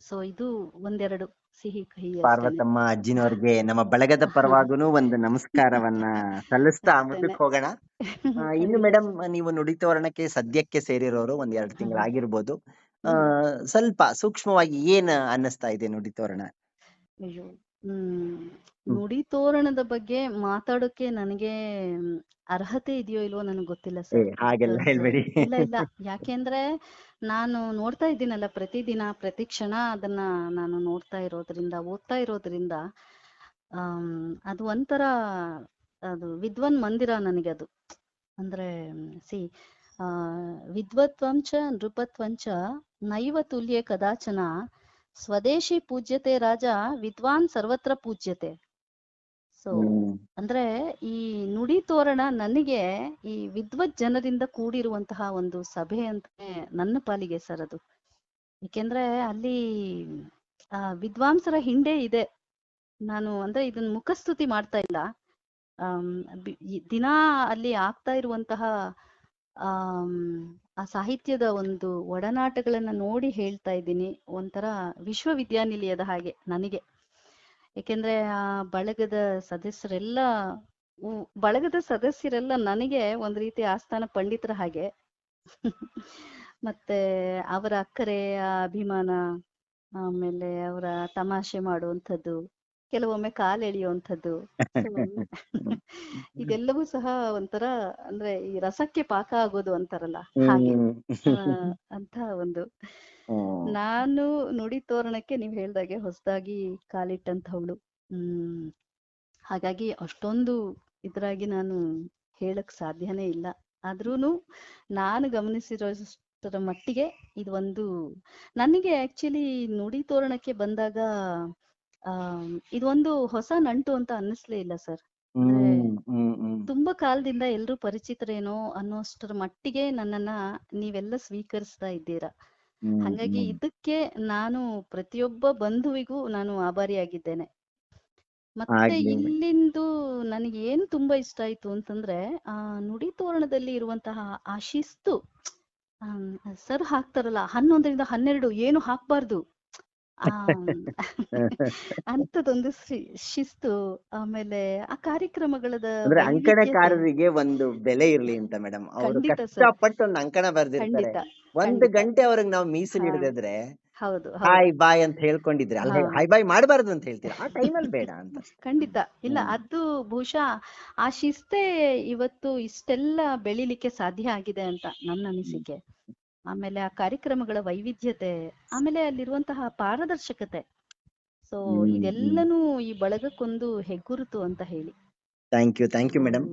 ಸೊ ಇದು ಒಂದೆರಡು ಸಿಹಿ ಕಹಿ ಅಷ್ಟೇನೆ. ಪಾರ್ವತಮ್ಮ ಅಜ್ಜಿನವ್ರಿಗೆ ನಮ್ಮ ಬಳಗದ ಪರವಾಗೂ ಒಂದು ನಮಸ್ಕಾರವನ್ನ ಸಲ್ಲಿಸ್ತಾ ಮುಂದಕ್ಕೆ ಹೋಗೋಣ. ಇನ್ನು ಮೇಡಮ್, ನೀವು ನುಡಿತೋರಣಕ್ಕೆ ಸದ್ಯಕ್ಕೆ ಸೇರಿರೋರು 1-2 ತಿಂಗಳಾಗಿರ್ಬೋದು. ಸ್ವಲ್ಪ ಸೂಕ್ಷ್ಮವಾಗಿ ಏನ್ ಅನ್ನಿಸ್ತಾ ಇದೆ ನುಡಿತೋರಣ? ಅಯ್ಯೋ, ನುಡಿತೋರಣದ ಬಗ್ಗೆ ಮಾತಾಡೋಕೆ ನನಗೆ ಅರ್ಹತೆ ಇದೆಯೋ ಇಲ್ವೋ ನನಗೆ ಗೊತ್ತಿಲ್ಲ ಸರ್. ಹಾಗೆಲ್ಲ ಹೇಳ್ಬೇಡಿ. ಇಲ್ಲ ಇಲ್ಲ, ಯಾಕೆಂದ್ರೆ ನಾನು ನೋಡ್ತಾ ಇದ್ದೀನಲ್ಲ ಪ್ರತಿದಿನ ಪ್ರತಿ ಕ್ಷಣ ಅದನ್ನ ನಾನು ನೋಡ್ತಾ ಇರೋದ್ರಿಂದ ಓದ್ತಾ ಇರೋದ್ರಿಂದ ಅದು ಒಂಥರ ಅದು ವಿದ್ವನ್ ಮಂದಿರ ನನಗೆ ಅದು. ಅಂದ್ರೆ ವಿದ್ವತ್ವಂಚ ನೃಪತ್ವಂಚ ನೈವ ತುಲ್ಯೆ ಕದಾಚನ ಸ್ವದೇಶಿ ಪೂಜ್ಯತೆ ರಾಜ ವಿದ್ವಾನ್ ಸರ್ವತ್ರ ಪೂಜ್ಯತೆ. ಸೊ ಅಂದ್ರೆ ಈ ನುಡಿ ತೋರಣ ನನಗೆ ಈ ವಿದ್ವತ್ ಜನರಿಂದ ಕೂಡಿರುವಂತಹ ಒಂದು ಸಭೆ ಅಂತಾನೆ ನನ್ನ ಪಾಲಿಗೆ ಸರ್ ಅದು. ಏಕೆಂದ್ರೆ ಅಲ್ಲಿ ವಿದ್ವಾಂಸರ ಹಿಂಡೆ ಇದೆ. ನಾನು ಅಂದ್ರೆ ಇದನ್ನ ಮುಖಸ್ತುತಿ ಮಾಡ್ತಾ ಇಲ್ಲ. ದಿನಾ ಅಲ್ಲಿ ಆಗ್ತಾ ಇರುವಂತಹ ಆ ಸಾಹಿತ್ಯದ ಒಂದು ಒಡನಾಟಗಳನ್ನ ನೋಡಿ ಹೇಳ್ತಾ ಇದ್ದೀನಿ. ಒಂಥರ ವಿಶ್ವವಿದ್ಯಾನಿಲಯದ ಹಾಗೆ ನನಗೆ. ಯಾಕೆಂದ್ರೆ ಆ ಬಳಗದ ಸದಸ್ಯರೆಲ್ಲ ನನಗೆ ಒಂದ್ ರೀತಿ ಆಸ್ಥಾನ ಪಂಡಿತರ ಹಾಗೆ. ಮತ್ತೆ ಅವರ ಅಕ್ಕರೆ, ಅಭಿಮಾನ, ಆಮೇಲೆ ಅವರ ತಮಾಷೆ ಮಾಡುವಂಥದ್ದು, ಕೆಲವೊಮ್ಮೆ ಕಾಲೆಳೆಯುವಂಥದ್ದು, ಇದೆಲ್ಲವೂ ಸಹ ಒಂಥರ ಅಂದ್ರೆ ಈ ರಸಕ್ಕೆ ಪಾಕ ಆಗೋದು ಅಂತಾರಲ್ಲ ಹಾಗೆ ಅಂತ ಒಂದು. ನಾನು ನುಡಿ ತೋರಣಕ್ಕೆ ನೀವ್ ಹೇಳ್ದಾಗೆ ಹೊಸದಾಗಿ ಕಾಲಿಟ್ಟಂಥವಳು. ಹಾಗಾಗಿ ಅಷ್ಟೊಂದು ಇದ್ರಾಗಿ ನಾನು ಹೇಳಕ್ ಸಾಧ್ಯನೇ ಇಲ್ಲ. ಆದ್ರೂನು ನಾನು ಗಮನಿಸಿರೋಷ್ಟರ ಮಟ್ಟಿಗೆ ಇದು ಒಂದು ನನಗೆ ಆಕ್ಚುಲಿ ನುಡಿ ತೋರಣಕ್ಕೆ ಬಂದಾಗ ಇದೊಂದು ಹೊಸ ನಂಟು ಅಂತ ಅನ್ನಿಸ್ಲೇ ಇಲ್ಲ ಸರ್. ತುಂಬಾ ಕಾಲದಿಂದ ಎಲ್ರೂ ಪರಿಚಿತರೇನೋ ಅನ್ನೋಷ್ಟರ ಮಟ್ಟಿಗೆ ನನ್ನನ್ನ ನೀವೆಲ್ಲ ಸ್ವೀಕರಿಸ್ತಾ ಇದ್ದೀರಾ. ಹಾಗಾಗಿ ಇದಕ್ಕೆ ನಾನು ಪ್ರತಿಯೊಬ್ಬ ಬಂಧುವಿಗೂ ನಾನು ಆಭಾರಿಯಾಗಿದ್ದೇನೆ. ಮತ್ತೆ ಇಲ್ಲಿಂದು ನನಗೆ ಏನ್ ತುಂಬಾ ಇಷ್ಟ ಆಯ್ತು ಅಂತಂದ್ರೆ ಆ ನುಡಿ ತೋರಣದಲ್ಲಿ ಇರುವಂತಹ ಆ ಶಿಸ್ತು. ಸರ್ ಹಾಕ್ತಾರಲ್ಲ 11ರಿಂದ 12 ಏನು ಹಾಕ್ಬಾರ್ದು ಅಂತದೊಂದು ಶಿಸ್ತು. ಆಮೇಲೆ ಆ ಕಾರ್ಯಕ್ರಮಗಳದ ಅಂಕಣಕಾರರಿಗೆ ಒಂದು ಬೆಲೆ ಇರ್ಲಿ ಅಂತ ಮೇಡಮ್. ಅವರು ಕಷ್ಟಪಟ್ಟು ಒಂದು ಅಂಕಣ ಬರ್ದಿರ್ತಾರೆ. 1 ಗಂಟೆ ಅವ್ರಿಗೆ ನಾವು ಮೀಸಲಿಡದಿದ್ರೆ ಹೌದು ಹಾಯ್ ಬಾಯ್ ಅಂತ ಹೇಳ್ಕೊಂಡಿದ್ರೆ ಅಲ್ಲ, ಹಾಯ್ ಬಾಯ್ ಮಾಡಬಾರ್ದು ಅಂತ ಹೇಳ್ತೀರಾ, ಆ ಟೈಮಲ್ಲಿ ಬೇಡ ಅಂತ. ಖಂಡಿತ ಇಲ್ಲ, ಅದು ಬಹುಶಃ ಆ ಶಿಸ್ತೇ ಇವತ್ತು ಇಷ್ಟೆಲ್ಲ ಬೆಳಿಲಿಕ್ಕೆ ಸಾಧ್ಯ ಆಗಿದೆ ಅಂತ ನನ್ನ ಅನಿಸಿಕೆ. ಆಮೇಲೆ ಆ ಕಾರ್ಯಕ್ರಮಗಳ ವೈವಿಧ್ಯತೆ, ಆಮೇಲೆ ಅಲ್ಲಿರುವಂತಹ ಪಾರದರ್ಶಕತೆ. ಸೊ ಇದೆಲ್ಲನೂ ಈ ಬಳಗಕ್ಕೊಂದು ಹೆಗ್ಗುರುತು ಅಂತ ಹೇಳಿ. Thank you madam.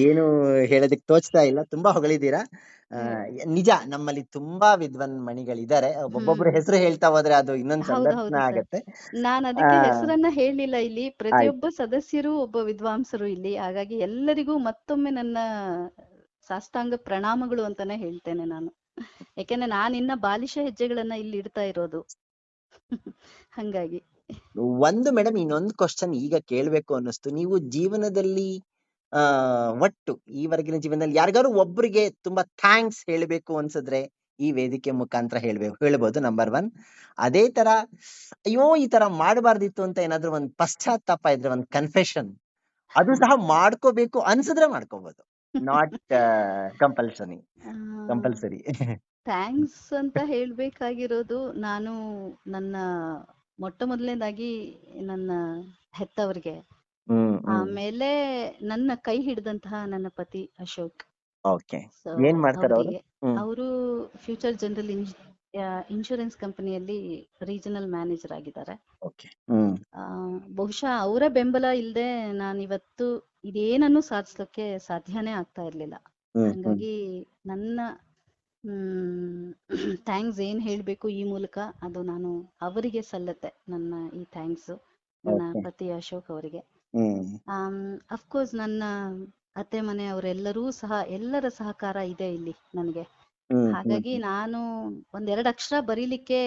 ಏನು ಹೇಳೋದಕ್ಕೆ ತೋಚ್ತಾ ಇಲ್ಲ, ತುಂಬಾ ಹೊಗಳಿದ್ದೀರಾ. ನಿಜ, ನಮ್ಮಲ್ಲಿ ತುಂಬಾ ವಿದ್ವಾನ್ ಮಣಿಗಳಿದ್ದಾರೆ. ಒಬ್ಬೊಬ್ರು ಹೆಸರು ಹೇಳ್ತಾ ಹೋದ್ರೆ ಅದು ಇನ್ನೊಂದು ಸಂದರ್ಶನ ಆಗತ್ತೆ. ನಾನು ಅದಕ್ಕೆ ಹೆಸರನ್ನ ಹೇಳಿಲ್ಲ. ಇಲ್ಲಿ ಪ್ರತಿಯೊಬ್ಬ ಸದಸ್ಯರು ಒಬ್ಬ ವಿದ್ವಾಂಸರು ಇಲ್ಲಿ. ಹಾಗಾಗಿ ಎಲ್ಲರಿಗೂ ಮತ್ತೊಮ್ಮೆ ನನ್ನ ಸಾಷ್ಟಾಂಗ ಪ್ರಣಾಮಗಳು ಅಂತಾನೆ ಹೇಳ್ತೇನೆ ನಾನು. ಯಾಕೆಂದ್ರೆ ನಾನಿನ್ನ ಬಾಲಿಶ ಹೆಜ್ಜೆಗಳನ್ನ ಇಲ್ಲಿ ಇಡ್ತಾ ಇರೋದು. ಹಂಗಾಗಿ ಒಂದು ಮೇಡಮ್, ಇನ್ನೊಂದು ಕ್ವಶನ್ ಈಗ ಕೇಳ್ಬೇಕು ಅನ್ನಿಸ್ತು. ನೀವು ಜೀವನದಲ್ಲಿ ಒಟ್ಟು ಈವರೆಗಿನ ಜೀವನದಲ್ಲಿ ಯಾರಿಗಾರು ಒಬ್ರಿಗೆ ತುಂಬಾ ಥ್ಯಾಂಕ್ಸ್ ಹೇಳ್ಬೇಕು ಅನ್ಸಿದ್ರೆ ಈ ವೇದಿಕೆ ಮುಖಾಂತರ ಹೇಳ್ಬೋದು. ನಂಬರ್ 1. ಅದೇ ತರ ಅಯ್ಯೋ ಈ ತರ ಮಾಡಬಾರ್ದಿತ್ತು ಅಂತ ಏನಾದ್ರು ಒಂದು ಪಶ್ಚಾತ್ತಾಪ ಇದ್ರೆ, ಒಂದು ಕನ್ಫೆಷನ್, ಅದು ಸಹ ಮಾಡ್ಕೋಬೇಕು ಅನ್ಸಿದ್ರೆ ಮಾಡ್ಕೋಬಹುದು. Not compulsory. ಥ್ಯಾಂಕ್ಸ್ ಅಂತ ಹೇಳ್ಬೇಕಾಗಿರೋದು ನಾನು ನನ್ನ ಮೊಟ್ಟ ಮೊದಲನೇದಾಗಿ ನನ್ನ ಹೆತ್ತವರಿಗೆ, ಆಮೇಲೆ ನನ್ನ ಕೈ ಹಿಡಿದಂತಹ ನನ್ನ ಪತಿ ಅಶೋಕ್. ಓಕೆ. ಸೊ ಏನ್ ಮಾಡ್ತಾರೆ ಅವರು? ಅವರಿಗೆ ಅವರು ಫ್ಯೂಚರ್ ಜನರಲ್ ಇನ್ಶೂರೆನ್ಸ್ ಕಂಪನಿಯಲ್ಲಿ ರೀಜನಲ್ ಮ್ಯಾನೇಜರ್ ಆಗಿದ್ದಾರೆ. ಓಕೆ. ಬಹುಶಃ ಅವರ ಬೆಂಬಲ ಇಲ್ಲದೆ ನಾನಿವತ್ತು ಇದೇನನ್ನು ಸಾಧಿಸ್ಲಿಕ್ಕೆ ಸಾಧ್ಯನೇ ಆಗ್ತಾ ಇರ್ಲಿಲ್ಲ. ಹಂಗಾಗಿ ನನ್ನ ಥ್ಯಾಂಕ್ಸ್ ಏನ್ ಹೇಳ್ಬೇಕು ಈ ಮೂಲಕ ಅದು ನಾನು ಅವರಿಗೆ ಸಲ್ಲತ್ತೆ. ನನ್ನ ಈ ಥ್ಯಾಂಕ್ಸ್ ನನ್ನ ಪತಿ ಅಶೋಕ್ ಅವರಿಗೆ. ಅಫ್ಕೋರ್ಸ್ ನನ್ನ ಅತ್ತೆ ಮನೆ ಅವರೆಲ್ಲರೂ ಸಹ ಎಲ್ಲರ ಸಹಕಾರ ಇದೆ ಇಲ್ಲಿ ನನಗೆ. ಹಾಗಾಗಿ ನಾನು ಒಂದೆರಡು ಅಕ್ಷರ ಬರೀಲಿಕ್ಕೆ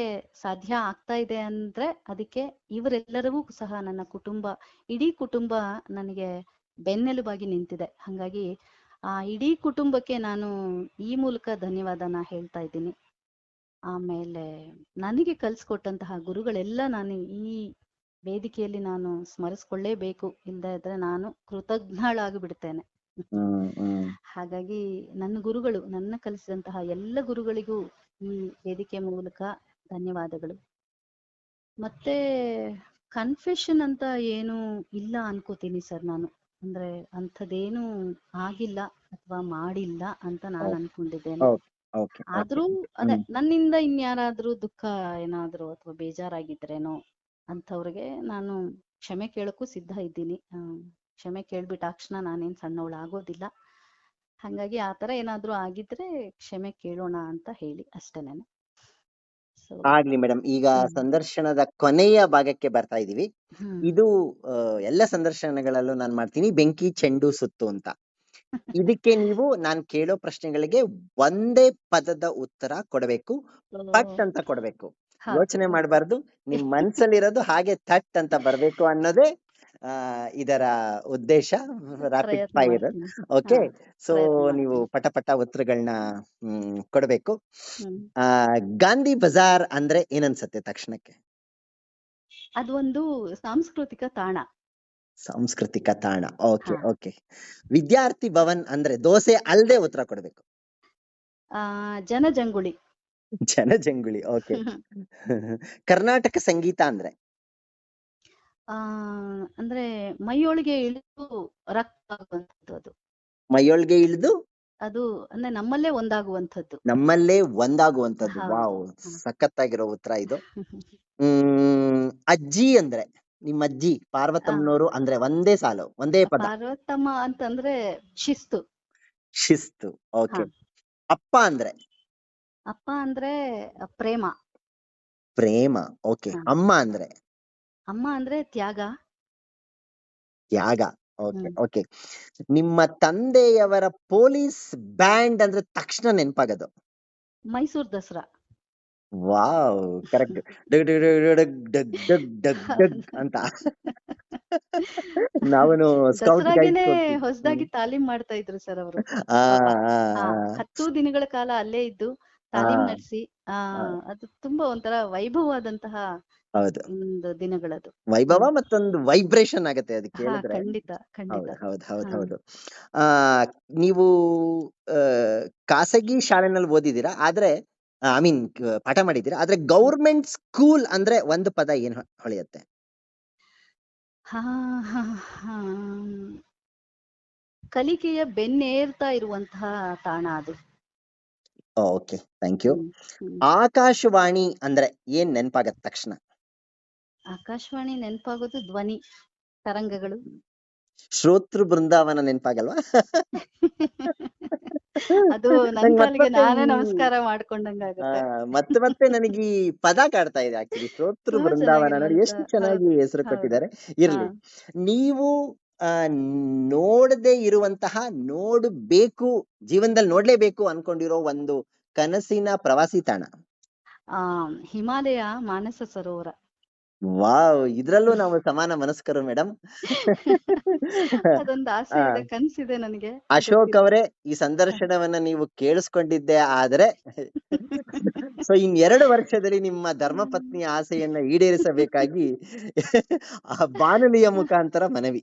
ಸಾಧ್ಯ ಆಗ್ತಾ ಇದೆ ಅಂದ್ರೆ ಅದಕ್ಕೆ ಇವರೆಲ್ಲರಿಗೂ ಸಹ ನನ್ನ ಕುಟುಂಬ, ಇಡೀ ಕುಟುಂಬ ನನಗೆ ಬೆನ್ನೆಲುಬಾಗಿ ನಿಂತಿದೆ. ಹಾಗಾಗಿ ಆ ಇಡೀ ಕುಟುಂಬಕ್ಕೆ ನಾನು ಈ ಮೂಲಕ ಧನ್ಯವಾದನ ಹೇಳ್ತಾ ಇದ್ದೀನಿ. ಆಮೇಲೆ ನನಗೆ ಕಲ್ಸ್ಕೊಟ್ಟಂತಹ ಗುರುಗಳೆಲ್ಲ ನಾನು ಈ ವೇದಿಕೆಯಲ್ಲಿ ನಾನು ಸ್ಮರಿಸ್ಕೊಳ್ಳೇಬೇಕು. ಇಲ್ಲದೆ ಇದ್ರೆ ನಾನು ಕೃತಜ್ಞಳಾಗಿ ಬಿಡ್ತೇನೆ. ಹಾಗಾಗಿ ನನ್ನ ಗುರುಗಳು, ನನ್ನ ಕಲಿಸಿದಂತಹ ಎಲ್ಲ ಗುರುಗಳಿಗೂ ಈ ವೇದಿಕೆ ಮೂಲಕ ಧನ್ಯವಾದಗಳು. ಮತ್ತೆ ಕನ್ಫೆಷನ್ ಅಂತ ಏನು ಇಲ್ಲ ಅನ್ಕೋತೀನಿ ಸರ್ ನಾನು. ಅಂದ್ರೆ ಅಂಥದ್ದೇನು ಆಗಿಲ್ಲ ಅಥವಾ ಮಾಡಿಲ್ಲ ಅಂತ ನಾನು ಅನ್ಕೊಂಡಿದ್ದೇನೆ. ಆದ್ರೂ ಅದೇ ನನ್ನಿಂದ ಇನ್ಯಾರಾದ್ರೂ ದುಃಖ ಏನಾದ್ರು ಅಥವಾ ಬೇಜಾರಾಗಿದ್ರೇನೋ ಅಂಥವ್ರಿಗೆ ನಾನು ಕ್ಷಮೆ ಕೇಳಕ್ಕೂ ಸಿದ್ಧ ಇದ್ದೀನಿ. ಕ್ಷಮೆ ಕೇಳ್ಬಿಟ್ಟ ತಕ್ಷಣ ನಾನೇನ್ ಸಣ್ಣವಳು ಆಗೋದಿಲ್ಲ. ಹಾಗಾಗಿ ಆತರ ಏನಾದ್ರೂ ಆಗಿದ್ರೆ ಕ್ಷಮೆ ಕೇಳೋಣ ಅಂತ ಹೇಳಿ ಅಷ್ಟೇನೆ. ಆಗ್ಲಿ ಮೇಡಮ್. ಈಗ ಸಂದರ್ಶನದ ಕೊನೆಯ ಭಾಗಕ್ಕೆ ಬರ್ತಾ ಇದೀವಿ. ಇದು ಎಲ್ಲ ಸಂದರ್ಶನಗಳಲ್ಲೂ ನಾನು ಮಾಡ್ತೀನಿ ಬೆಂಕಿ ಚೆಂಡು ಸುತ್ತು ಅಂತ. ಇದಕ್ಕೆ ನೀವು ನಾನ್ ಕೇಳೋ ಪ್ರಶ್ನೆಗಳಿಗೆ ಒಂದೇ ಪದದ ಉತ್ತರ ಕೊಡಬೇಕು. ಪಟ್ ಅಂತ ಕೊಡ್ಬೇಕು. ಯೋಚನೆ ಮಾಡಬಾರ್ದು. ನಿಮ್ ಮನ್ಸಲ್ಲಿರೋದು ಹಾಗೆ ಥಟ್ ಅಂತ ಬರ್ಬೇಕು ಅನ್ನೋದೇ ಇದರ ಉದ್ದೇಶ. Rapid fire. ಓಕೆ. ಸೊ ನೀವು ಪಟ ಪಟ ಉತ್ತರಗಳನ್ನ ಕೊಡ್ಬೇಕು. ಗಾಂಧಿ ಬಜಾರ್ ಅಂದ್ರೆ ಏನನ್ಸತ್ತೆ ತಕ್ಷಣಕ್ಕೆ? ಅದೊಂದು ಸಾಂಸ್ಕೃತಿಕ ತಾಣ. ಸಾಂಸ್ಕೃತಿಕ ತಾಣ. Okay okay. ವಿದ್ಯಾರ್ಥಿ ಭವನ್ ಅಂದ್ರೆ ದೋಸೆ ಅಲ್ದೆ ಉತ್ತರ ಕೊಡ್ಬೇಕು. ಜನಜಂಗುಳಿ. ಜನಜಂಗುಳಿ. ಓಕೆ. ಕರ್ನಾಟಕ ಸಂಗೀತ ಅಂದ್ರೆ? ಅಂದ್ರೆ ಮೈಯೊಳಗೆ ಇಳಿದು ರಕ್ತ ಆಗುವಂಥದ್ದು. ಅದು ಮೈಯೊಳಗೆ ಇಳಿದು ಅದು ಅಂದ್ರೆ ನಮ್ಮಲ್ಲೇ ಒಂದಾಗುವಂಥದ್ದು. ನಮ್ಮಲ್ಲೇ ಒಂದಾಗುವಂಥದ್ದು. ವಾವ್, ಸಖತ್ತಾಗಿರೋ ಉತ್ತರ ಇದು. ಅಜ್ಜಿ ಅಂದ್ರೆ? ನಿಮ್ಮ ಅಜ್ಜಿ ಪಾರ್ವತಮ್ಮನವರು ಅಂದ್ರೆ ಒಂದೇ ಸಾಲು, ಒಂದೇ ಪದ. ಪಾರ್ವತಮ್ಮ ಅಂತಂದ್ರೆ ಶಿಸ್ತು. ಶಿಸ್ತು. ಓಕೆ. ಅಪ್ಪ ಅಂದ್ರೆ? ಅಪ್ಪ ಅಂದ್ರೆ ಪ್ರೇಮ. ಪ್ರೇಮ. ಓಕೆ. ಅಮ್ಮ ಅಂದ್ರೆ? ಅಮ್ಮ ಅಂದ್ರೆ ತ್ಯಾಗ. ತ್ಯಾಗ. Okay okay. ನಿಮ್ಮ ತಂದೆಯವರ ಪೊಲೀಸ್ ಬ್ಯಾಂಡ್ ಅಂದ್ರೆ ತಕ್ಷಣ ನೆನಪಾಗದು? ಮೈಸೂರು ದಸರಾ. Wow, correct. ಡಗ್ ಡಗ್ ಡಗ್ ಡಗ್ ಡಗ್ ಡಗ್ ಡಗ್ ಅಂತ. ನಾವನು ದಸರಾಗೆನೆ ಹೊಸದಾಗಿ ತಾಲೀಮ್ ಮಾಡ್ತಾ ಇದ್ರು ಸರ್ ಅವರು. 10 ದಿನಗಳ ಕಾಲ ಅಲ್ಲೇ ಇದ್ದು ತಾಲೀಮ್ ನಡೆಸಿ ಅದು ತುಂಬಾ ಒಂಥರ ವೈಭವವಾದಂತಹ ಒಂದು ದಿನಗಳದು. ವೈಭವ ಮತ್ತೊಂದು ವೈಬ್ರೇಷನ್ ಆಗತ್ತೆ ಅದಕ್ಕೆ ಹೇಳಿದ್ರೆ. ಖಂಡಿತ ಖಂಡಿತ. ಹೌದು ಹೌದು ಹೌದು. ನೀವು ಖಾಸಗಿ ಶಾಲೆನಲ್ಲಿ ಓದಿದ್ದೀರಾ, ಆದ್ರೆ ಐ ಮೀನ್ ಪಾಠ ಮಾಡಿದ್ದೀರಾ, ಆದ್ರೆ ಗೌರ್ಮೆಂಟ್ ಸ್ಕೂಲ್ ಅಂದ್ರೆ ಒಂದು ಪದ ಏನ್ ಹೊಳೆಯುತ್ತೆ? ಕಲಿಕೆಯ ಬೆನ್ನೇರ್ತಾ ಇರುವಂತಹ ತಾಣ ಅದು. Okay, thank you. ಆಕಾಶವಾಣಿ ಅಂದ್ರೆ ಏನ್ ನೆನಪಾಗತ್ತ ತಕ್ಷಣ? ಆಕಾಶವಾಣಿ ನೆನಪಾಗೋದು ಧ್ವನಿ ತರಂಗಗಳು. ಶ್ರೋತೃ ಬೃಂದಾವನ ನೆನಪಾಗಲ್ವಾ? ಅದು ನನ್ನ ಕಾಲಿಗೆ ನಾನೇ ನಮಸ್ಕಾರ ಮಾಡ್ಕೊಂಡಂಗಾಗುತ್ತೆ. ಮತ್ತೆ ಮತ್ತೆ ನನಗೆ ಈ ಪದ ಕಾಡ್ತಾ ಇದೆ ಆಕ್ಚುಲಿ. ಶ್ರೋತೃ ಬೃಂದಾವನ ನೋಡಿ ಎಷ್ಟು ಚೆನ್ನಾಗಿ ಹೆಸರು ಕೊಟ್ಟಿದ್ದಾರೆ. ಇರ್ಲಿ, ನೀವು ನೋಡದೆ ಇರುವಂತಹ, ನೋಡಬೇಕು, ಜೀವನದಲ್ಲಿ ನೋಡ್ಲೇಬೇಕು ಅನ್ಕೊಂಡಿರೋ ಒಂದು ಕನಸಿನ ಪ್ರವಾಸಿ ತಾಣ? ಹಿಮಾಲಯ, ಮಾನಸ ಸರೋವರ. ವಾವ್, ಇದ್ರಲ್ಲೂ ನಾವು ಸಮಾನ ಮನಸ್ಕರು ಮೇಡಮ್. ಅದೊಂದು ಆಸೆ ಇದೆ, ಕನಸಿದೆ ನನಗೆ. ಅಶೋಕ್ ಅವರೇ, ಈ ಸಂದರ್ಶನವನ್ನ ನೀವು ಕೇಳಿಸ್ಕೊಂಡಿದ್ದೆ ಆದ್ರೆ ಸೊ ಇನ್ 2 ವರ್ಷದಲ್ಲಿ ನಿಮ್ಮ ಧರ್ಮಪತ್ನಿಯ ಆಸೆಯನ್ನ ಈಡೇರಿಸಬೇಕಾಗಿ ಬಾನುಲಿಯ ಮುಖಾಂತರ ಮನವಿ.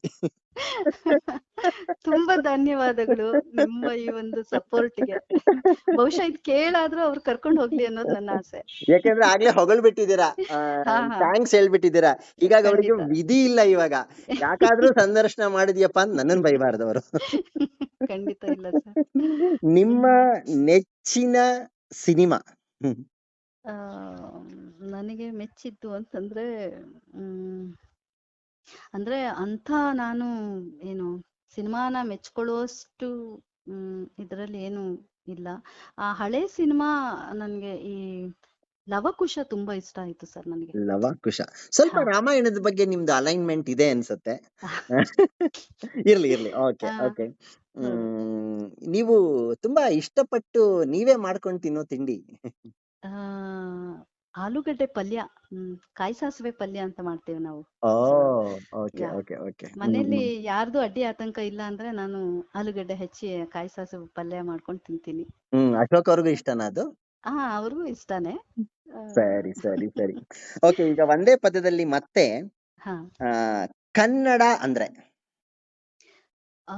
ತುಂಬಾ ಧನ್ಯವಾದಗಳು ನಿಮ್ಮ ಈ ಒಂದು ಸಪೋರ್ಟ್ಗೆ. ಬಹುಶಃ ಇದ್ ಕೇಳಾದ್ರೂ ಅವ್ರು ಕರ್ಕೊಂಡು ಹೋಗ್ಲಿ ಅನ್ನೋದು ನನ್ನ ಆಸೆ. ಯಾಕಂದ್ರೆ ಆಗ್ಲೇ ಹೊಗಳ್ಬಿಟ್ಟಿದ್ದೀರಾ, ಹಾ ಹಾ ಥ್ಯಾಂಕ್ಸ್ ಹೇಳ್ಬಿಟ್ಟಿದ್ದೀರಾ. ಹೀಗಾಗಿ ಅವರಿಗೆ ಖಂಡಿತ. ವಿಧಿ ಇಲ್ಲ ಇವಾಗ, ಯಾಕಾದ್ರೂ ಸಂದರ್ಶನ ಮಾಡಿದ್ಯಪ್ಪ ಅಂತ ನನ್ನನ್ ಬೈಬಾರ್ದು ಅವರು. ಖಂಡಿತ ಇಲ್ಲ ಸರ್. ನಿಮ್ಮ ನೆಚ್ಚಿನ ಸಿನಿಮಾ? ಆ, ನನಗೆ ಮೆಚ್ಚಿದ್ದು ಅಂತಂದ್ರೆ ಮ್, ಅಂದ್ರೆ ಅಂಥ ನಾನು ಏನು ಸಿನಿಮಾನ ಮೆಚ್ಕೊಳ್ಳುವಷ್ಟು ಇದರಲ್ಲಿ ಏನು ಇಲ್ಲ. ಆ ಹಳೆ ಸಿನಿಮಾ ನನ್ಗೆ ಈ ಲವಕುಶ ತುಂಬಾ ಇಷ್ಟ ಆಯ್ತು ಸರ್ ನನಗೆ. ಲವಕುಶ. ಸ್ವಲ್ಪ ಹಾ ರಾಮಾಯಣದ ಬಗ್ಗೆ ನಿಮ್ದು ಅಲೈನ್ಮೆಂಟ್ ಇದೆ ಅನ್ಸುತ್ತೆ. ಇರ್ಲಿ ಇರ್ಲಿ, ಓಕೆ ಆ, ಓಕೆ. ಹೌದು. ನೀವು ತುಂಬಾ ಇಷ್ಟಪಟ್ಟು ನೀವೇ ಮಾಡ್ಕೊಂಡು ತಿನ್ನೋ ತಿಂಡಿ? ಆ, ಆಲೂಗಡ್ಡೆ ಪಲ್ಯ, ಕಾಯಿ ಸಾಸಿವೆ ಪಲ್ಯ ಅಂತ ಮಾಡ್ತೇವೆ ನಾವು. Oh, so okay yeah okay okay. ಮನೇಲಿ ಯಾರ್ದು ಅಡ್ಡಿ ಆತಂಕ ಇಲ್ಲ ಅಂದ್ರೆ ನಾನು ಆಲೂಗಡ್ಡೆ ಹೆಚ್ಚಿ ಕಾಯಿ ಸಾಸಿವೆ ಪಲ್ಯ ಮಾಡ್ಕೊಂಡು ತಿಂತೀನಿ. ಅಶೋಕ್ ಅವ್ರಿಗೂ ಇಷ್ಟನಾ ಅದು? ಅವ್ರಿಗೂ ಇಷ್ಟಾನೇ. ಆ, ಸರಿ ಸರಿ ಸರಿ. ಓಕೆ, ಈಗ ಒಂದೇ ಪದದಲ್ಲಿ ಮತ್ತೆ ಹಾ ಆ, ಕನ್ನಡ ಅಂದ್ರೆ? ಆ,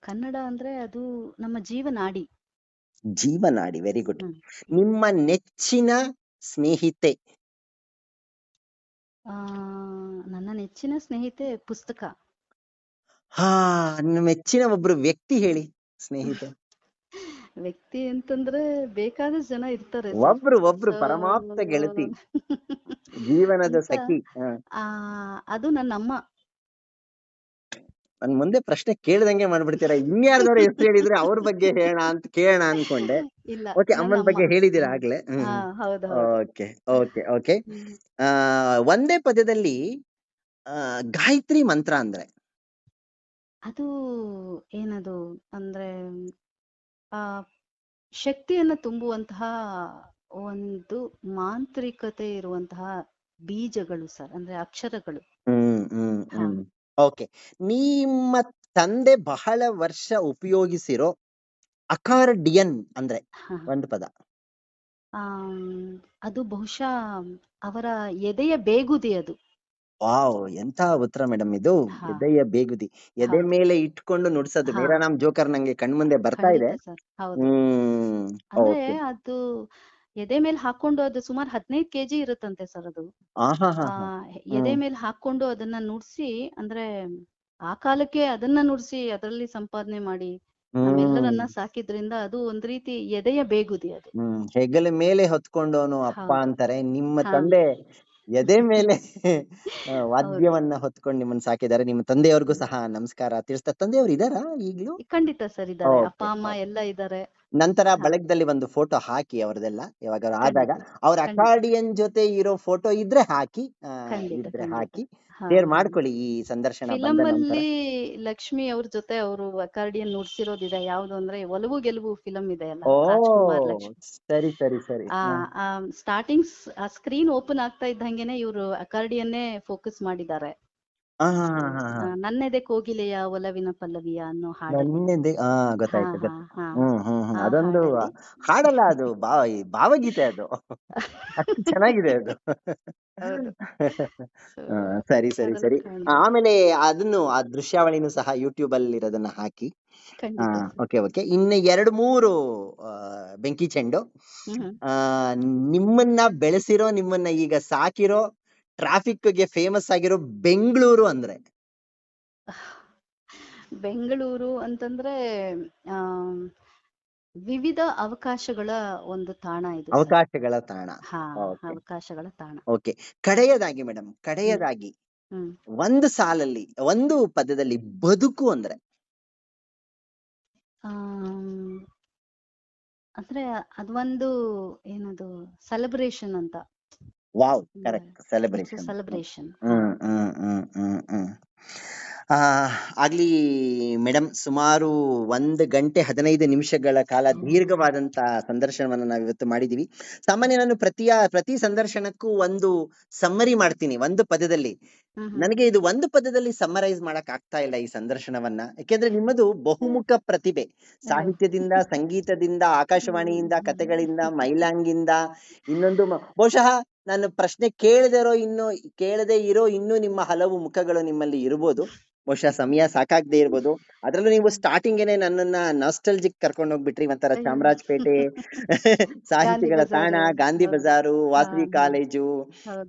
ಕನ್ನಡ ಅಂದ್ರೆ ಅದು ನಮ್ಮ ಜೀವನಾಡಿ. ಜೀವನಾಡಿ. Very good. ಹ್ಮ್ ನಿಮ್ಮ ನೆಚ್ಚಿನ ಸ್ನೇಹಿತೆ? ಆ, ನನ್ನ ನೆಚ್ಚಿನ ಸ್ನೇಹಿತೆ ಪುಸ್ತಕ. ಹಾ, ನಿಮ್ಮ ಮೆಚ್ಚಿನ ಒಬ್ರು ವ್ಯಕ್ತಿ ಹೇಳಿ, ಸ್ನೇಹಿತೆ. ವ್ಯಕ್ತಿ ಅಂತಂದ್ರೆ ಬೇಕಾದಷ್ಟು ಜನ ಇರ್ತಾರೆ ಸರ್. ಒಬ್ರು ಒಬ್ರು ಸೊ ಪರಮಾಪ್ತ ಗೆಳತಿ, ಜೀವನದ ಅಂತ ಸಖಿ. ಅದು ನನ್ನ ಅಮ್ಮ. ನನ್ ಮುಂದೆ ಪ್ರಶ್ನೆ ಕೇಳ್ದಂಗೆ ಮಾಡ್ಬಿಡ್ತೀರಾ. ಇನ್ಯಾರ್ದಾರು ಹೆಸರು ಹೇಳಿದ್ರೆ ಅವ್ರ ಬಗ್ಗೆ ಕೇಳೋಣ ಅನ್ಕೊಂಡೆ. ಇಲ್ಲ, ಓಕೆ, ನನ್ನ ಅಮ್ಮನ ಅಮ್ಮ. ಬಗ್ಗೆ ಹೇಳಿದೀರಾ ಆಗ್ಲೇ. ಹೌದು ಹೌದು. Okay okay okay. ಹ್ಮ್. ಒಂದೇ ಪದದಲ್ಲಿ ಗಾಯತ್ರಿ ಮಂತ್ರ ಅಂದ್ರೆ? ಅದು ಏನದು ಅಂದ್ರೆ ಆ ಶಕ್ತಿಯನ್ನ ತುಂಬುವಂತಹ ಒಂದು ಮಾಂತ್ರಿಕತೆ ಇರುವಂತಹ ಬೀಜಗಳು ಸರ್, ಅಂದ್ರೆ ಅಕ್ಷರಗಳು. ಹಾ ಓಕೆ. ನಿಮ್ಮ ತಂದೆ ಬಹಳ ವರ್ಷ ಉಪಯೋಗಿಸಿರೋ ಅಕಾರ್ಡಿಯನ್ ಅಂದ್ರೆ ಹಾ ಒಂದು ಪದ? ಅದು ಬಹುಶಃ ಅವರ ಎದೆಯ ಬೇಗುದಿ ಅದು. ವಾವ್, ಎಂತ ಉತ್ತರ ಮೇಡಮ್ ಇದು. ಹಾ ಎದೆಯ ಬೇಗುದಿ, ಎದೆ ಹೌದು. ಮೇಲೆ ಇಟ್ಕೊಂಡು ನುಡ್ಸೋದು. ಹಾ ಮೇರಾನಾಮ್ ಜೋಕರ್ ನಂಗೆ ಕಣ್ಮುಂದೆ ಬರ್ತಾ ಇದೆ. ಖಂಡಿತ ಸರ್, ಹೌದು. ಅಂದ್ರೆ ಓಕೆ. ಅದು ಎದೆ ಮೇಲೆ ಹಾಕೊಂಡು ಅದು ಸುಮಾರು 15 ಕೆಜಿ ಇರುತ್ತಂತೆ ಸರ್ ಅದು. ಆಹಾ ಹಾ ಆ ಹಾ. ಎದೆ ಮೇಲೆ ಹಾಕೊಂಡು ಅದನ್ನ ನುಡ್ಸಿ, ಅಂದ್ರೆ ಆ ಕಾಲಕ್ಕೆ ಅದನ್ನ ನುಡ್ಸಿ ಅದರಲ್ಲಿ ಸಂಪಾದನೆ ಮಾಡಿ ನಮ್ಮೆಲ್ಲರನ್ನ ಸಾಕಿದ್ರಿಂದ ಅದು ಒಂದ್ ರೀತಿ ಎದೆಯ ಬೇಗುದಿ ಅದು. ಹೆಗಲ ಮೇಲೆ ಹೊತ್ಕೊಂಡವನು ಅಪ್ಪ ಹೌದು. ಅಂತಾರೆ. ನಿಮ್ಮ ಹಾ ತಂದೆ ಎದೆ ಮೇಲೆ ಹೌದು. ವಾದ್ಯವನ್ನ ಹೊತ್ಕೊಂಡು ನಿಮ್ಮನ್ನ ಸಾಕಿದ್ದಾರೆ. ನಿಮ್ಮ ತಂದೆಯವ್ರಿಗೂ ಸಹ ನಮಸ್ಕಾರ ತಿಳಿಸ್ತಾ. ತಂದೆಯವ್ರು ಇದಾರಾ ಈಗ್ಲೂ? ಖಂಡಿತ ಸರ್ ಇದ್ದಾರೆ, ಅಪ್ಪ ಓಕೆ. ಅಮ್ಮ ಎಲ್ಲ ಇದ್ದಾರೆ. ನಂತರ ಹಾ ಬಳಗದಲ್ಲಿ ಒಂದು ಫೋಟೋ ಹಾಕಿ ಅವ್ರದೆಲ್ಲ, ಯಾವಾಗ ಆದಾಗ ಖಂಡಿತ ಅವ್ರ ಖಂಡಿತ ಅಕಾರ್ಡಿಯನ್ ಜೊತೆ ಇರೋ ಫೋಟೋ ಇದ್ರೆ ಹಾಕಿ, ಖಂಡಿತ ಇದ್ರೆ ಖಂಡಿತ. ಹಾಕಿ ಹಾ ಶೇರ್ ಹಾ ಮಾಡ್ಕೊಳ್ಳಿ ಈ ಸಂದರ್ಶನ ಫಿಲಂ ಬಂದ ನಂತರ. ಅಲ್ಲಿ ಲಕ್ಷ್ಮಿ ಅವ್ರ ಜೊತೆ ಅವರು ಅಕಾರ್ಡಿಯನ್ ನುಡ್ಸಿರೋದಿದೆ. ಯಾವ್ದು ಅಂದ್ರೆ ಒಲವು ಗೆಲುವು ಫಿಲಂ ಇದೆ ಅಲ್ಲ, ಓ, ರಾಜ್ಕುಮಾರ್ ಲಕ್ಷ್ಮಿ. ಸರಿ ಸರಿ ಸರಿ. ಆ ಸ್ಟಾರ್ಟಿಂಗ್ ಆ ಸ್ಕ್ರೀನ್ ಓಪನ್ ಆಗ್ತಾ ಇದ್ದಂಗೆನೆ ಇವರು ಅಕಾರ್ಡಿಯನ್ನೇ ಫೋಕಸ್ ಮಾಡಿದ್ದಾರೆ. ನನ್ನೆದೆ ಕೋಗಿಲೆಯ ಒಲವಿನ ಪಲ್ಲವಿಯ ಅನ್ನೋ ಹಾಡಲ್ಲಿ. ನನ್ನೆದೆ ಹಾ ಗೊತ್ತಾಯ್ತು ಹಾ ಗೊತ್ತಾಯ್ತು. ಹಾ ಆ ಅದೊಂದು ಹಾಡಲ್ಲಿ ಹಾಡಲ್ಲ, ಅದು ಭಾವಗೀತೆ ಅದು. ಅಷ್ಟು ಚೆನ್ನಾಗಿದೆ ಅದು. ಹೌದು. So, ಸರಿ ಸರಿ ಅದೆಲ್ಲ ಸರಿ. ಕಾಣ್ಬೋದು. ಆಮೇಲೆ ಆ ದೃಶ್ಯಾವಳಿನೂ ಸಹ ಯೂಟ್ಯೂಬ್ ಅಲ್ಲಿ ಇರೋದನ್ನ ಹಾಕಿ. ಖಂಡಿತ ಸರ್. Okay okay. ಇನ್ನು 2-3 ಬೆಂಕಿ ಚೆಂಡು. ಹ್ಮ್ ಆ ನಿಮ್ಮನ್ನ ಬೆಳೆಸಿರೋ, ನಿಮ್ಮನ್ನ ಈಗ ಸಾಕಿರೋ, ಟ್ರಾಫಿಕ್ಗೆ ಫೇಮಸ್ ಆಗಿರೋ ಬೆಂಗಳೂರು ಅಂದ್ರೆ? ಬೆಂಗಳೂರು ಅಂತಂದ್ರೆ ಆ ವಿವಿಧ ಅವಕಾಶಗಳ ಒಂದು ತಾಣ ಇದು ಸರ್. ಅವಕಾಶಗಳ ತಾಣ. ಹಾ ಓಕೆ ಅವಕಾಶಗಳ ತಾಣ. ಓಕೆ. ಕಡೆಯದಾಗಿ ಮೇಡಮ್, ಕಡೆಯದಾಗಿ ಹ್ಮ್ ಒಂದು ಸಾಲಲ್ಲಿ, ಒಂದು ಪದದಲ್ಲಿ ಬದುಕು ಅಂದ್ರೆ? ಆಮ್, ಅಂದ್ರೆ ಅದೊಂದು ಏನದು ಸೆಲೆಬ್ರೇಷನ್ ಅಂತ. Wow, correct. It's celebration. Celebration. ಆಗ್ಲಿ ಮೇಡಮ್, ಸುಮಾರು 1 ಗಂಟೆ 15 ನಿಮಿಷಗಳ ಕಾಲ ದೀರ್ಘವಾದಂತ ಸಂದರ್ಶನವನ್ನ ನಾವಿವತ್ತು ಮಾಡಿದೀವಿ. ಸಾಮಾನ್ಯ ನಾನು ಪ್ರತಿ ಸಂದರ್ಶನಕ್ಕೂ ಒಂದು ಸಮ್ಮರಿ ಮಾಡ್ತೀನಿ ಒಂದು ಪದದಲ್ಲಿ. ನನಗೆ ಇದು ಒಂದು ಪದದಲ್ಲಿ ಸಮ್ಮರೈಸ್ ಮಾಡಕ್ ಆಗ್ತಾ ಇಲ್ಲ ಈ ಸಂದರ್ಶನವನ್ನ. ಯಾಕೆಂದ್ರೆ ನಿಮ್ಮದು ಬಹುಮುಖ ಪ್ರತಿಭೆ. ಸಾಹಿತ್ಯದಿಂದ, ಸಂಗೀತದಿಂದ, ಆಕಾಶವಾಣಿಯಿಂದ, ಕತೆಗಳಿಂದ, ಮೈಲಾಂಗಿಂದ, ಇನ್ನೊಂದು ಬಹುಶಃ ನಾನು ಪ್ರಶ್ನೆ ಕೇಳದೇ ಇರೋ ಇನ್ನೂ ನಿಮ್ಮ ಹಲವು ಮುಖಗಳು ನಿಮ್ಮಲ್ಲಿ ಇರ್ಬೋದು. ಬಹುಶಃ ಸಮಯ ಸಾಕಾಗದೇ ಇರ್ಬೋದು. ಅದ್ರಲ್ಲೂ ನೀವು ಸ್ಟಾರ್ಟಿಂಗೇನೆ ನನ್ನನ್ನ ನಾಸ್ಟಲ್ಜಿಕ್ ಕರ್ಕೊಂಡು ಹೋಗ್ಬಿಟ್ರಿ. ಒಂಥರ ಅಯ್ಯೋ ಚಾಮರಾಜಪೇಟೆ ಗಾಂಧಿ ಸಾಹಿತಿಗಳ ತಾಣ, ಬಜಾರು. ಗಾಂಧಿ ಹೌದು. ಬಜಾರು, ಹಾ ವಾಸವಿ ಹಾ ಕಾಲೇಜು, ಹೌದು.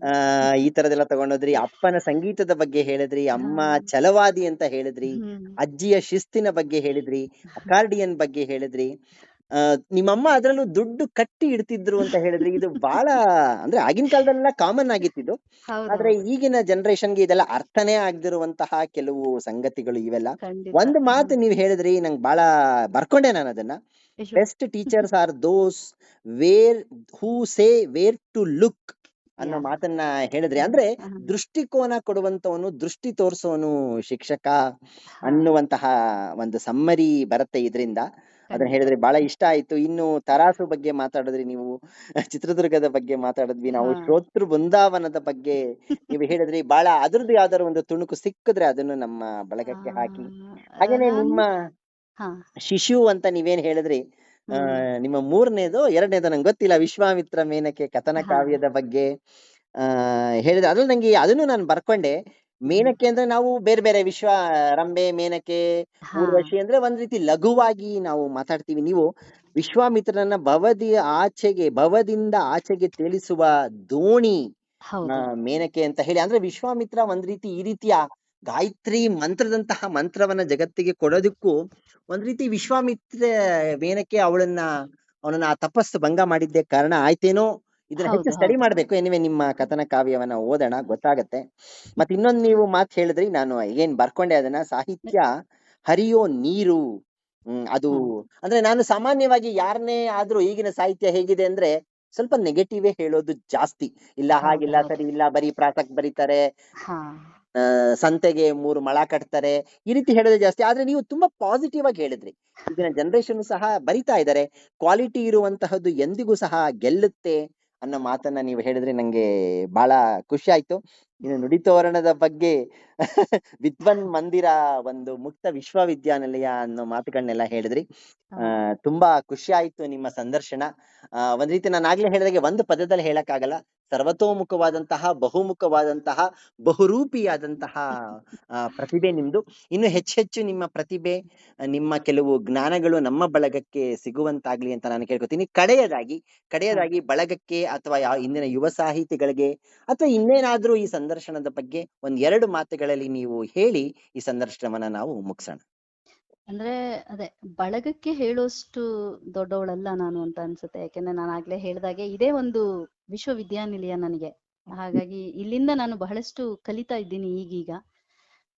ಈ ತರದೆಲ್ಲ ತಗೊಂಡೋದ್ರಿ. ಅಪ್ಪನ ಸಂಗೀತದ ಬಗ್ಗೆ ಹೇಳಿದ್ರಿ, ಹಾ ಅಮ್ಮ ಛಲವಾದಿ ಅಂತ ಹೇಳಿದ್ರಿ, ಹ್ಮ್ ಅಜ್ಜಿಯ ಶಿಸ್ತಿನ ಬಗ್ಗೆ ಹೇಳಿದ್ರಿ, ಅಕಾರ್ಡಿಯನ್ ಬಗ್ಗೆ ಹೇಳಿದ್ರಿ. ನಿಮ್ಮಮ್ಮ ಅದ್ರಲ್ಲೂ ದುಡ್ಡು ಕಟ್ಟಿ ಇಡ್ತಿದ್ರು ಅಂತ ಹೇಳಿದ್ರಿ. ಇದು ಬಹಳ, ಅಂದ್ರೆ ಆಗಿನ ಕಾಲದಲ್ಲೆಲ್ಲ ಕಾಮನ್ ಆಗಿತ್ತಿದ್ದು. ಆದ್ರೆ ಹೌದೌದು. ಈಗಿನ ಜನರೇಷನ್ಗೆ ಇದೆಲ್ಲ ಅರ್ಥನೇ ಆಗದಿರುವಂತಹ ಕೆಲವು ಸಂಗತಿಗಳು ಇವೆಲ್ಲ. ಖಂಡಿತ. ಒಂದು ಮಾತು ಹ್ಮ್. ನೀವು ಹೇಳಿದ್ರಿ, ನಂಗೆ ಬಹಳ ಬರ್ಕೊಂಡೆ ನಾನು ಅದನ್ನ. ಅಯ್ಯೋ. Best teachers are those where who say where to look ಅನ್ನೋ ಯಾ. ಮಾತನ್ನ ಹೇಳಿದ್ರಿ. ಅಂದ್ರೆ ಹಾ ದೃಷ್ಟಿಕೋನ ಕೊಡುವಂತವನು, ದೃಷ್ಟಿ ತೋರಿಸೋನು ಶಿಕ್ಷಕ ಹಾ ಅನ್ನುವಂತಹ ಒಂದು ಸಮ್ಮರಿ ಬರುತ್ತೆ ಇದರಿಂದ. ಅದನ್ನ ಖಂಡಿತ. ಹೇಳಿದ್ರಿ, ಬಹಳ ಇಷ್ಟ ಆಯ್ತು. ಇನ್ನು ತರಾಸು ಬಗ್ಗೆ ಮಾತಾಡಿದ್ರಿ ನೀವು, ಚಿತ್ರದುರ್ಗದ ಬಗ್ಗೆ ಮಾತಾಡಿದ್ವಿ ನಾವು, ಹಾ ಶ್ರೋತೃ ಬೃಂದಾವನದ ಬಗ್ಗೆ ನೀವು ಹೇಳಿದ್ರಿ. ಬಹಳ ಅದ್ರದ್ದು ಯಾವ್ದಾದ್ರು ಒಂದು ತುಣುಕು ಸಿಕ್ಕಿದ್ರೆ ಅದನ್ನು ನಮ್ಮ ಬಳಗಕ್ಕೆ ಹಾಕಿ. ಹಾಗೇನೆ ನಾನು ನಿಮ್ಮ ಹಾ ಶಿಶು ಅಂತ ನೀವೇನ್ ಹೇಳಿದ್ರಿ, ಆ ಹ್ಮ್ ನಿಮ್ಮ ಮೂರನೇದು ಎರಡನೇದು ನಂಗೆ ಗೊತ್ತಿಲ್ಲ, ವಿಶ್ವಾಮಿತ್ರ ಮೇನಕೆ ಕಥನ ಹಾ ಕಾವ್ಯದ ಬಗ್ಗೆ ಆ ಹೇಳಿದ್ರೆ. ಅದ್ರಲ್ಲಿ ನಂಗೆ ಅದನ್ನು ನಾನು ಬರ್ಕೊಂಡೆ. ಹ್ಮ್ ಮೇನಕೆ ಅಂದ್ರೆ ನಾವು ಬೇರೆ ಬೇರೆ ರಂಬೆ, ಮೇನಕೆ, ಹಾ ಊರ್ವಶಿ ಅಂದ್ರೆ ಒಂದ್ ರೀತಿ ಲಘುವಾಗಿ ನಾವು ಮಾತಾಡ್ತೀವಿ. ನೀವು ವಿಶ್ವಾಮಿತ್ರನನ್ನ ಭವದಿಂದ ಆಚೆಗೆ ತೇಲಿಸುವ ದೋಣಿ ಹೌದು. ಮೇನಕೆ ಅಂತ ಹೇಳಿ. ಅಂದ್ರೆ ವಿಶ್ವಾಮಿತ್ರ ಒಂದ್ ರೀತಿ ಈ ರೀತಿಯ ಗಾಯತ್ರಿ ಮಂತ್ರದಂತಹ ಮಂತ್ರವನ್ನ ಜಗತ್ತಿಗೆ ಕೊಡೋದಕ್ಕೂ ಒಂದ್ ರೀತಿ ವಿಶ್ವಾಮಿತ್ರ ಮೇನಕೆ ಅವನನ್ನ ಆ ತಪಸ್ಸು ಭಂಗ ಮಾಡಿದ್ದೇ ಕಾರಣ ಆಯ್ತೇನೋ. ಇದನ್ನ ಹೆಚ್ಚು ಹೌದು ಸ್ಟಡಿ ಹೌದು. ಮಾಡ್ಬೇಕು. ಎನಿವೆ ನಿಮ್ಮ ಕಥನ ಕಾವ್ಯವನ್ನ ಓದೋಣ, ಗೊತ್ತಾಗತ್ತೆ. ಮತ್ತೆ ಇನ್ನೊಂದು ನೀವು ಮಾತು ಹೇಳಿದ್ರಿ, ನಾನು ಏನ್ ಬರ್ಕೊಂಡೆ ಅದನ್ನ, ಸಾಹಿತ್ಯ ಹರಿಯೋ ನೀರು. ಅದು ಹಾ ಅಂದ್ರೆ ನಾನು ಸಾಮಾನ್ಯವಾಗಿ ಯಾರನ್ನೇ ಆದ್ರೂ ಈಗಿನ ಸಾಹಿತ್ಯ ಹೇಗಿದೆ ಅಂದ್ರೆ ಸ್ವಲ್ಪ ನೆಗೆಟಿವೇ ಹೇಳೋದು ಜಾಸ್ತಿ. ಇಲ್ಲ ಹೌದು ಹಾಗಿಲ್ಲ, ಹೌದು. ಸರಿ ಇಲ್ಲ, ಬರೀ ಪ್ರಾಸಕ್ ಬರೀತಾರೆ, ಹಾ ಸಂತೆಗೆ 3 ಮೊಳ ಕಟ್ತಾರೆ, ಈ ರೀತಿ ಹೇಳೋದೇ ಜಾಸ್ತಿ. ಆದ್ರೆ ನೀವು ತುಂಬಾ ಪಾಸಿಟಿವ್ ಆಗಿ ಹೇಳಿದ್ರಿ. ಈಗಿನ ಜನರೇಷನ್ ಸಹ ಬರಿತಾ ಇದ್ದಾರೆ, ಕ್ವಾಲಿಟಿ ಇರುವಂತಹದ್ದು ಎಂದಿಗೂ ಸಹ ಗೆಲ್ಲುತ್ತೆ ಅನ್ನೋ ಮಾತನ್ನ ನೀವು ಹೇಳಿದ್ರೆ ನಂಗೆ ಬಹಳ ಖುಷಿ ಆಯ್ತು. ಇನ್ನು ನುಡಿತೋರಣದ ಬಗ್ಗೆ ವಿದ್ವನ್ ಮಂದಿರ ಒಂದು ಮುಕ್ತ ವಿಶ್ವವಿದ್ಯಾನಿಲಯ ಅನ್ನೋ ಮಾತುಗಳನ್ನೆಲ್ಲ ಹೇಳಿದ್ರಿ. ಹಾ ತುಂಬಾ ಖುಷಿ ಆಯ್ತು ನಿಮ್ಮ ಸಂದರ್ಶನ. ಒಂದ್ ರೀತಿ ನಾನು ಆಗ್ಲೇ ಹೇಳಿದಾಗೆ ಒಂದು ಪದದಲ್ಲಿ ಹೇಳಕ್ಕಾಗಲ್ಲ, ಸರ್ವತೋಮುಖವಾದಂತಹ, ಬಹುಮುಖವಾದಂತಹ, ಬಹುರೂಪಿಯಾದಂತಹ ಪ್ರತಿಭೆ ನಿಮ್ದು. ಇನ್ನು ಹೆಚ್ಚೆಚ್ಚು ನಿಮ್ಮ ಪ್ರತಿಭೆ, ನಿಮ್ಮ ಕೆಲವು ಜ್ಞಾನಗಳು ನಮ್ಮ ಬಳಗಕ್ಕೆ ಸಿಗುವಂತಾಗ್ಲಿ ಅಂತ ನಾನು ಕೇಳ್ಕೊತೀನಿ. ಹಾ ಕಡೆಯದಾಗಿ ಬಳಗಕ್ಕೆ ಅಥವಾ ಇಂದಿನ ಯುವ ಸಾಹಿತಿಗಳಿಗೆ ಅಥವಾ ಇನ್ನೇನಾದ್ರೂ ಈ ಸಂದರ್ಶನದ ಬಗ್ಗೆ ಒಂದ್ 2 ಮಾತುಗಳಲ್ಲಿ ನೀವು ಹೇಳಿ ಈ ಸಂದರ್ಶನವನ್ನ ನಾವು ಮುಗಿಸೋಣ. ಅಂದ್ರೆ ಅದೇ ಬಳಗಕ್ಕೆ ಹೇಳೋಷ್ಟು ದೊಡ್ಡವಳಲ್ಲ ನಾನು ಅಂತ ಅನ್ಸುತ್ತೆ. ಯಾಕೆಂದ್ರೆ ನಾನು ಆಗ್ಲೇ ಹೇಳ್ದಾಗೆ ಇದೇ ಒಂದು ವಿಶ್ವವಿದ್ಯಾನಿಲಯ ನನಗೆ. ಹಾಗಾಗಿ ಇಲ್ಲಿಂದ ನಾನು ಬಹಳಷ್ಟು ಕಲಿತಾ ಇದ್ದೀನಿ ಈಗೀಗ.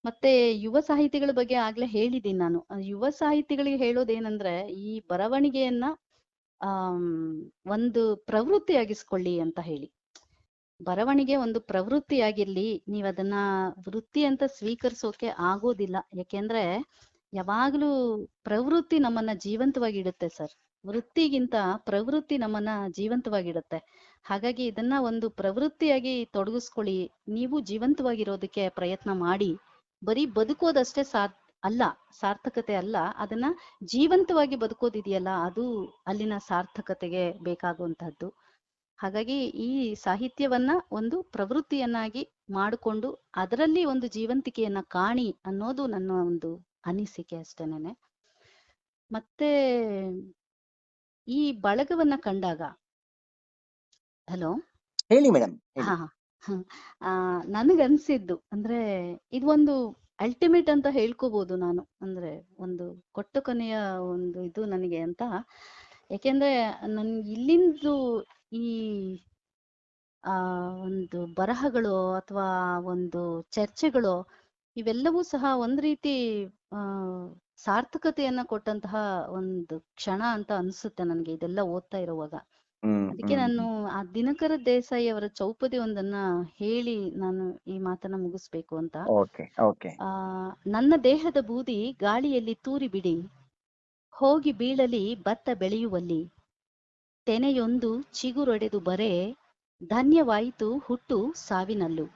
ಮತ್ತೆ ಯುವ ಸಾಹಿತಿಗಳ ಬಗ್ಗೆ ಆಗ್ಲೇ ಹೇಳಿದ್ದೀನಿ ನಾನು. ಯುವ ಸಾಹಿತಿಗಳಿಗೆ ಹೇಳೋದೇನಂದ್ರೆ ಈ ಬರವಣಿಗೆಯನ್ನ ಆಮ್, ಒಂದು ಪ್ರವೃತ್ತಿಯಾಗಿಸ್ಕೊಳ್ಳಿ ಅಂತ ಹೇಳಿ. ಬರವಣಿಗೆ ಒಂದು ಪ್ರವೃತ್ತಿಯಾಗಿರ್ಲಿ. ನೀವ್ ಅದನ್ನ ವೃತ್ತಿ ಅಂತ ಸ್ವೀಕರಿಸೋಕೆ ಆಗೋದಿಲ್ಲ. ಯಾಕೆಂದ್ರೆ ಯಾವಾಗ್ಲೂ ಪ್ರವೃತ್ತಿ ನಮ್ಮನ್ನ ಜೀವಂತವಾಗಿಡುತ್ತೆ ಸರ್. ವೃತ್ತಿಗಿಂತ ಪ್ರವೃತ್ತಿ ನಮ್ಮನ್ನ ಜೀವಂತವಾಗಿಡುತ್ತೆ. ಹಾಗಾಗಿ ಇದನ್ನ ಒಂದು ಪ್ರವೃತ್ತಿಯಾಗಿ ತೊಡಗಿಸ್ಕೊಳ್ಳಿ. ನೀವು ಜೀವಂತವಾಗಿರೋದಕ್ಕೆ ಪ್ರಯತ್ನ ಮಾಡಿ. ಬರೀ ಬದುಕೋದಷ್ಟೇ ಅಲ್ಲ, ಸಾರ್ಥಕತೆ ಅಲ್ಲ. ಅದನ್ನ ಜೀವಂತವಾಗಿ ಬದುಕೋದಿದೆಯಲ್ಲ, ಅದು ಅಲ್ಲಿನ ಸಾರ್ಥಕತೆಗೆ ಬೇಕಾಗುವಂತಹದ್ದು. ಹಾಗಾಗಿ ಈ ಸಾಹಿತ್ಯವನ್ನ ಒಂದು ಪ್ರವೃತ್ತಿಯನ್ನಾಗಿ ಮಾಡಿಕೊಂಡು ಅದರಲ್ಲಿ ಒಂದು ಜೀವಂತಿಕೆಯನ್ನ ಕಾಣಿ ಅನ್ನೋದು ನನ್ನ ಒಂದು ಅನಿಸಿಕೆ ಅಷ್ಟೇನೆ. ಮತ್ತೆ ಈ ಬಳಗವನ್ನ ಕಂಡಾಗ, ಹಲೋ, ಹೇಳಿ ಮೇಡಮ್, ಹೇಳಿ. ಹಾ ನನಗನ್ಸಿದ್ದು ಅಂದ್ರೆ ಇದು ಒಂದು ಅಲ್ಟಿಮೇಟ್ ಅಂತ ಹೇಳ್ಕೋಬಹುದು ನಾನು. ಅಂದ್ರೆ ಒಂದು ಕೊಟ್ಟ ಕೊನೆಯ ಒಂದು ಇದು ನನಗೆ ಅಂತ. ಯಾಕೆಂದ್ರೆ ನನ್ ಇಲ್ಲಿಂದು ಈ ಆ ಒಂದು ಬರಹಗಳು ಅಥವಾ ಒಂದು ಚರ್ಚೆಗಳು ಇವೆಲ್ಲವೂ ಸಹ ಒಂದ್ ರೀತಿ ಆ ಸಾರ್ಥಕತೆಯನ್ನ ಕೊಟ್ಟಂತಹ ಒಂದು ಕ್ಷಣ ಅಂತ ಅನ್ಸುತ್ತೆ ನನಗೆ ಇದೆಲ್ಲ ಓದ್ತಾ ಇರುವಾಗ. ಅದಕ್ಕೆ ನಾನು ಆ ದಿನಕರ ದೇಸಾಯಿ ಅವರ ಚೌಪದಿ ಒಂದನ್ನ ಹೇಳಿ ನಾನು ಈ ಮಾತನ್ನ ಮುಗಿಸ್ಬೇಕು ಅಂತ. Okay okay. ನನ್ನ ದೇಹದ ಬೂದಿ ಗಾಳಿಯಲ್ಲಿ ತೂರಿ ಬಿಡಿ, ಹೋಗಿ ಬೀಳಲಿ ಭತ್ತ ಬೆಳೆಯುವಲ್ಲಿ, ತೆನೆಯೊಂದು ಚಿಗುರೊಡೆದು ಬರೆ, ಧನ್ಯವಾಯಿತು ಹುಟ್ಟು ಸಾವಿನಲ್ಲೂ.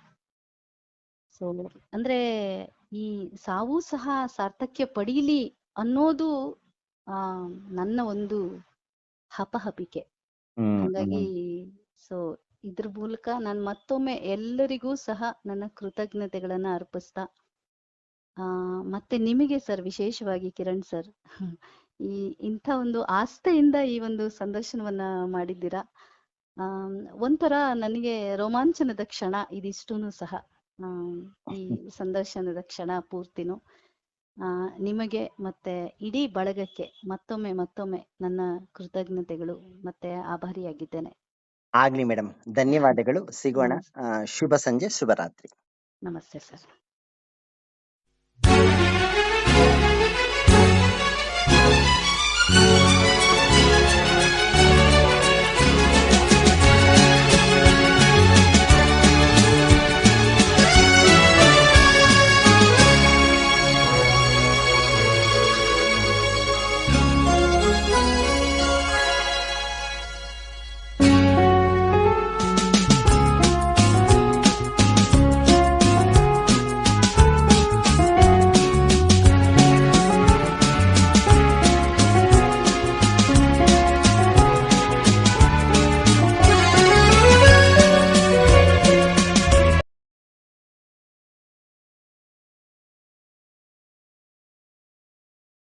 ಸೊ ಅಂದ್ರೆ ಈ ಸಾವು ಸಹ ಸಾರ್ಥಕ್ಯ ಪಡೀಲಿ ಅನ್ನೋದು ಆ ನನ್ನ ಒಂದು ಹಪಹಪಿಕೆ. ಹಂಗಾಗಿ ಸೊ ಇದ್ರ ಮೂಲಕ ನಾನು ಮತ್ತೊಮ್ಮೆ ಎಲ್ಲರಿಗೂ ಸಹ ನನ್ನ ಕೃತಜ್ಞತೆಗಳನ್ನ ಅರ್ಪಿಸ್ತಾ ಮತ್ತೆ ನಿಮಗೆ ಸರ್, ವಿಶೇಷವಾಗಿ ಕಿರಣ್ ಸರ್, ಈ ಇಂಥ ಒಂದು ಆಸ್ಥೆಯಿಂದ ಈ ಒಂದು ಸಂದರ್ಶನವನ್ನ ಮಾಡಿದ್ದೀರಾ. ಒಂಥರ ನನಗೆ ರೋಮಾಂಚನದ ಕ್ಷಣ ಇದಿಷ್ಟೂನು ಸಹ. ಈ ಸಂದರ್ಶನದ ಕ್ಷಣ ಪೂರ್ತಿನೂ ನಿಮಗೆ ಮತ್ತೆ ಇಡೀ ಬಳಗಕ್ಕೆ ಮತ್ತೊಮ್ಮೆ ನನ್ನ ಕೃತಜ್ಞತೆಗಳು ಮತ್ತೆ ಆಭಾರಿಯಾಗಿದ್ದೇನೆ. ಆಗ್ಲಿ ಮೇಡಮ್, ಧನ್ಯವಾದಗಳು. ಸಿಗೋಣ. ನಮಸ್ತೆ. ಶುಭ ಸಂಜೆ, ಶುಭರಾತ್ರಿ. ನಮಸ್ತೆ ಸರ್.